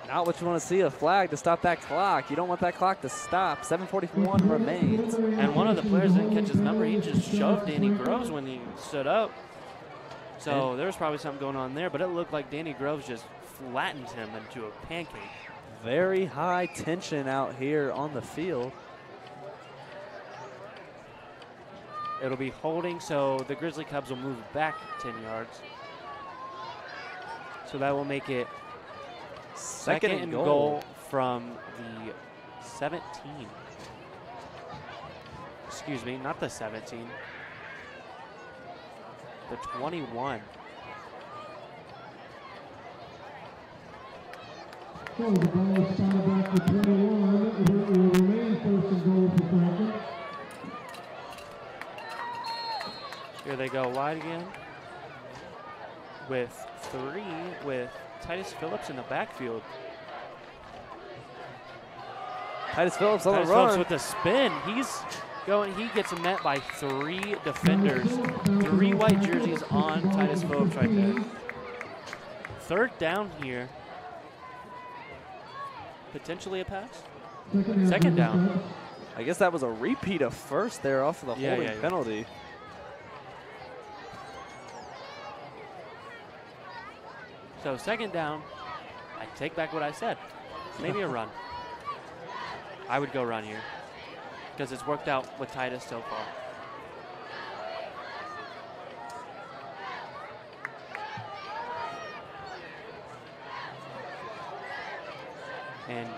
Not what you want to see, a flag to stop that clock. You don't want that clock to stop. 7:41 remains. And one of the players didn't catch his number. He just shoved Danny Groves when he stood up. So there was probably something going on there, but it looked like Danny Groves just flattened him into a pancake. Very high tension out here on the field. It'll be holding, so the Grizzly Cubs will move back 10 yards. So that will make it second and goal from the 17. Excuse me, not the 17. The 21. So the ball is started back to 21. It will remain first and goal for Franklin. Here they go wide again. with 3 with Titus Phillips in the backfield. Titus Phillips on Titus the run. Phillips with the spin. He's going. He gets met by 3 defenders. 3 white jerseys on Titus Phillips right there. 3rd down here. Potentially a pass. 2nd down. I guess that was a repeat of first there off of the holding yeah. penalty. So 2nd down. I take back what I said. Maybe a run. I would go run here because it's worked out with Titus so far. And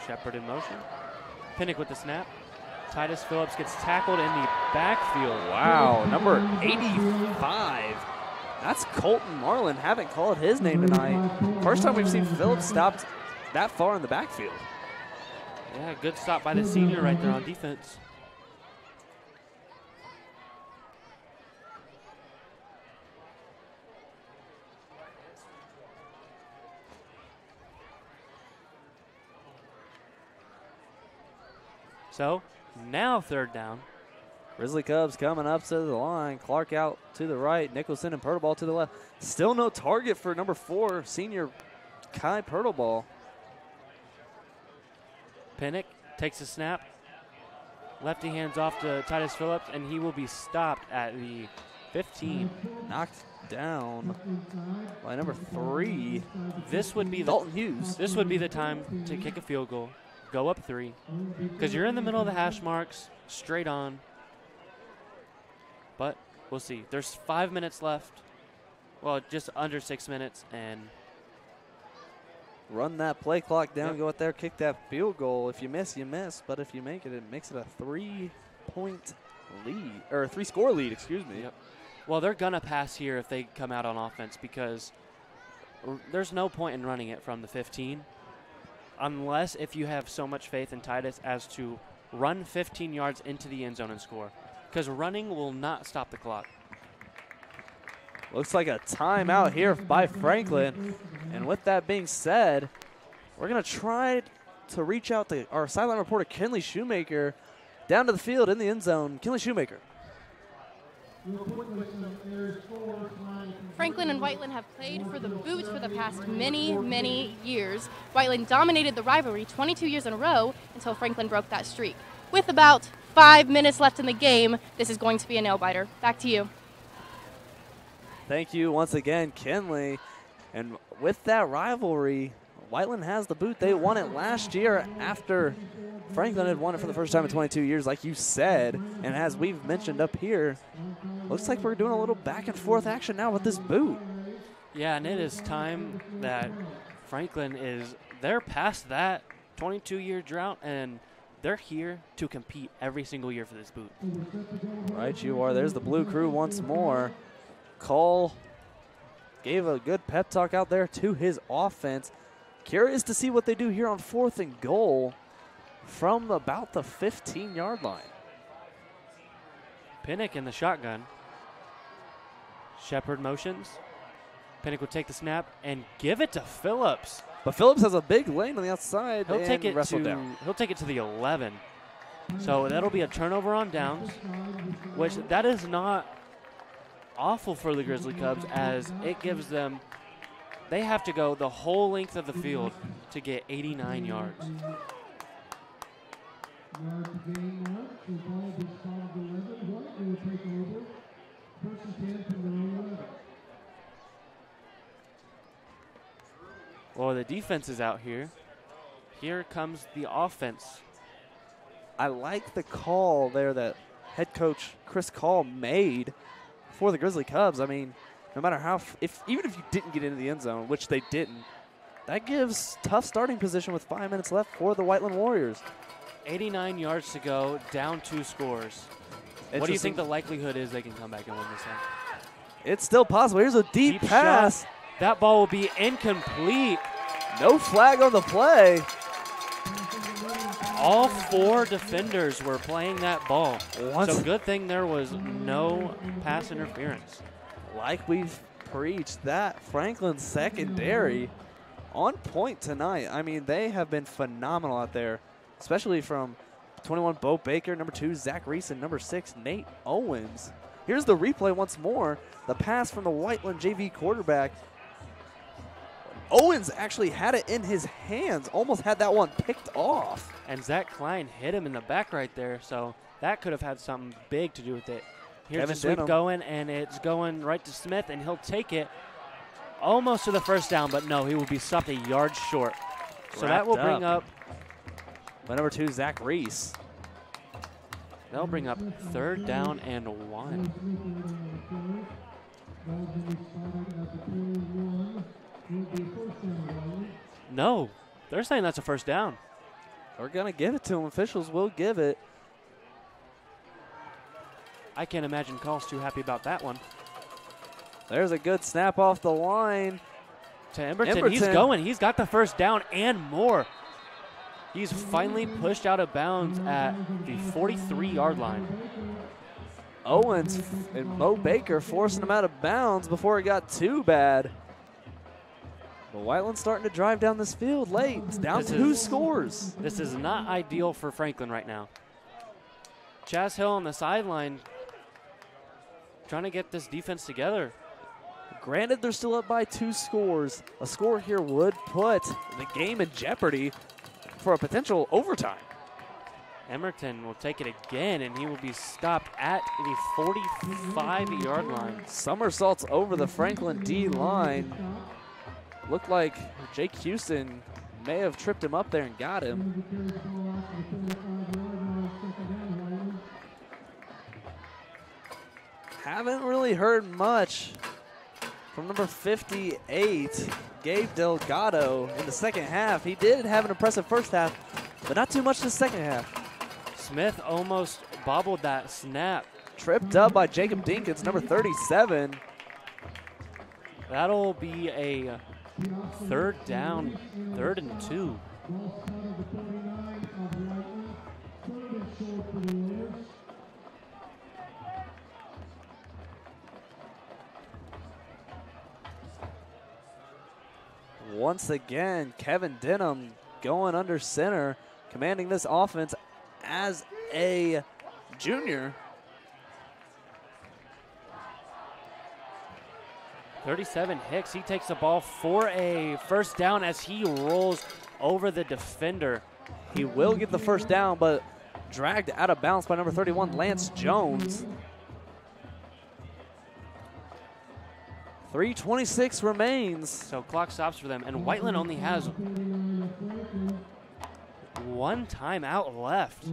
Shepard in motion. Penick with the snap. Titus Phillips gets tackled in the backfield. Wow, number 85. That's Colton Marlin. Haven't called his name tonight. First time we've seen Phillips stopped that far in the backfield. Yeah, good stop by the senior right there on defense. So, now 3rd down. Grizzly Cubs coming up to the line. Clark out to the right. Nicholson and Purtleball to the left. Still no target for number 4, senior Kai Purtleball. Penick takes a snap. Lefty hands off to Titus Phillips, and he will be stopped at the 15. Knocked down by number 3. This would be Dalton Hughes. This would be the time to kick a field goal, go up 3, because you're in the middle of the hash marks, straight on. But we'll see. There's 5 minutes left. Well, just under 6 minutes, and run that play clock down, go out there, kick that field goal. If you miss, you miss. But if you make it, it makes it a 3-point lead, or a 3-score lead, excuse me. Yep. Well, they're going to pass here if they come out on offense because there's no point in running it from the 15 unless if you have so much faith in Titus as to run 15 yards into the end zone and score, because running will not stop the clock. Looks like a timeout here by Franklin. And with that being said, we're going to try to reach out to our sideline reporter, Kenley Shoemaker, down to the field in the end zone. Kenley Shoemaker. Franklin and Whiteland have played for the Boots for the past many, many years. Whiteland dominated the rivalry 22 years in a row until Franklin broke that streak. With about 5 minutes left in the game, this is going to be a nail-biter. Back to you. Thank you once again, Kenley. And with that rivalry, Whiteland has the boot. They won it last year after Franklin had won it for the first time in 22 years, like you said. And as we've mentioned up here, looks like we're doing a little back and forth action now with this boot. Yeah, and it is time that Franklin they're past that 22-year drought, and they're here to compete every single year for this boot. Right you are. There's the Blue Crew once more. Cole gave a good pep talk out there to his offense. Curious to see what they do here on 4th and goal from about the 15-yard line. Penick in the shotgun. Shepard motions. Penick will take the snap and give it to Phillips. But Phillips has a big lane on the outside. He'll take it down. He'll take it to the 11. So that'll be a turnover on downs, which that is not awful for the Grizzly Cubs, as it gives them, they have to go the whole length of the field to get 89 yards. Well, the defense is out here. Here comes the offense. I like the call there that head coach Chris Call made for the Grizzly Cubs. I mean, no matter how, even if you didn't get into the end zone, which they didn't, that gives tough starting position with 5 minutes left for the Whiteland Warriors. 89 yards to go, down 2 scores. What do you think the likelihood is they can come back and win this one? It's still possible. Here's a deep pass. Shot. That ball will be incomplete. No flag on the play. All 4 defenders were playing that ball. So good thing there was no pass interference. Like we've Preach. That Franklin secondary on point tonight. I mean, they have been phenomenal out there, especially from 21, Bo Baker, number 2, Zach Reese, and number 6, Nate Owens. Here's the replay once more. The pass from the Whiteland JV quarterback. Owens actually had it in his hands, almost had that one picked off. And Zach Klein hit him in the back right there, so that could have had something big to do with it. Here's the sweep going, and it's going right to Smith, and he'll take it almost to the first down, but no, he will be stopped a yard short. So that will bring up by number 2, Zach Reese. They'll bring up 3rd down and 1. No, they're saying that's a first down. We're going to give it to them. Officials will give it. I can't imagine Call's too happy about that one. There's a good snap off the line. To Emberton. He's going. He's got the first down and more. He's finally pushed out of bounds at the 43-yard line. Owens and Bo Baker forcing him out of bounds before it got too bad. But Whiteland's starting to drive down this field late. It's down 2 scores. This is not ideal for Franklin right now. Chaz Hill on the sideline trying to get this defense together. Granted, they're still up by 2 scores. A score here would put the game in jeopardy for a potential overtime. Emerton will take it again, and he will be stopped at the 45-yard line. Somersaults over the Franklin D line. Looked like Jake Houston may have tripped him up there and got him. Haven't really heard much from number 58, Gabe Delgado, in the second half. He did have an impressive first half, but not too much in the second half. Smith almost bobbled that snap. Tripped up by Jacob Dinkins, number 37. That'll be a 3rd down, 3rd and 2. Once again, Kevin Denham going under center, commanding this offense as a junior. 37 Hicks, he takes the ball for a first down as he rolls over the defender. He will get the first down, but dragged out of bounds by number 31, Lance Jones. 3:26 remains. So clock stops for them, and Whiteland only has 1 timeout left.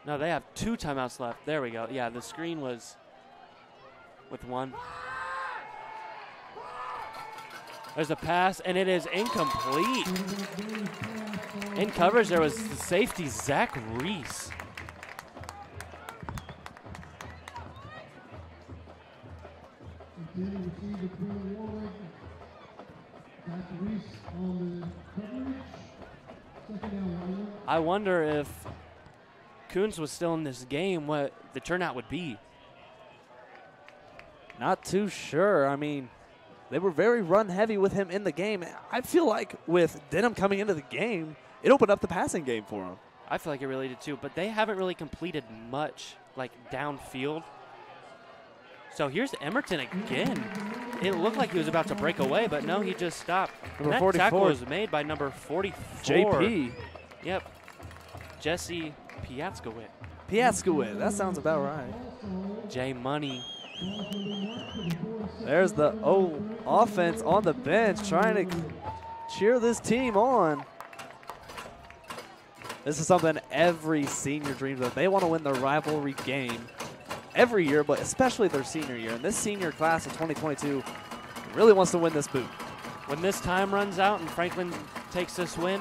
No, they have 2 timeouts left. There we go. Yeah, the screen was with 1. There's a pass, and it is incomplete. In coverage, there was the safety, Zach Reese. I wonder if Coons was still in this game, what the turnout would be. Not too sure. I mean, they were very run heavy with him in the game. I feel like with Denham coming into the game, it opened up the passing game for him. I feel like it really did too, but they haven't really completed much like downfield. So here's Emerton again. It looked like he was about to break away, but no, he just stopped. Number that 44. tackle was made by number 44. JP. Yep. Jesse Piatskowit. Piatskowit, that sounds about right. J Money. There's the offense on the bench trying to cheer this team on. This is something every senior dreams of. They want to win the rivalry game every year, but especially their senior year. And this senior class of 2022 really wants to win this boot. When this time runs out and Franklin takes this win,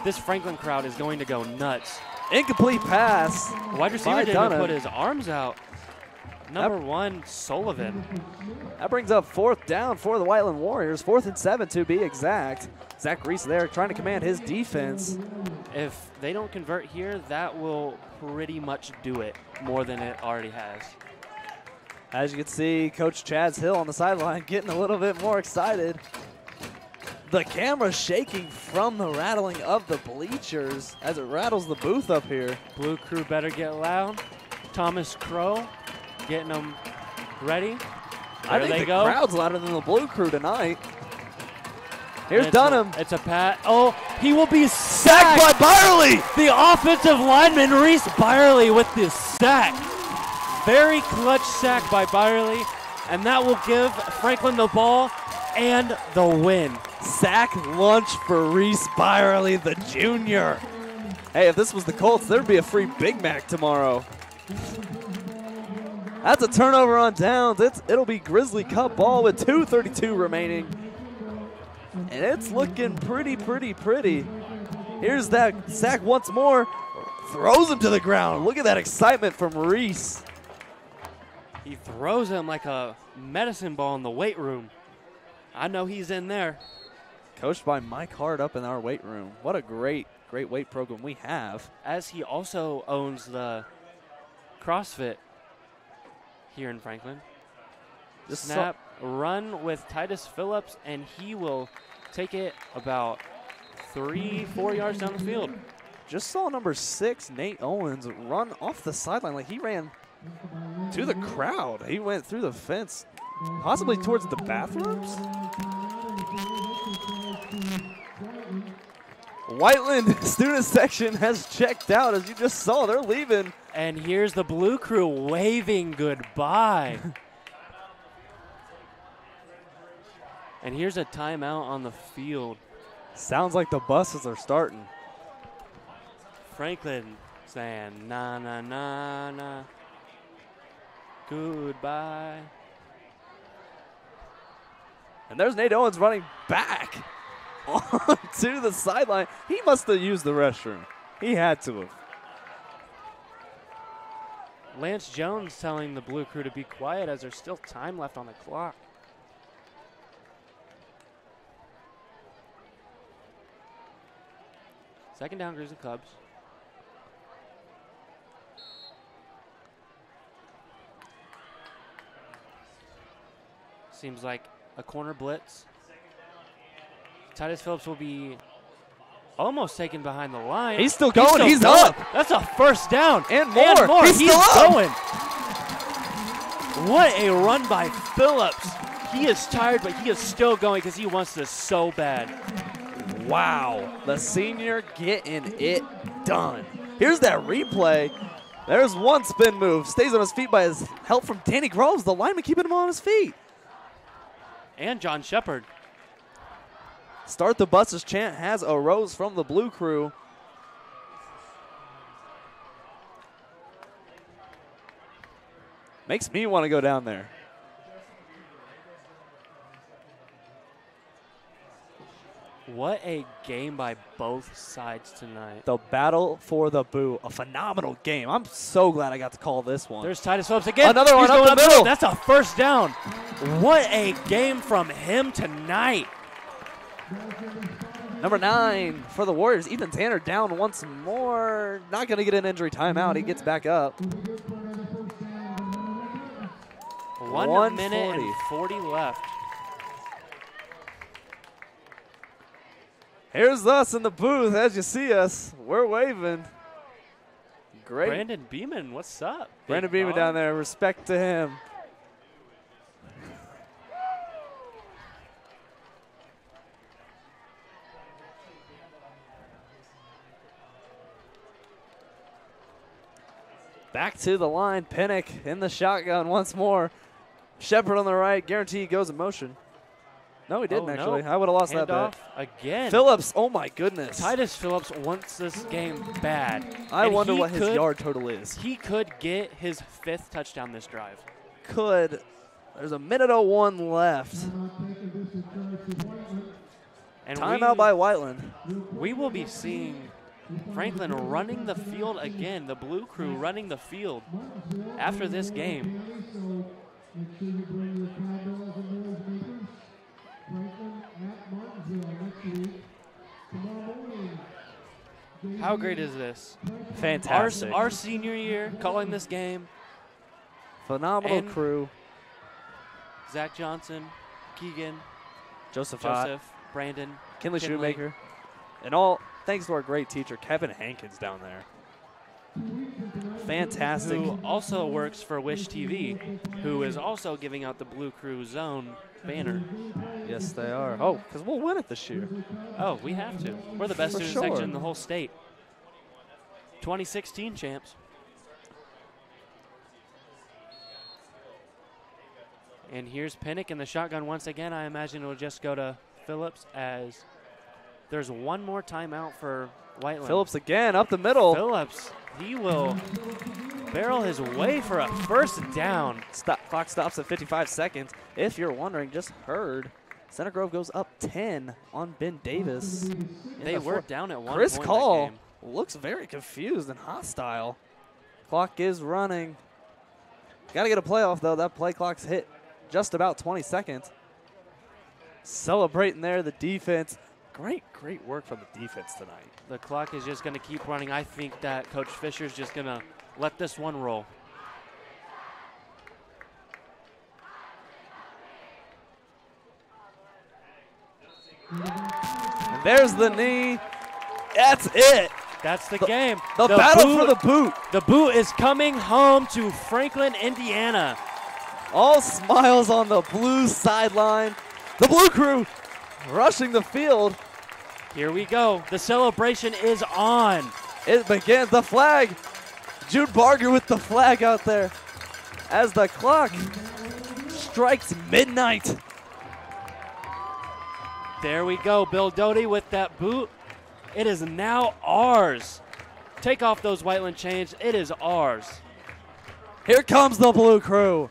this Franklin crowd is going to go nuts. Incomplete pass. The wide receiver didn't even put his arms out. Number 1, Sullivan. That brings up 4th down for the Whiteland Warriors. 4th and 7 to be exact. Zach Reese there trying to command his defense. If they don't convert here, that will pretty much do it more than it already has. As you can see, Coach Chaz Hill on the sideline getting a little bit more excited. The camera's shaking from the rattling of the bleachers as it rattles the booth up here. Blue Crew better get loud. Thomas Crow getting them ready. I think the crowd's louder than the Blue Crew tonight. Here's Dunham. It's a pat. Oh, he will be sacked by Byerly. The offensive lineman, Reese Byerly, with this sack. Very clutch sack by Byerly, and that will give Franklin the ball and the win. Sack lunch for Reese Byerly, the junior. Hey, if this was the Colts, there'd be a free Big Mac tomorrow. That's a turnover on downs. It'll be Grizzly Cup ball with 2:32 remaining. And it's looking pretty. Here's that sack once more. Throws him to the ground. Look at that excitement from Reese. He throws him like a medicine ball in the weight room. I know he's in there. Coached by Mike Hart up in our weight room. What a great weight program we have. As he also owns the CrossFit here in Franklin. Snap, run with Titus Phillips, and he will take it about 3-4 yards down the field. Just saw number 6, Nate Owens, run off the sideline like he ran to the crowd. He went through the fence, possibly towards the bathrooms. Whiteland student section has checked out, as you just saw. They're leaving. And here's the Blue Crew waving goodbye. And here's a timeout on the field. Sounds like the buses are starting. Franklin saying, na, na, na, na. Goodbye. And there's Nate Owens running back onto the sideline. He must have used the restroom. He had to have. Lance Jones telling the Blue Crew to be quiet as there's still time left on the clock. Second down, Grizzly Cubs. Seems like a corner blitz. Titus Phillips will be almost taken behind the line. He's still going. He's up. That's a first down. And more. He's going. What a run by Phillips. He is tired, but he is still going because he wants this so bad. Wow. The senior getting it done. Here's that replay. There's one spin move. Stays on his feet by his help from Danny Groves, the lineman keeping him on his feet. And John Shepard. Start the buses chant has arose from the Blue Crew. Makes me want to go down there. What a game by both sides tonight. The battle for the boot. A phenomenal game. I'm so glad I got to call this one. There's Titus Phillips again. Another one up the middle. That's a first down. What a game from him tonight. Number 9 for the Warriors. Ethan Tanner down once more. Not going to get an injury timeout. He gets back up. 1 minute and 40 left. Here's us in the booth. As you see us, we're waving. Great. Brandon Beeman, what's up? Brandon Beeman down there. Respect to him. Back to the line. Penick in the shotgun once more. Shepard on the right. Guarantee he goes in motion. No, he didn't actually. I would have lost that bet. Again. Phillips, oh my goodness. Titus Phillips wants this game bad. I wonder what his yard total is. He could get his 5th touchdown this drive. Could. There's a minute 01 left. And timeout by Whiteland. We will be seeing Franklin running the field again. The Blue Crew running the field after this game. How great is this? Fantastic. Our senior year calling this game. Phenomenal And crew. Zach Johnson, Keegan, Joseph, Brandon, Kinley Shoemaker, and all thanks to our great teacher, Kevin Hankins, down there. Fantastic. Who also works for Wish TV, who is also giving out the Blue Crew Zone banner. Yes, they are. Oh, because we'll win it this year. Oh, we have to. We're the best For student sure. section in the whole state. 2016 champs. And here's Penick in the shotgun once again. I imagine it'll just go to Phillips as there's one more timeout for Whiteland. Phillips again up the middle. Phillips, he will barrel his way for a first down. Clock stops at 55 seconds. If you're wondering, just heard, Center Grove goes up 10 on Ben Davis. They were down at one Chris point Call in that game. looks very confused and hostile. Clock is running. Got to get a playoff, though. That play clock's hit just about 20 seconds. Celebrating there, the defense. Great work from the defense tonight. The clock is just going to keep running. I think that Coach Fisher's just going to let this one roll. And there's the knee. That's it. That's the game. The battle for the boot. The boot is coming home to Franklin, Indiana. All smiles on the blue sideline. The Blue Crew rushing the field. Here we go. The celebration is on. It begins. The flag. Jude Barger with the flag out there as the clock strikes midnight. There we go. Bill Doty with that boot. It is now ours. Take off those Whiteland chains. It is ours. Here comes the Blue Crew.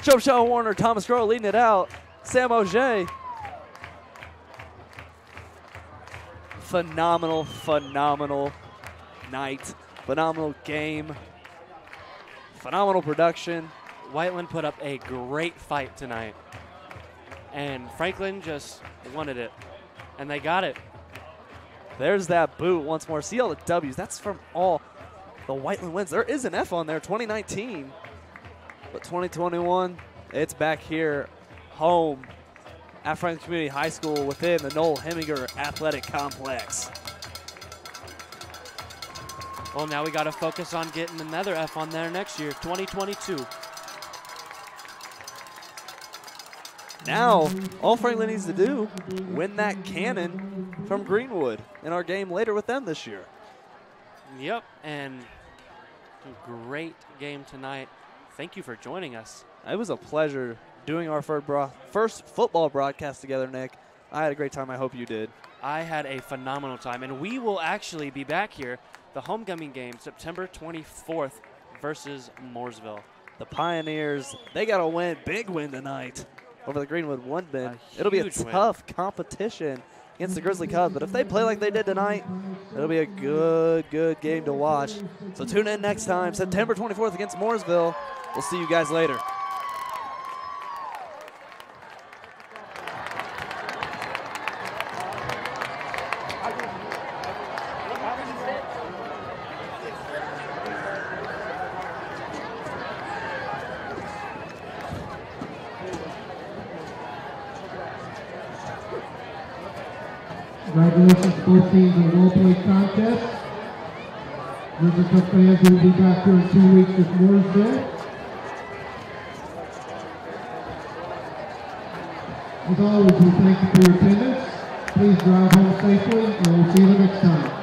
Joe Warner, Thomas Groh leading it out. Sam Auger. Phenomenal night. Phenomenal game. Phenomenal production. Whiteland put up a great fight tonight. And Franklin just wanted it. And they got it. There's that boot once more. See all the W's. That's from all the Whiteland wins. There is an F on there, 2019. But 2021, it's back here, home at Franklin Community High School within the Noel Heminger Athletic Complex. Well, now we got to focus on getting another F on there next year, 2022. Now, all Franklin needs to do, win that cannon from Greenwood in our game later with them this year. Yep, and a great game tonight. Thank you for joining us. It was a pleasure doing our first football broadcast together, Nick. I had a great time. I hope you did. I had a phenomenal time, and we will actually be back here, the homecoming game, September 24th versus Mooresville. The Pioneers, they got a win, big win tonight over the Greenwood Woodmen. It'll be a tough competition against the Grizzly Cubs, but if they play like they did tonight, it'll be a good game to watch. So tune in next time, September 24th against Mooresville. We'll see you guys later. Congratulations, both teams in well-played contest. Grizzly Cup fans will be back here in 2 weeks with Mooresville. As always, we thank you for your attendance. Please drive home safely, and we'll see you next time.